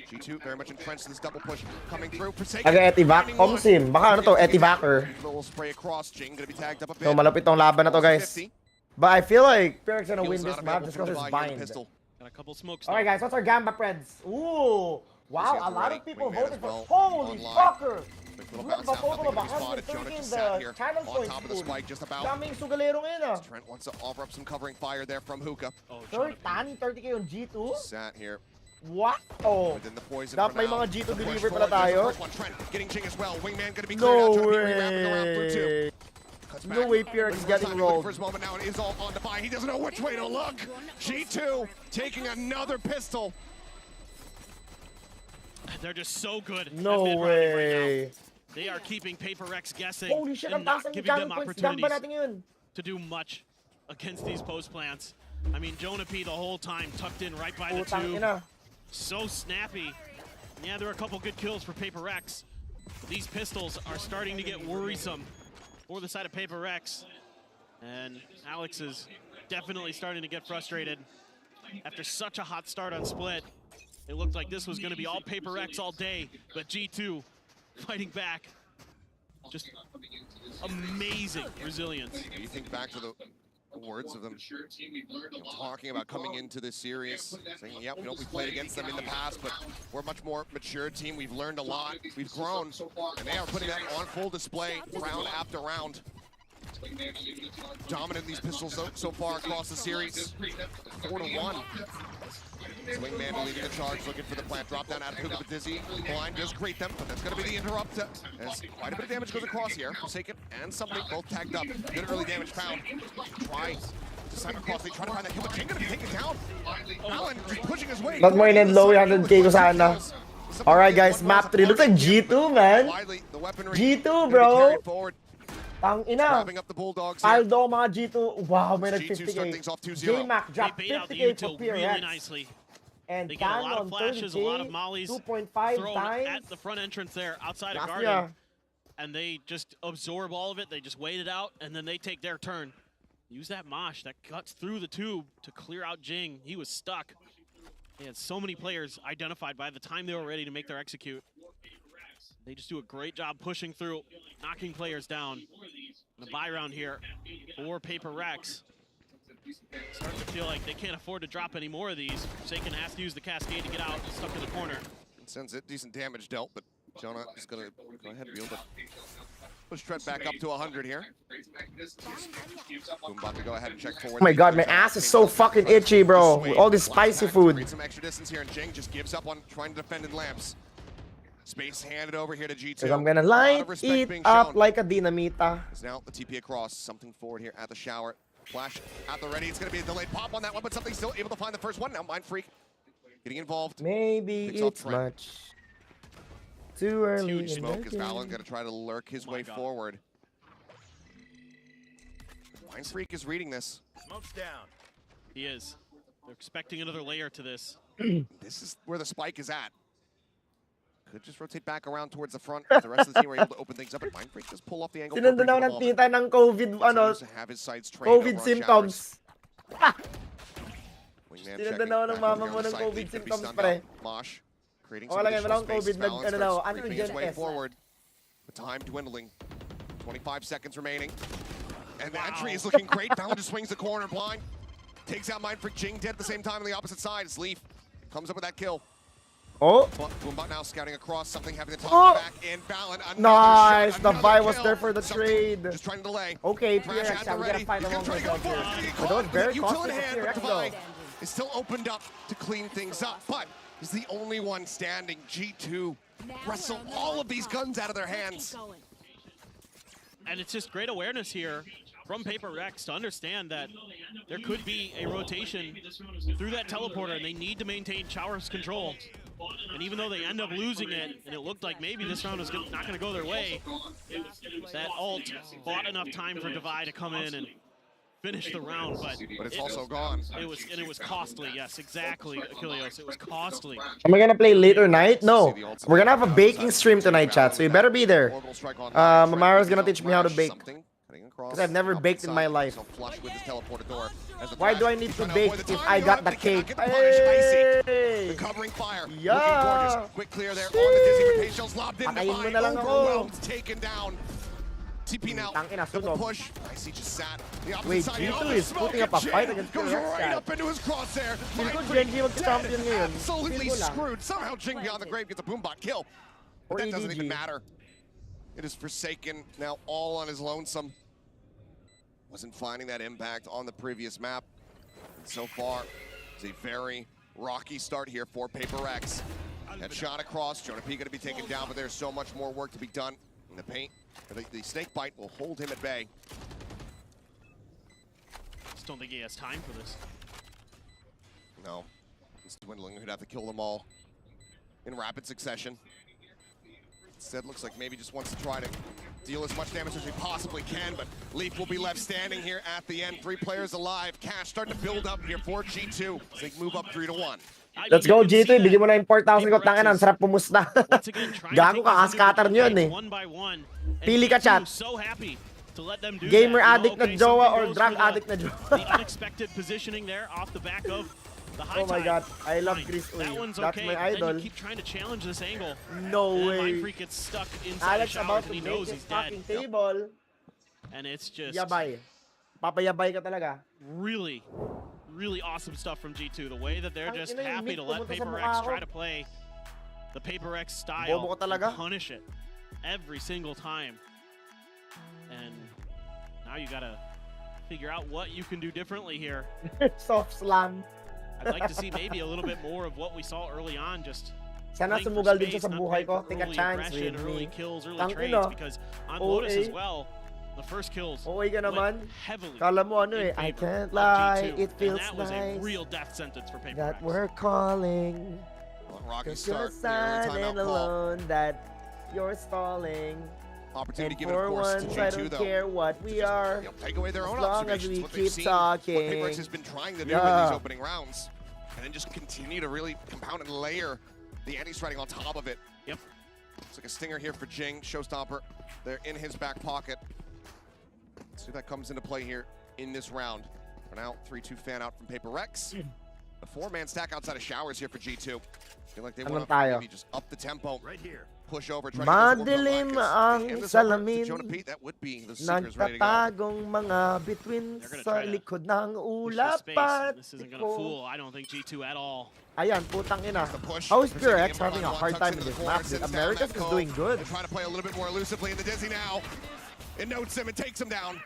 G2 very much entrenched in this double push. Coming through, Forsaken. Aga-etivac, Omsim. Baka ano to, etivacer. Little spray across, Jing going to be tagged up a bit. So malapit tong laban na to, guys. But I feel like PRX gonna win this map just because it's Bind. Got a couple smokes. Alright guys, what's our Gamba friends? Ooh! Wow, a lot of people voted for. Holy fucker! We have a total of 130 in the channel on top of the spike, just about. Daming sugalero ngayon. Trent wants to offer up some covering fire there from Hookah. Sir, Tan, 30k on G2? Sat here. What? Oh. Within the poison dapat may mga G2 deliver pala tayo. Trent getting Jing as well. Wingman gonna be cleared out. No way. No way PRX is getting rolled. For his moment now, it is all on Defy. He doesn't know which way to look. G2 taking another pistol. They're just so good. No at way. right now. They are keeping PaperX guessing Holy shit, and not giving them opportunities to do much against these post plants. I mean, Jonah P the whole time tucked in right by the tube. So snappy. Yeah, there are a couple good kills for PaperX. These pistols are starting to get worrisome for the side of PaperX. And Alex is definitely starting to get frustrated. After such a hot start on Split, it looked like this was going to be all PaperX all day, but G2 fighting back. Just amazing resilience. You think back to the words of them talking about coming into this series, saying, yep, we played against them in the past, but we're a much more mature team. We've learned a lot. We've grown, and they are putting that on full display round after round. Dominant these pistols so far across the series. 4-1. Swingman leading the charge, looking for the plant. Drop down out of Cougar with Dizzy. Blind does greet them, but that's going to be the interrupt. As quite a bit of damage goes across here. Forsaken and something both tagged up. Good early damage found. Try to side across. They try to find that kill, but Jing going to be taken down. Allen just pushing his way. Not more in low, 100k ko sana. Alright guys, map 3. Looks like G2, man. G2, bro. Tang ina. Aldo mga G2. Wow, may nag-50k. J-Mac dropped 50k for PRX. And they get a lot of flashes, a lot of mollies 2.5 times at the front entrance there outside of Garden. And they just absorb all of it. They just wait it out, and then they take their turn. Use that mosh that cuts through the tube to clear out Jing. He was stuck. They had so many players identified by the time they were ready to make their execute. They just do a great job pushing through, knocking players down. The buy round here for PaperX. Starting to feel like they can't afford to drop any more of these. Forsaken has to use the Cascade to get out, stuck in the corner. Sends it, decent damage dealt, but Jonah is going to go ahead and be able to push Tread back up to 100 here. Boom about to go ahead and check forward. Oh my god, my ass is so fucking itchy, bro. With all this spicy food. Some extra distance here, and Jing just gives up on trying to defend in lamps. Space handed over here to G2. I'm gonna light it up like a dinamita. It's now the TP across, something forward here at the shower. Flash at the ready. It's going to be a delayed pop on that one, but something still able to find the first one. Now Mind Freak getting involved. Maybe it's much too early. Huge smoke as Valen going to try to lurk his way forward. Mind Freak is reading this. Smoke's down. He is. They're expecting another layer to this. This is where the spike is at. Could just rotate back around towards the front. The rest of the team were able to open things up, and Mind Freak just pull off the angle. Sinundan ako ng tita ng COVID, COVID symptoms. Sinundan ako ng mama mo ng COVID symptoms, pre. Mosh, creating some additional space. His way forward. The time dwindling. 25 seconds remaining. And the entry is looking great. Valen just swings the corner blind. Takes out Mind Freak. Jing dead at the same time on the opposite side. As Leaf comes up with that kill. Oh. Boombot now scouting across, something having to talk back in. Valen, nice, the buy was there for the trade. Just trying to delay. Okay, PRX, we gotta find the long way down here. But that was very costly for PRX though. Is still opened up to clean things up, but is the only one standing. G2 wrestle all of these guns out of their hands. And it's just great awareness here from PaperX to understand that there could be a rotation through that teleporter, and they need to maintain Shower's control. And even though they end up losing it, and it looked like maybe this round was not going to go their way, that ult bought enough time for Divide to come in and finish the round. But it's also gone. It was costly. Yes, exactly, Achilleos. It was costly. Am I gonna play later night? No. We're gonna have a baking stream tonight, chat. So you better be there. Mamara's gonna teach me how to bake. Because I've never baked in my life. Why do I need to bake if I got the cake? Hey! The covering fire. Yeah! Quick clear there on the Dizzy rotations. Lobbed in Patayin mo na lang ako. Taken down. TP now. Push. I see just sat. Wait, G2 is putting up a fight against goes right up into his crosshair. Absolutely screwed. Somehow Jing beyond the grave gets a Boombot kill. But that doesn't even matter. It is Forsaken now all on his lonesome. Wasn't finding that impact on the previous map. And so far, it's a very rocky start here for PaperX. That shot across, Jonah P going to be taken down, but there's so much more work to be done in the paint. The snake bite will hold him at bay. Just don't think he has time for this. No. He's dwindling. He'd have to kill them all in rapid succession. Instead, looks like maybe just wants to try to deal as much damage as he possibly can, but Leaf will be left standing here at the end. 3 players alive. Cash starting to build up here for G2. So they can move up 3-1. Let's go, G2. Bigyan mo na yung 4,000 ko. Tangan ang sarap pumusta. Gago ka, kaskater nyo yun eh. Pili ka, chat. Gamer addict na jowa or drug addict na jowa. The unexpected positioning there off the back of the high Oh my god, I love Chris Uy. That's my idol. You keep trying to challenge this angle. No way. Mindfreak gets stuck inside Alex the about showers to and he make knows his he's dead. fucking table. And it's just Yabay. Papayabay ka talaga. really awesome stuff from G2. The way that they're just ina yung happy mid to let pumunta sa Paper mukha X ko. try to play the Paper X style Bobo ka talaga. and punish it every single time. And now you gotta figure out what you can do differently here. Soft slam. I'd like to see maybe a little bit more of what we saw early on, just Sana playing for sumugal din space, siya sa not buhay playing ko. for Take a early chance aggression, with early me. kills, early Tang trades, ina. because on OA. Lotus as well, the first kills Okay ka naman. went heavily Kala mo ano in eh, I favor can't of lie, G2, it feels and that was nice a real death sentence for Paper that X. we're calling. Well, Rocky Cause you're start. sad Timeout and call. alone that you're stalling. Opportunity And given, for of course, once, to I G2, don't though. care what we are. Take away their as own long as observations, we what they've keep seen, talking. what PRX has been trying to do in these opening rounds, and then just continue to really compound and layer the anti-striding on top of it. Yep. It's like a stinger here for Jing, Showstopper. They're in his back pocket. Let's see if that comes into play here in this round. For now, 3-2 fan out from PaperX. A 4-man stack outside of showers here for G2. Feel like they want to maybe just up the tempo. Right here. Push over, try to get those Madilim work ang on salamin. Jonah Pete, that would be the Seekers ready to go. Nagtatagong mga bituin sa likod ng ulapat. This isn't gonna fool, I don't think, G2 at all. Ayan, putang ina. How is PRX having a hard time in this map? Dude? Americas is doing good. They try to play a little bit more elusively in the Dizzy now. It notes him and takes him down.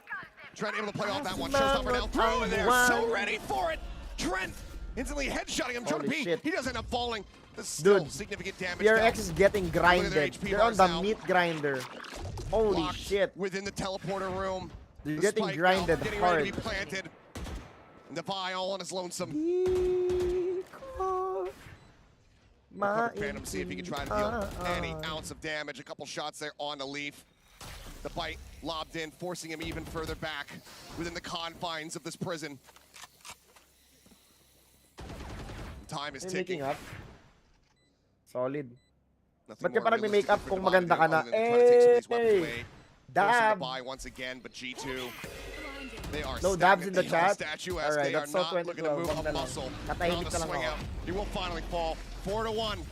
Trent able to play off that one. Showstopper now through, and they're so ready for it. Trent instantly headshotting him. Jonah Pete, he does end up falling. Still Dude, significant damage. PRX is getting grinded. HP They're on bars the now. meat grinder. Holy Locked shit. Within the teleporter room. They're The getting spike grinded now getting hard. ready to be planted. And Defy all on his lonesome. Phantom, see if he can try to deal any ounce of damage. A couple shots there on the Leaf. The bite lobbed in, forcing him even further back within the confines of this prison. Time is They're ticking. making up. Solid. Nothing Ba't ka more parang may realistic make up for kung Defy to maganda do ka na? other than try to take some of these weapons Hey! away. Forcing Dab! the buy once again, but G2, they are No dabs in the stagnant. They are chat? statuesque. Alright, They are that's so not looking to 2012. move Wag a na lang. muscle. Katahimik On the na lang swing ako. out. He will finally fall. 4-1.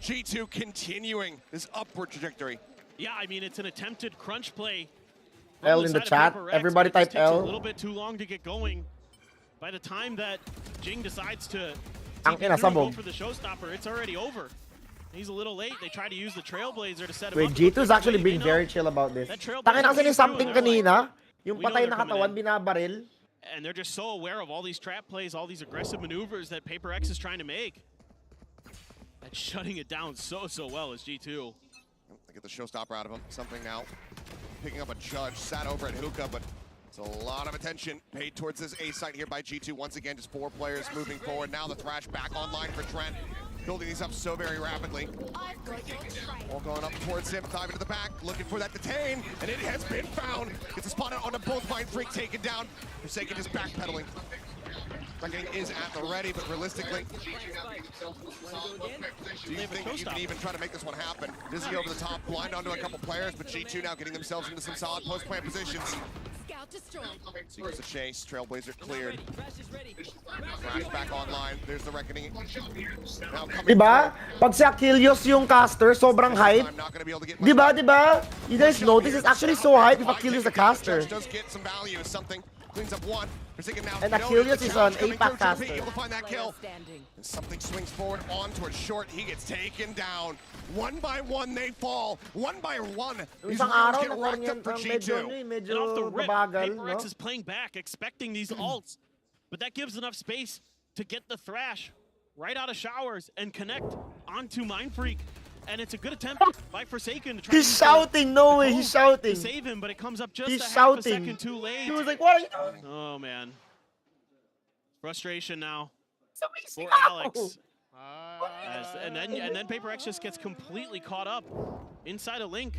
G2 continuing this upward trajectory. Yeah, I mean, it's an attempted crunch play. L in the chat. Everybody type Takes a L. little bit too long to get going. By the time that Jing decides to Ang ina, go sabog. for the showstopper, it's already over. He's a little late. They try to use the Trailblazer to set him Wait, up. G2 is actually being very chill about this. Takin kasi ni something kanina. Yung We know patay they're na coming katawan, binabaril. And they're just so aware of all these trap plays, all these aggressive maneuvers that Paper X is trying to make. And shutting it down so well is G2. They get the showstopper out of him. Something now. Picking up a judge. Sat over at Hookah, but it's a lot of attention paid towards this A site here by G2. Once again, just 4 players moving forward. Now the Thrash back online for Trent. Building these up so very rapidly. All going up towards him, diving to the back, looking for that detain, and it has been found. Gets a spot onto both Mindfreak, taken down. Forsaken just backpedaling. Reckoning is at the ready, but realistically, do you think you can even try to make this one happen? Dizzy over the top, blind onto a couple players, but G2 now getting themselves into some solid post-plant positions. Seekers the chase, Trailblazer cleared. Thrash back online, there's the Reckoning. Now coming Diba? Pag si Achilles yung caster, sobrang hype. Diba? You guys notice it's actually so hype if Achilles the caster. does get some value, something cleans up one. And Achilles is on APAC caster. Able to find that kill. And something swings forward on towards short. He gets taken down. One by one they fall. One by one. These Isang rounds araw get na racked up for medyo And off the medyo rip, mabagal, Paper X no? is playing back, expecting these ults. But that gives enough space to get the Thrash right out of showers and connect onto Mindfreak. And it's a good attempt by Forsaken to try He's shouting, no way, he's shouting. to save him, but it comes up just He's a half a shouting. second too late. He was like, what are you doing? Oh, man. Frustration now for Ow! Alex. And then PaperX just gets completely caught up inside a link.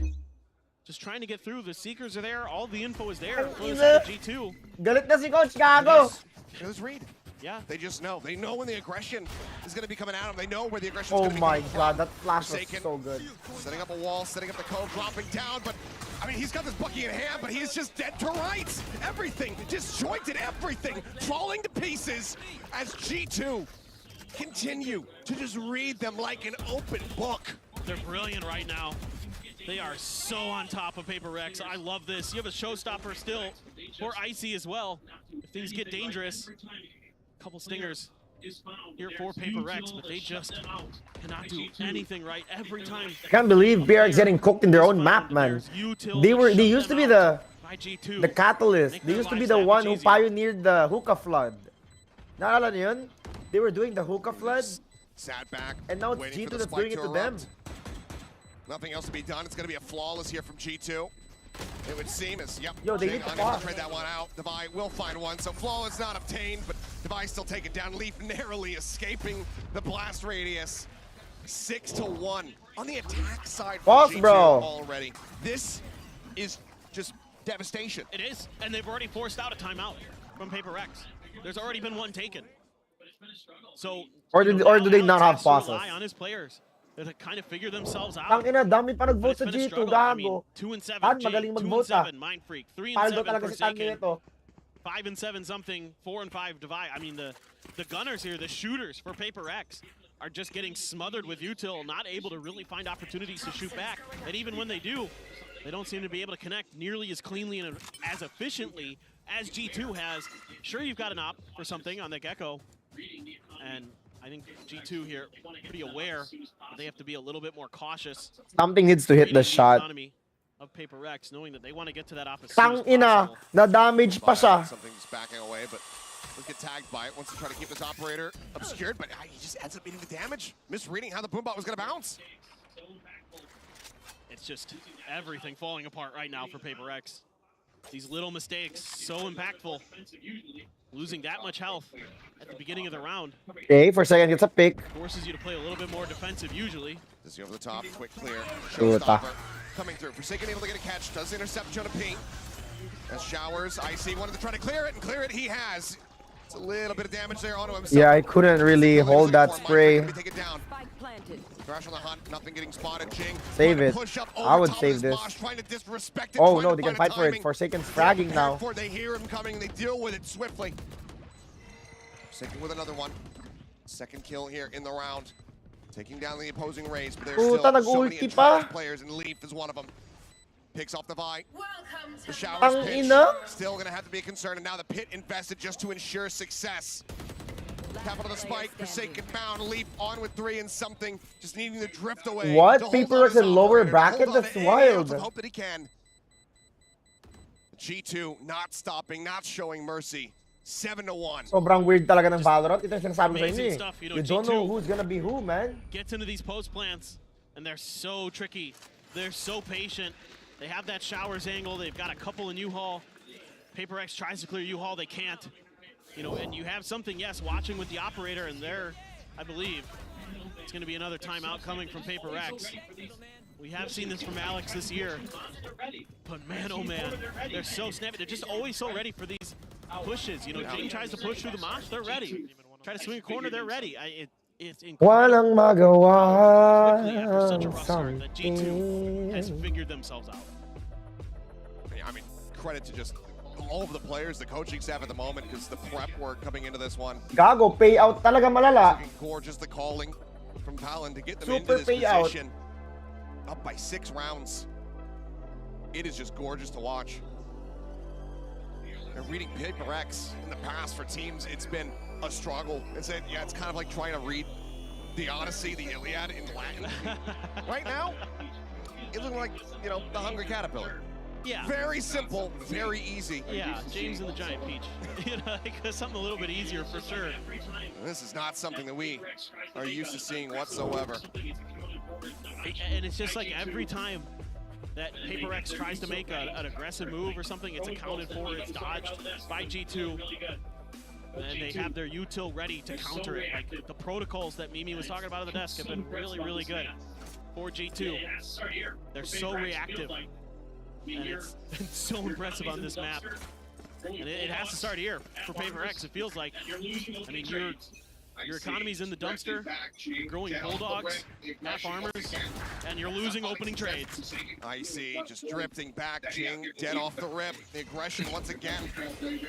Just trying to get through. The Seekers are there. All the info is there for the side of G2. Galit na si Coach Gago. Let's read. Yeah. They just know. They know when the aggression is going to be coming at them. They know where the aggression Oh is going to be my coming god, from. that flash was Forsaken, so good. setting up a wall, setting up the cove, dropping down, but I mean, he's got this Bucky in hand, but he's just dead to rights. Everything, disjointed everything, falling to pieces as G2 continue to just read them like an open book. They're brilliant right now. They are so on top of PaperX. I love this. You have a showstopper still for Icy as well. If things get dangerous, a couple stingers here for PaperX, but they just cannot do anything right every time. I can't believe PRX getting cooked in their own map, man. They used to be the catalyst. They used to be the one who pioneered the hookah flood. Naalala niyo yun? They were doing the hookah flood. Sat back, and now it's waiting G2 for the that's spike doing it to them. erupt. Nothing else to be done. It's going to be a flawless here from G2. It would seem as, yep, Yo, they Jing need to unable pause. to trade that one out. Devi will find one, so flawless not obtained, but Devi still taken down. Leaf narrowly escaping the blast radius. 6-1 on the attack side for Pause, G2 bro. already. This is just devastation. It is, and they've already forced out a timeout from PaperX. There's already been one taken. So, Or do they not have pauses? rely on his players to kind of figure themselves out. Tangina, dami pa nag-vote sa But it's G2, been a struggle. I mean, gago. 2-7, Tan, Jing, magaling mag-vote ah. 2-7, Mind Freak, Paldo 3-7, talaga si Tan Forsaken, nito. 5-7 something, 4-5 Devi. I mean, the gunners here, the shooters for PaperX, are just getting smothered with util, not able to really find opportunities to shoot back. And even when they do, they don't seem to be able to connect nearly as cleanly and as efficiently as G2 has. Sure, you've got an op for something on the Gecko, and I think G2 here pretty aware that they have to be a little bit more cautious. Something needs to hit the shot. Economy of PaperX, knowing that they want to get to that op as soon as Tangina, possible. na-damage pa siya. Something's backing away, but he'll get tagged by it. Wants to try to keep this operator obscured, but he just ends up meeting the damage. Misreading how the boombot was going to bounce. It's just everything falling apart right now for PaperX. These little mistakes, so impactful. Losing that much health at the beginning of the round. Okay, for a second, gets a pick. Forces you to play a little bit more defensive usually. This is over the top, quick clear. Puta. Showstopper coming through. Forsaken able to get a catch, does intercept Jonah P. As Showers, Icy wanted to try to clear it, and clear it he has. It's a little bit of damage there onto himself. Yeah, I couldn't really hold that spray. Take it down. Crash on the hunt, nothing getting spotted. Jing. Save it. I would save this. Oh no, they can fight for it. Forsaken's fragging now. They hear him coming, they deal with it swiftly. Forsaken with another one. Second kill here in the round. Taking down the opposing race, but there's Puta, still so many nag-ulti pa. entrenched players, and Leaf is one of them. Picks off the Vi. The Showers Ang pitch. ina. Still gonna have to be a concern, and now the pit invested just to ensure success. Capital the spike, Forsaken bound, Leap on with 3 and something, just needing to drift away. What? to hold on PaperX his in lower operator, bracket? hold on That's to any wild. ounce of hope that he can. G2 not stopping, not showing mercy. 7-1. Sobrang weird talaga ng Valorant. Ito yung sinasabi ko sa Amazing inyo stuff, eh. you know, You don't know G2 who's gonna be who, man. Gets into these post plants, and they're so tricky. They're so patient. They have that Showers angle. They've got a couple in U-Haul. PaperX tries to clear U-Haul. They can't. You know, and you have something, yes, watching with the operator, and there, I believe, it's going to be another timeout coming from PaperX. We have seen this from Alex this year. But man, oh man, they're so snappy. They're just always so ready for these pushes. You know, Jing tries to push through the mosh, they're ready. Try to swing a corner, they're ready. It's incredible. Walang magawa Quickly after such a rough start that G2 something. has figured themselves out. I mean, credit to just all of the players, the coaching staff at the moment, because the prep work coming into this one. Gago, payout talaga malala. Looking gorgeous, the calling from Talon to get them Super into this payout. position. Up by 6 rounds. It is just gorgeous to watch. And reading PaperX in the past for teams, it's been a struggle. It's kind of like trying to read the Odyssey, the Iliad in Latin. Right now, it looks like, you know, the Hungry Caterpillar. Yeah. Very simple, very easy. Yeah, James and the Giant Peach. You know, like, something a little bit easier for sure. This is not something that we are used to seeing whatsoever. And it's just like every time that PaperX tries to make an aggressive move or something, it's accounted for, it's dodged by G2. And they have their util ready to counter it. Like the protocols that Mimi was talking about at the desk have been really, really good for G2. They're so reactive. And it's been so impressive on this map. And it has to start here for PaperX. It feels like, I mean, your economy's in the dumpster, you're growing bulldogs, half armors, and you're losing opening trades. Icy just drifting back, Jing dead off the rip. The aggression once again,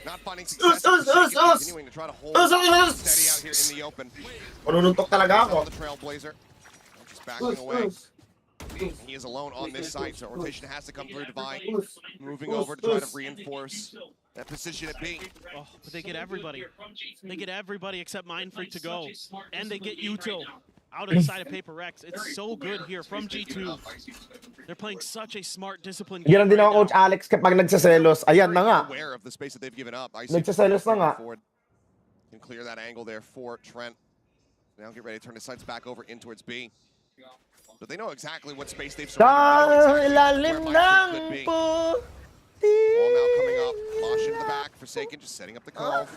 not finding success. Continuing to try to hold steady out here in the open. Manununtok talaga ako. The Trailblazer just backing away. He is alone on this site, so rotation has to come through. Divine moving over to try to reinforce that position at B. Oh, but they get everybody. They get everybody except Mindfreak to go. And they get util out of the side of PaperX. It's so good here from G2. They're playing such a smart, disciplined game. Yan din ang Coach Alex kapag nagsaselos. Ayan na nga. Aware of the space that they've given up. Nagsaselos na nga. Can clear that angle there for Trent. Now get ready to turn his sights back over in towards B. But they know exactly what space they've surrounded. Ilalim ng Ball now coming up. Mosh into the back. Forsaken just setting up the curve.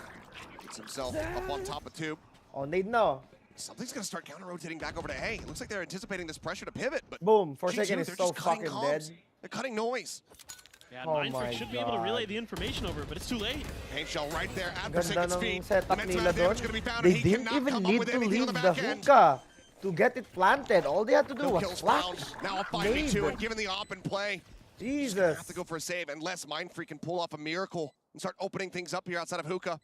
Gets himself up on top of tube. Oh, need no. Something's going to start counter-rotating back over to A. It looks like they're anticipating this pressure to pivot, but boom, Forsaken G2, is so fucking dead. They're cutting noise. Yeah, Mindfreak should be able to relay the information over, but it's too late. Paint shell right there at Ganda Forsaken's ng feet. setup nila doon. They didn't even need to leave the hookah to get it planted. All they had to do was flash. Now a 5v2 and given the op and play. Jesus. Have to go for a save unless Mindfreak can pull off a miracle and start opening things up here outside of hookah.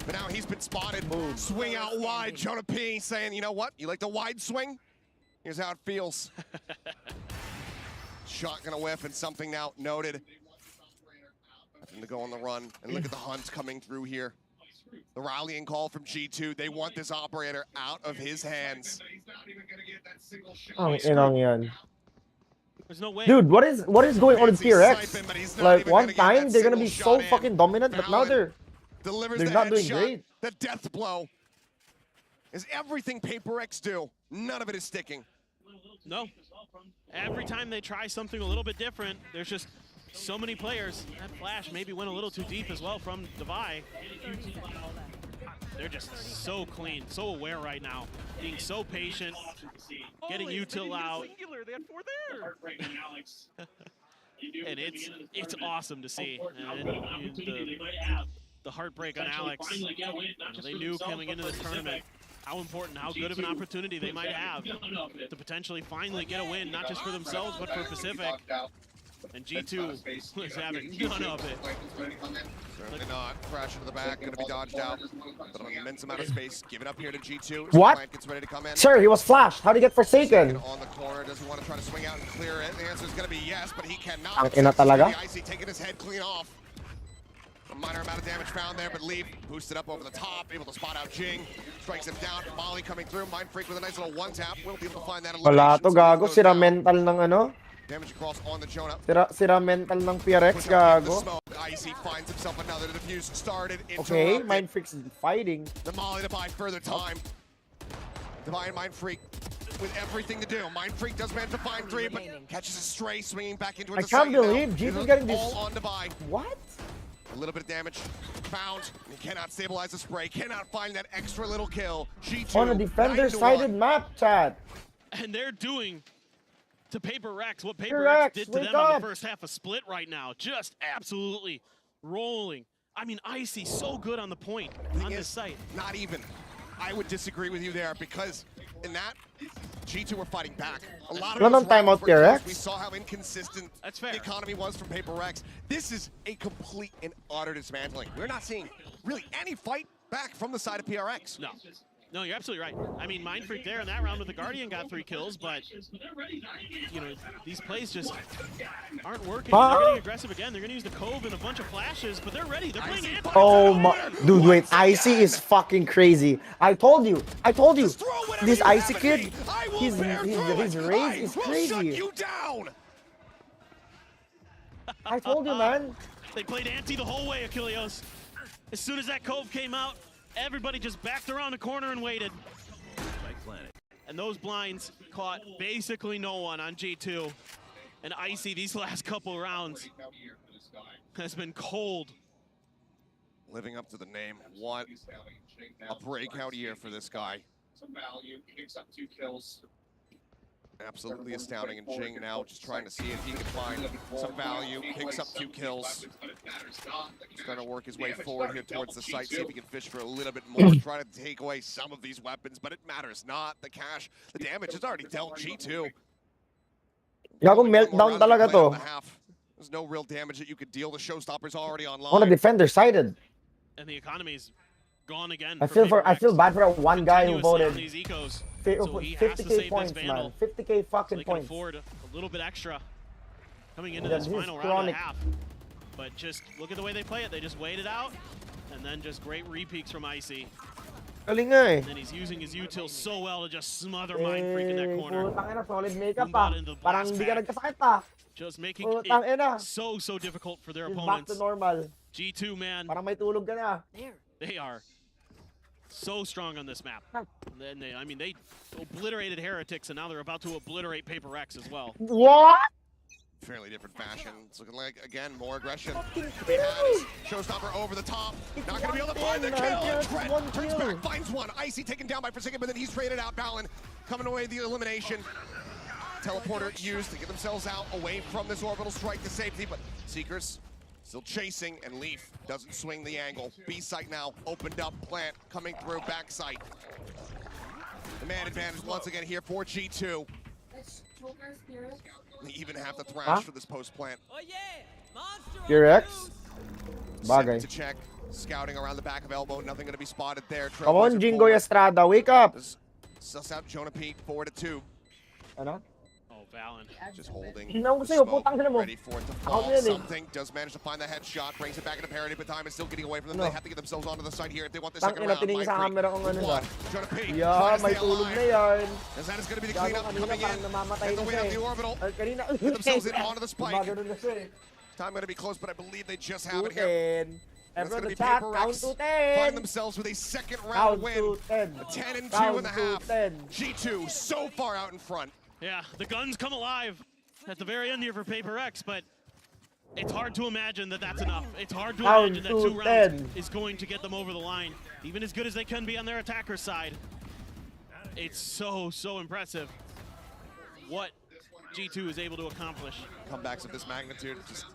But now he's been spotted. Boom. Swing out wide. Jonah P saying, you know what? You like the wide swing? Here's how it feels. Shot gonna whiff and something now noted. Nothing to go on the run. And look at the hunts coming through here. The rallying call from G2. They want this operator out of his hands. Ang inang yan. There's no way. Dude, what is going on in PRX? Like one time they're gonna be so fucking dominant, but now they're not doing great. The death blow is everything PaperX do. None of it is sticking. No. Every time they try something a little bit different, there's just so many players. That flash maybe went a little too deep as well from Devi. They're just so clean, so aware right now. Being so patient, getting util out. They had 4 there. And it's awesome to see. And the heartbreak on Alex. They knew coming into this tournament how important, how good of an opportunity they might have to potentially finally get a win, not just for themselves, but for Pacific. And G2 was having none of it. Certainly not. Crash into the back, gonna be dodged out. But an immense amount of space given up here to G2. What? Plant gets ready to come in. Sir, he was flashed. How did he get Forsaken? On the corner, does he want to try to swing out and clear it? The answer is gonna be yes, but he cannot. Ang ina talaga. Icy taking his head clean off. A minor amount of damage found there, but Leaf boosted up over the top, able to spot out Jing. Strikes him down. Molly coming through. Mindfreak with a nice little one-tap. We'll be able to find that. Wala to, gago. Sira mental ng ano. Damage across on the Jonah. Sira mental ng PRX, gago. Icy finds himself another defuse started. Okay, Mindfreak's fighting. The Molly to buy further time. Divine Mindfreak with everything to do. Mindfreak does manage to find 3, but catches a stray, swinging back into it. I can't believe G2's getting this. All on Divine. What? A little bit of damage found. He cannot stabilize the spray. Cannot find that extra little kill. G2 on a defender-sided map, chat. And they're doing to PaperX what PaperX did to them on the first half of Split right now. Just absolutely rolling. I mean, Icy so good on the point on this site. Not even. I would disagree with you there because in that, G2 were fighting back. A lot of it was timeout PRX. We saw how inconsistent the economy was from PaperX. This is a complete and utter dismantling. We're not seeing really any fight back from the side of PRX. No. No, you're absolutely right. I mean, Mindfreak there in that round with the Guardian got 3 kills, but, you know, these plays just aren't working. They're getting aggressive again. They're going to use the Cove and a bunch of flashes, but they're ready. They're playing anti. Oh my, dude, wait, Icy is fucking crazy. I told you. This Icy kid, his raise is crazy. I told you, man. They played anti the whole way, Achilleos. As soon as that Cove came out, everybody just backed around the corner and waited. And those blinds caught basically no one on G2. And Icy, these last couple rounds, has been cold. Living up to the name. What a breakout year for this guy. Absolutely astounding. And Jing now just trying to see if he can find some value. Picks up 2 kills. Starting to work his way forward here towards the site. See if he can fish for a little bit more. Try to take away some of these weapons, but it matters not. The cash, the damage is already dealt. G2. Gago meltdown talaga to. There's no real damage that you could deal. The showstopper's already online. On the defender sided. And the economy's gone again. I feel bad for that one guy who voted. So he has to 50k save points, this Vandal. man. 50k fucking So they can points. afford a little bit extra coming into Yeah, this this is final round and a chronic. half. But just look at the way they play it. They just wait it out, and then just great re-peeks from Icy. Galing nga eh. And then he's using his util so well to just smother Mind Freak in that corner. Putang ina, solid makeup Boombot pa. into the Parang blast hindi ka pack. nagkasakit pa. Just making Putang ina. it so difficult for their He's back opponents. to normal. G2, man. Parang may tulog ka na. They are so strong on this map. And then they obliterated Heretics, and now they're about to obliterate Paper X as well. What? Fairly different fashion. It's looking like, again, more aggression. He had his showstopper over the top. Not going to be able to find the kill. Trent turns back, finds one. Icy taken down by Forsaken, but then he's traded out. Balin coming away the elimination. Teleporter used to get themselves out away from this orbital strike to safety, but Seekers still chasing, and Leaf doesn't swing the angle. B site now opened up. Plant coming through back site. The man advantage once again here for G2. They even have the thrash for this post plant. PRX? Bagay. To check, scouting around the back of elbow. Nothing going to be spotted there. Come on, Jingo Estrada, wake up. Suss out Jonah Pete, 4-2. Ano? Oh, Valen. Just holding. Tingnan ko sa'yo, putang ina mo. Ready for it to fall. Something does manage to find the headshot, brings it back into parity, but time is still getting away from them. They have to get themselves onto the site here if they want the second round. Tingin sa camera kung ano na. Jonah Pete. Yeah, may tulog na yan. As that is going to be the cleanup coming in. Namamatay And the na weight siya of the eh. orbital. Kanina. Get themselves in onto the spike. Gumagano na siya eh. Time going to be close, but I believe they just have it 2-10. here. That's Everyone going to in be the chat, Paper count X to 10. find themselves with a second round Count win. to 10. A 10 and 2 Count in the to half. 10. G2 so far out in front. Yeah, the guns come alive at the very end here for Paper X, but it's hard to imagine that that's enough. It's hard to imagine that 2 rounds is going to get them over the line, even as good as they can be on their attacker side. It's so impressive what G2 is able to accomplish. Comebacks of this magnitude, just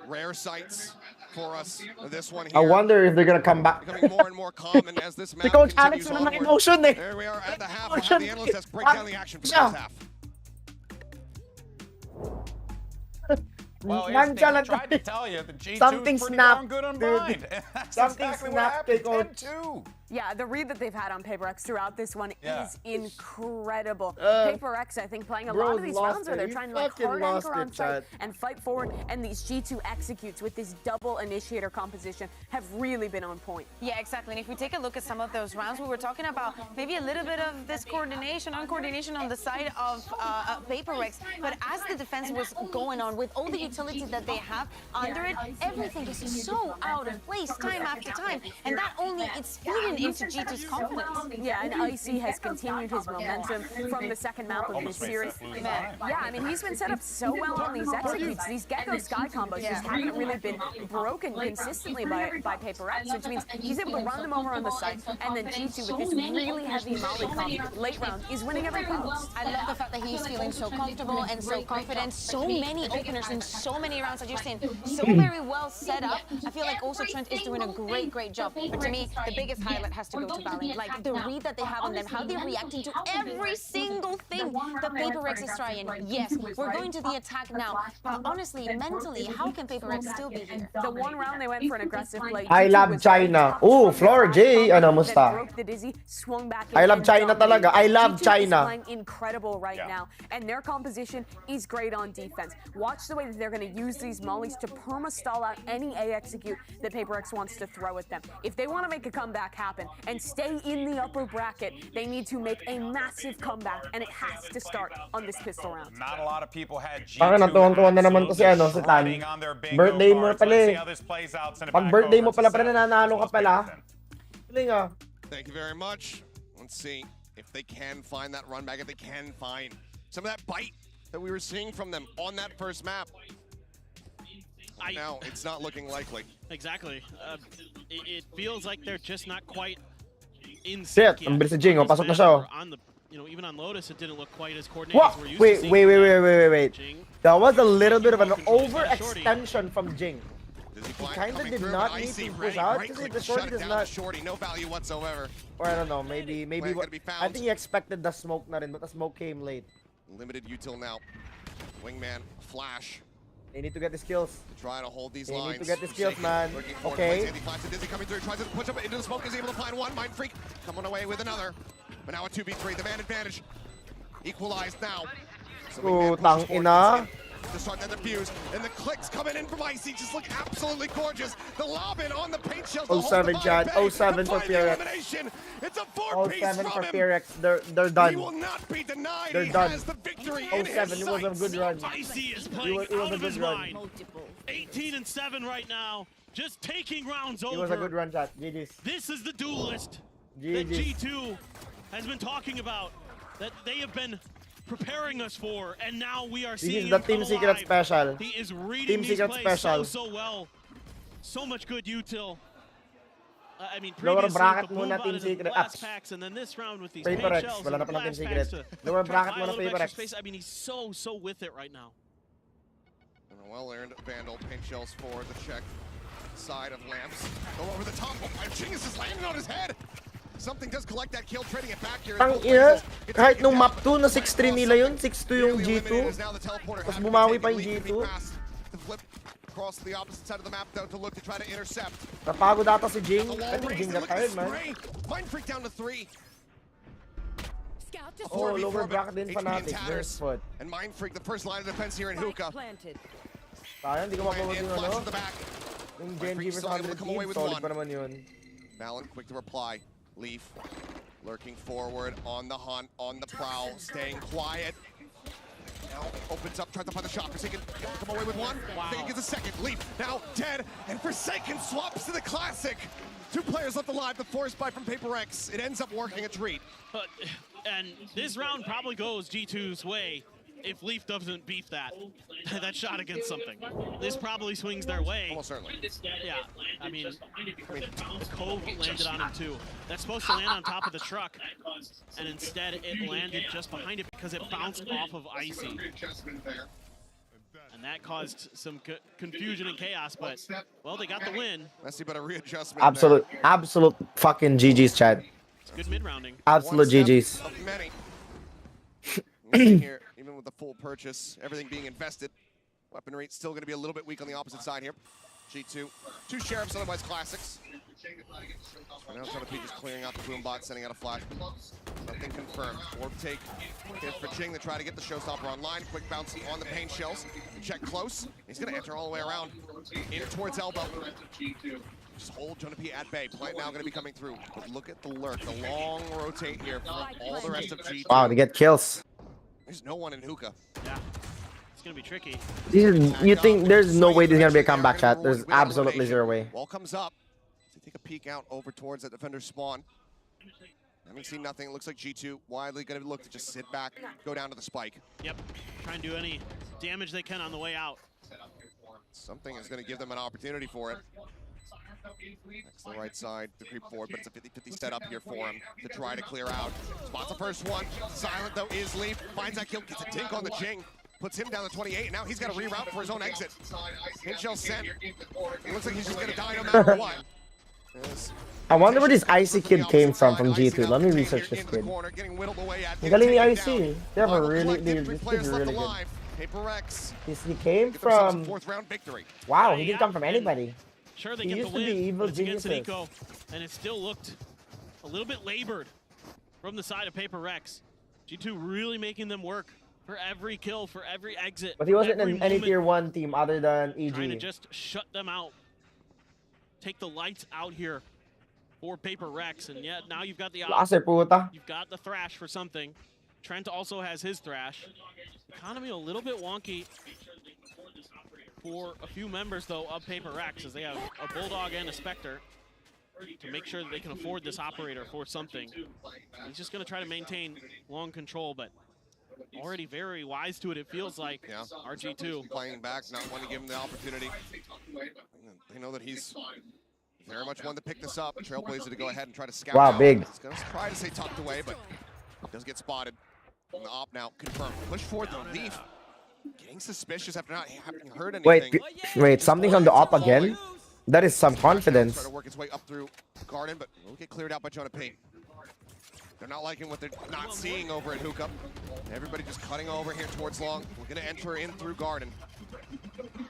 rare sights for us. This one here. I wonder if they're gonna come back. Becoming more and more common as this map Coach continues Alex onward. emotion eh. There we are at the half. We'll have the analyst desk break down the action for the first half. Well, Nandiyan I lang tried to tell you, the G2 Something is pretty snapped, darn good on dude. Mind. That's Something exactly what snapped, happened. Coach. 10-2. Yeah, the read that they've had on Paper X throughout this one is incredible. Uh, Paper X, I think, playing a bro lot of these lost rounds where it. they're He trying to like fucking hard lost anchor on it, site Chad. and fight forward, and these G2 executes with this double initiator composition have really been on point. Yeah, exactly. And if we take a look at some of those rounds, we were talking about maybe a little bit of this uncoordination on the side of Paper X. But as the defense was going on, with all the utility that they have under it, everything is so out of place time after time. And that only, it's feeding into G2's confidence. Yeah, and Icy has continued his momentum from the second map of this series. Yeah, I mean, he's been set up so well on these executes. These Gecko Sky combos just haven't really been broken consistently by Paper X, which means he's able to run them over on the site, and then G2 with this really heavy molly comp late round is winning every kill. I love the fact that he's feeling so comfortable and so confident. So many openers in so many rounds, as you're saying, so very well set up. I feel like also Trent is doing a great job. But to me, the biggest highlight has to go to Valen. Like the read that they have on them, how they're reacting to every single thing that Paper X is trying. Yes, we're going to the attack now, but honestly, mentally, how can Paper X still be here? The one round they went for an aggressive play. I love China. Oh, Floor J, ano musta? Broke the dizzy, swung back. I love China talaga. I love G2 China. is playing incredible right now, and their composition is great on defense. Watch the way that they're going to use these mollies to perma-stall out any A execute that Paper X wants to throw at them. If they want to make a comeback happen and stay in the upper bracket, they need to make a massive comeback, and it has to start on this pistol round. Not a lot of people had G2 Parang natuwang-tuwa na naman to si ano, si Tan. shredding on their bingo Birthday mo cards. pala Let's eh. see how this plays out. Send it Pag back birthday over mo to pala, Seth. nananalo ka pala. Galing ah. Thank you very much. Let's see if they can find that run back, if they can find some of that bite that we were seeing from them on that first map. No, it's not looking likely. Exactly. It feels like they're just not quite in Shit, sync ang yet bilis si Jing, oh. on this Pasok na map, siya, oh. or on the, even on Lotus, it didn't look quite as coordinated What? as we're used to Wait, seeing. wait. That was a little bit of an overextension from Jing. He kinda did not need to push out because the shorty does not. Shorty, no value whatsoever. Or I don't know, maybe what, I think he expected the smoke na rin, but the smoke came late. Limited util now. Wingman, flash. They need to get the skills. Try to hold these They lines. need to get the skills, man. Okay. Dizzy coming through, tries to push up into the smoke, is able to find one. Mind Freak coming away with another. But now a 2v3, the man advantage. Equalized now. So tang ina. To start that defuse, and the clicks coming in from Icy just look absolutely gorgeous. The lob in on the paint shells. 07 Chad, 07 for PRX. It's a 4-piece 07 for him. PRX, they're done. He will not be denied. They're he done. has the victory 07, it was a good run. Icy is playing out of his mind. 18-7 right now, just taking rounds over. It was a good run, Chad. GG's. This is the duelist that G2 has been talking about, that they have been preparing us for, and now we are seeing the Team Secret special. He is reading Team these Secret plays special. so well. So much good util. I mean, Lower previously bracket the muna move Team out of the Secret. blast packs, and then this round with these Paper paint X, shells wala and na the palang Team blast packs Secret. to Lower try to bracket buy a muna little bit Paper extra X. space. I mean, he's so with it right now. And a well-earned Vandal paint shells for the check side of Lamps. Go over the top. Oh, Genius is landing on his head. Something does collect that kill, trading it back here. Tang ina, kahit nung map 2 na 6-3 nila yun, 6-2 yung G2. Tapos bumawi pa yung G2. Across the opposite side of the map though to look to try to intercept. Napagod ata si Jing. I think Jing got tired, man. Mind Freak down to 3. Oh, lower bracket din Fnatic. There's foot. And Mind Freak, the first line of defense here in Hookah. Sayang, hindi ko mapagod yung ano. Yung Gen G vs 100 team, solid pa naman yun. Valen quick to reply. Leaf lurking forward on the hunt, on the prowl, staying quiet. Now opens up, tries to find the shot. Forsaken come away with one. Wow. Forsaken gets a second. Leaf now dead, and Forsaken swaps to the classic. 2 players left alive. The force bite from Paper X. It ends up working a treat. And this round probably goes G2's way if Leaf doesn't beef that shot against something. This probably swings their way. Almost certainly. Yeah, I mean, Cove landed on him too. That's supposed to land on top of the truck, and instead it landed just behind it because it bounced off of Icy. And that caused some confusion and chaos, but, well, they got the win. Messy, but a readjustment. Absolute fucking GG's, Chad. It's good mid-rounding. Absolute GG's. Here, even with the full purchase, everything being invested, weaponry still going to be a little bit weak on the opposite side here. G2, 2 Sheriffs, otherwise classics. Now Jonathan just clearing out the boom bot, sending out a flash. Nothing confirmed. Orb take here for Jing to try to get the showstopper online. Quick bounce on the paint shells. Check close. He's going to enter all the way around in towards elbow. Just hold Jonah P at bay. Plant now going to be coming through. But look at the lurk, the long rotate here from all the rest of G2. Wow, they get kills. There's no one in Hookah. Yeah, it's gonna be tricky. You think there's no way there's gonna be a comeback, chat? There's absolutely zero way. Wall comes up. So take a peek out over towards that defender spawn. Haven't seen nothing. It looks like G2 widely gonna look to just sit back, go down to the spike. Yep, try and do any damage they can on the way out. Something is gonna give them an opportunity for it. Next to the right side, the creep forward, but it's a 50-50 setup here for him to try to clear out. Spots the first one. Silent though is Leaf. Finds that kill, gets a dink on the Jing. Puts him down to 28, and now he's got to reroute for his own exit. Hit shell sent. It looks like he's just gonna die no matter what. I wonder where this Icy kid came from G2. Let me research this kid. Galing ni Icy. They have a really, this kid's really good. Paper X. He came from. Wow, he didn't come from anybody. Sure, they He get the used to be win, evil but it's against geniuses. Nico, and it still looked a little bit labored from the side of Paper X. G2 really making them work for every kill, for every exit. But he wasn't every in any moment, tier 1 team other than EG. trying to just shut them out. Take the lights out here for Paper Rex, and yet now you've got the Klase, puta. You've got the Thrash for something. Trent also has his Thrash. Economy a little bit wonky for a few members, though, of Paper Rex, as they have a Bulldog and a Spectre to make sure that they can afford this operator for something. He's just going to try to maintain long control, but already very wise to it, it feels like. Yeah. RG2. Playing back, not wanting to give him the opportunity. They know that he's very much one to pick this up. Trailblazer to go ahead and try to scout Wow, out. big. He's going to try to stay tucked away, but does get spotted. And the op now confirmed. Push forward the Leaf. Getting suspicious after not having heard anything. Wait, something's on the op again? That is some confidence. Try to work its way up through Garden, but will get cleared out by Jonah Payne. They're not liking what they're not seeing over at Hookah. Everybody just cutting over here towards Long. We're going to enter in through Garden.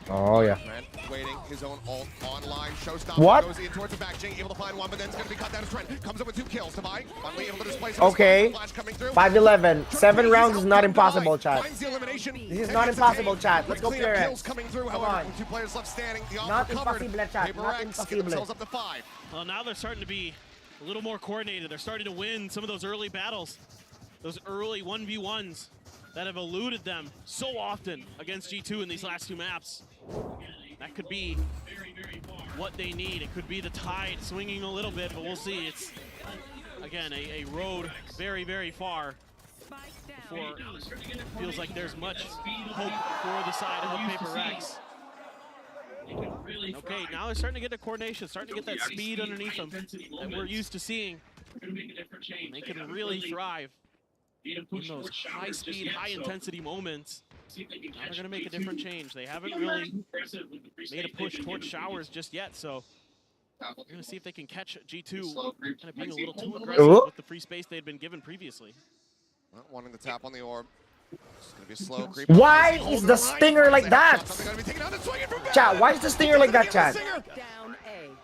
Oh, yeah. Trent waiting, his own ult online. Showstopper What? goes in towards the back. Jing able to find one, but then it's going to be cut down to Trent. Comes up with 2 kills. Divide, finally able to displace him. Okay. Flash coming through. 5-11. 7 rounds is not impossible, chat. Finds the elimination. This is not impossible, chat. Let's go Clean up PRX. kills coming through. Come However, on. 2 players left standing. The Not offer covered. impossible, chat. Paper Not X get impossible. themselves up to 5. Well, now they're starting to be a little more coordinated. They're starting to win some of those early battles, those early 1v1s that have eluded them so often against G2 in these last 2 maps. That could be what they need. It could be the tide swinging a little bit, but we'll see. It's, again, a road very, very far before it feels like there's much hope for the side of Paper X. Okay, now they're starting to get the coordination, starting to get that speed underneath them that we're used to seeing. They can really thrive in those high-speed, high-intensity moments. Now they're going to make a different change. They haven't really made a push towards showers just yet, so we're going to see if they can catch G2 kind of being a little too aggressive with the free space they had been given previously. Not wanting to tap on the orb. It's going to be a slow creep. Why is the stinger like that? Chat, why is the stinger like that, chat?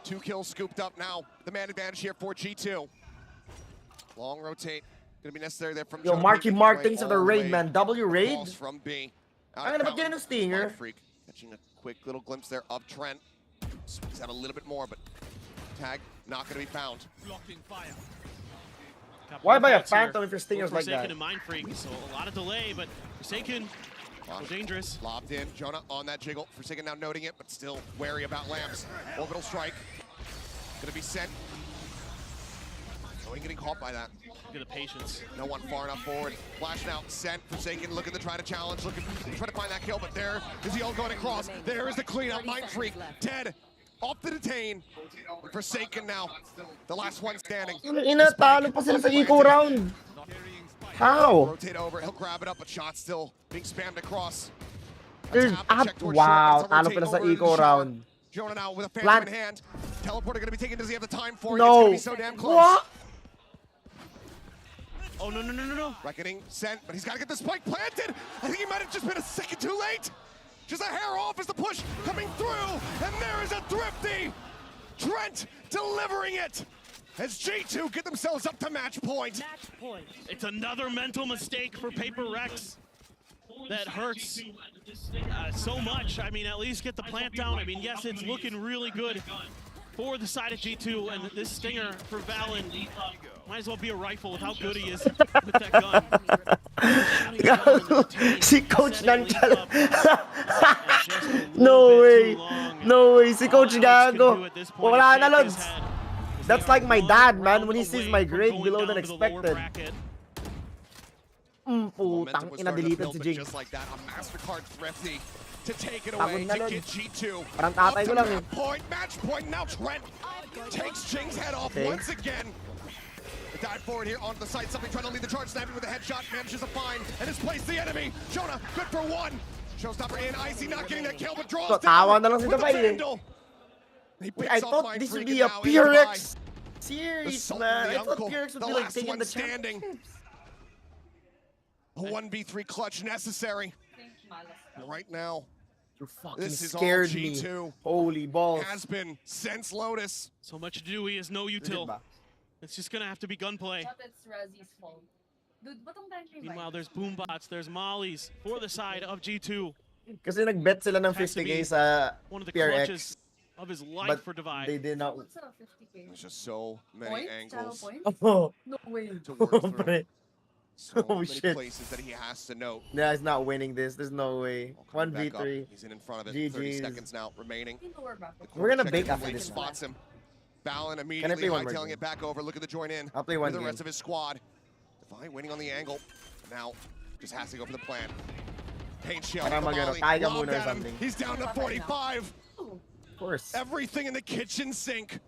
2 kills scooped up now. The man advantage here for G2. Long rotate. Going to be necessary there from Yo, Marky Mark, thanks for the raid, man. W raid? From B. I'm gonna get a stinger. Freak. Catching a quick little glimpse there of Trent. Squeeze out a little bit more, but tag not going to be found. Why buy a Phantom if your stinger's like Forsaken that? and Mind Freak, so a lot of delay, but Forsaken, so dangerous. Lobbed in. Jonah on that jiggle. Forsaken now noting it, but still wary about lamps. Orbital strike. Going to be sent. Oh, getting caught by that. Look at the patience. No one far enough forward. Flash now sent. Forsaken looking to try to challenge. Looking to try to find that kill, but there is the ult going across. There is the cleanup. Mind Freak dead. Off the detain. Forsaken now. The last one standing. Inatalo pa sila sa eco round. How? Rotate over. He'll grab it up, but shot still being spammed across. Wow, talo pala sa eco round. Jonah now with a phantom in hand. Teleporter going to be taken. Does he have the time for it? No. It's going to be so damn close. What? Oh, no. Reckoning sent, but he's got to get the spike planted. I think he might have just been a second too late. Just a hair off as the push coming through. And there is a thrifty. Trent delivering it. As G2 get themselves up to match point. It's another mental mistake for Paper X that hurts so much. I mean, at least get the plant down. I mean, yes, it's looking really good for the side of G2, and this stinger for Valen might as well be a rifle with how good he is with that gun. Si Coach Nanchal. No way. No way. Si Coach Gago. Wala na, Lods. That's like my dad, man, when he sees my grade below than expected. Putang ina, deleted si Jing. Just like that, a MasterCard thrifty to take it away, to get G2. Parang tatay ko lang eh. Match point, now Trent takes Jing's head off once again. The dive forward here onto the side, something trying to lead the charge, snapping with a headshot, manages to find and displace the enemy. Jonah, good for 1. Showstopper in, Icy not getting that kill, but draws So, tawa na lang si Davay eh. I thought this would be a PRX series, man. I thought PRX would be like taking the championships. A 1v3 clutch necessary. Right now, you fucking this is scared all G2. me. Holy balls. Has been since Lotus. So much to do, he has no util. It's just gonna have to be gunplay. Meanwhile, there's boombots, there's mollies for the side of G2. Kasi nagbet sila ng 50k sa one of the PRX. clutches of his life But for Divide. they did not. There's just so many angles Oh. to work through. So Oh many shit. places that he has to note. Yeah, he's not winning this. There's no way. Back 1v3. up. He's in front of it. 30 GG's. seconds now remaining. We're gonna Check bake in, after Blake this one. spots him. Valen Can I immediately play one more hightailing game? it back over. Look at the join in. I'll play one with the game. rest of his squad. Divine waiting on the angle. Now Just has to go for the plan. Paint shell. Para magano, kaya muna or something. He's down to 45. Of course. Everything in the kitchen sink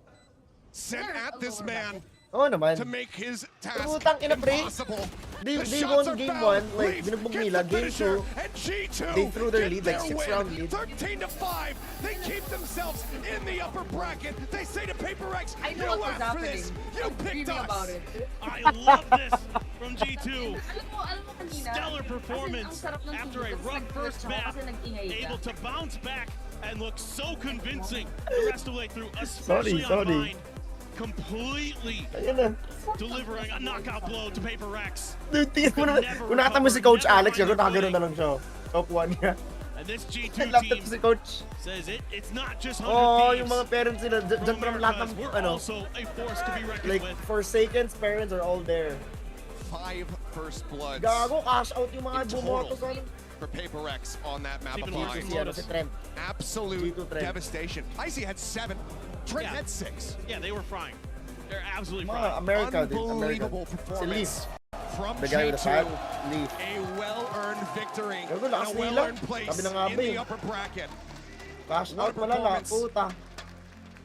sent at this man. Oo naman. To make his task Putang ina, pre. impossible. They The won shots are game found. 1, like, Leaf binugbog gets nila. the Game finisher, 2, and G2 they threw their get lead, like, their 6-round win. lead. 13 to 5. They keep themselves in the upper bracket. They say to PRX, I you know what was asked for happening. this. You picked us. About it. I love this from G2. Alam mo kanina, Stellar performance as in, ang sarap ng after a TV, tapos rough first nag-glitch ako map, kasi nag-ingay ka. able to bounce back and look so convincing the rest of the way through, especially on Sorry. mine. Completely delivering a knockout blow to PRX. Dude, tingnan mo naman. Kung nakita mo si Coach Alex, yun, nakagano'n na lang siya. Top 1 niya. And this G2 Laptop team si Coach. says it's not just 100 Oh, thieves. yung mga parents nila, dyan pa naman lahat ng, We're ano, also a force to be reckoned like, with. Forsaken's parents are all there. 5 first bloods. Gago, cash out yung mga in bumoto total ko. for PRX on that map of Even worse 5. is Lotus. Absolute G2 Trent. devastation. Icy had 7. Trent Yeah. had 6. Yeah, they were frying. They're absolutely Mga frying. America, dude. America. Unbelievable Si performance from The guy with the G2. fat leaf. A well-earned victory. Gago, And lakas a nila. well-earned place Sabi na nga in ba the eh. upper bracket. Cash What a out pala na, performance. puta.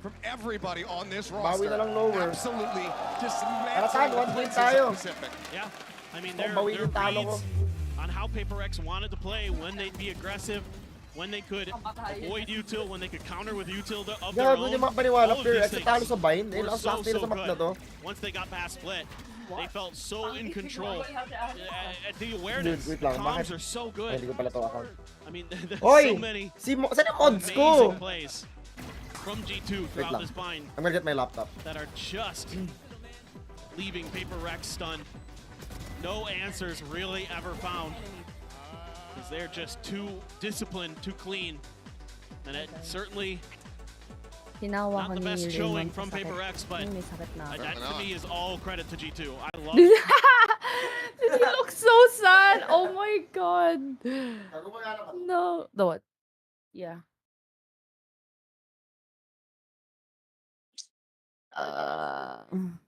From everybody on this Bawi roster. na lang lower. Absolutely Tara, dismantling one the point Princes tayo. of Pacific. Yeah, I mean, Oh, their bawi yung talo ko. reads on how PRX wanted to play, when they'd be aggressive, when they could avoid util, when they could counter with util of their Gago, own. hindi makapaniwala. All of PRX these talo things sa bind. Eh, were lakas so, nila so sa map na good. to. Once they got past split, they felt so in control. The Dude, awareness, wait lang. comms Bakit? are so Ay, good. hindi ko pala to account. I mean, there's Oy! so many Saan yung mods ko? amazing plays from G2 Wait throughout lang. this bind I'm gonna get my laptop. that are just leaving PRX stunned. No answers really ever found, because they're just too disciplined, too clean, and it certainly Tinawa not ko the ni best Raymond showing sa from sakit. PRX, but May sakit na ako. that to me is all credit to G2. I love He looks so sad. Oh my god. No. The what? Yeah.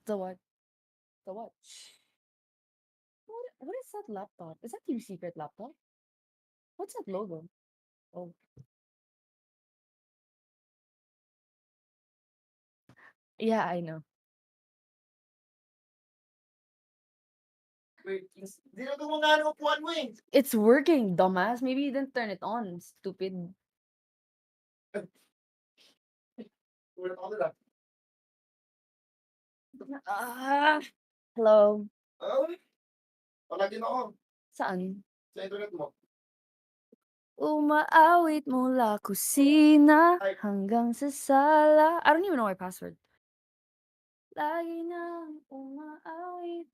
The what? The what? What is that laptop? Is that Team Secret laptop? What's that logo? Oh. Yeah, I know. Wait, dito mo nga ang upuan mo eh. It's working, dumbass. Maybe you didn't turn it on, stupid. Ulit ako nila. Hello. Palagi na ako. Saan? Sa internet mo. Umaawit mula kusina hanggang sa sala. I don't even know my password. Lagi na umaawit.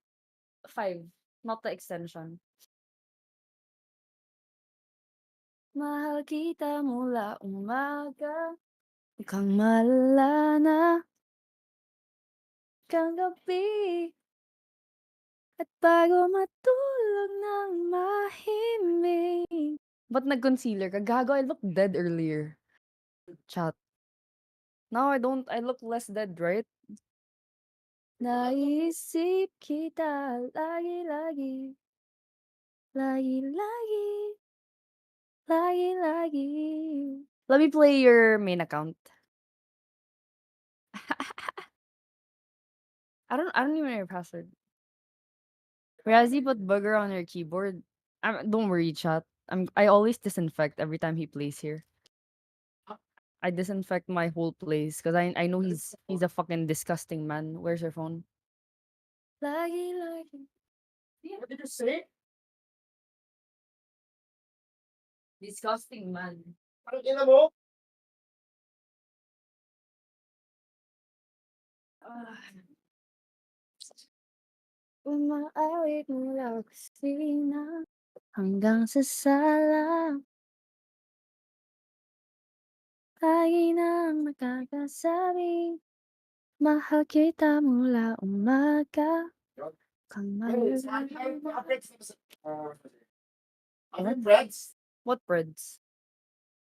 5, not the extension. Mahal kita mula umaga, ikang malala na kang gabi. At bago matulog ng mahimig. Ba't nag-concealer ka? Gago, I looked dead earlier. Chat. No, I don't. I look less dead, right? Naisip kita lagi-lagi. Lagi-lagi. Lagi-lagi. Let me play your main account. I don't even know your password. Razzie put booger on your keyboard. Don't worry, chat. I always disinfect every time he plays here. I disinfect my whole place because I know he's a fucking disgusting man. Where's your phone? Lagi. What did you say? Disgusting man. Ano ina mo? Umaawit mula kusina hanggang sa sala. Lagi nang nakakasabi, mahal kita mula umaga. Kang Ano breads? What breads?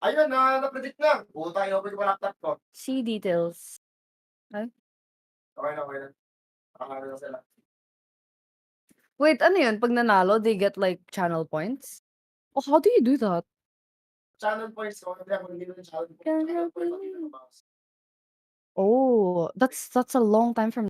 Ayun na, na-predict na. Puta, i-open ko laptop ko. See details. Okay? Okay na. Nakakari na sila. Wait, ano yun? Pag nanalo, they get like channel points? Oh, how do you do that? Channel points ko, hindi ako hindi channel Oh, that's a long time from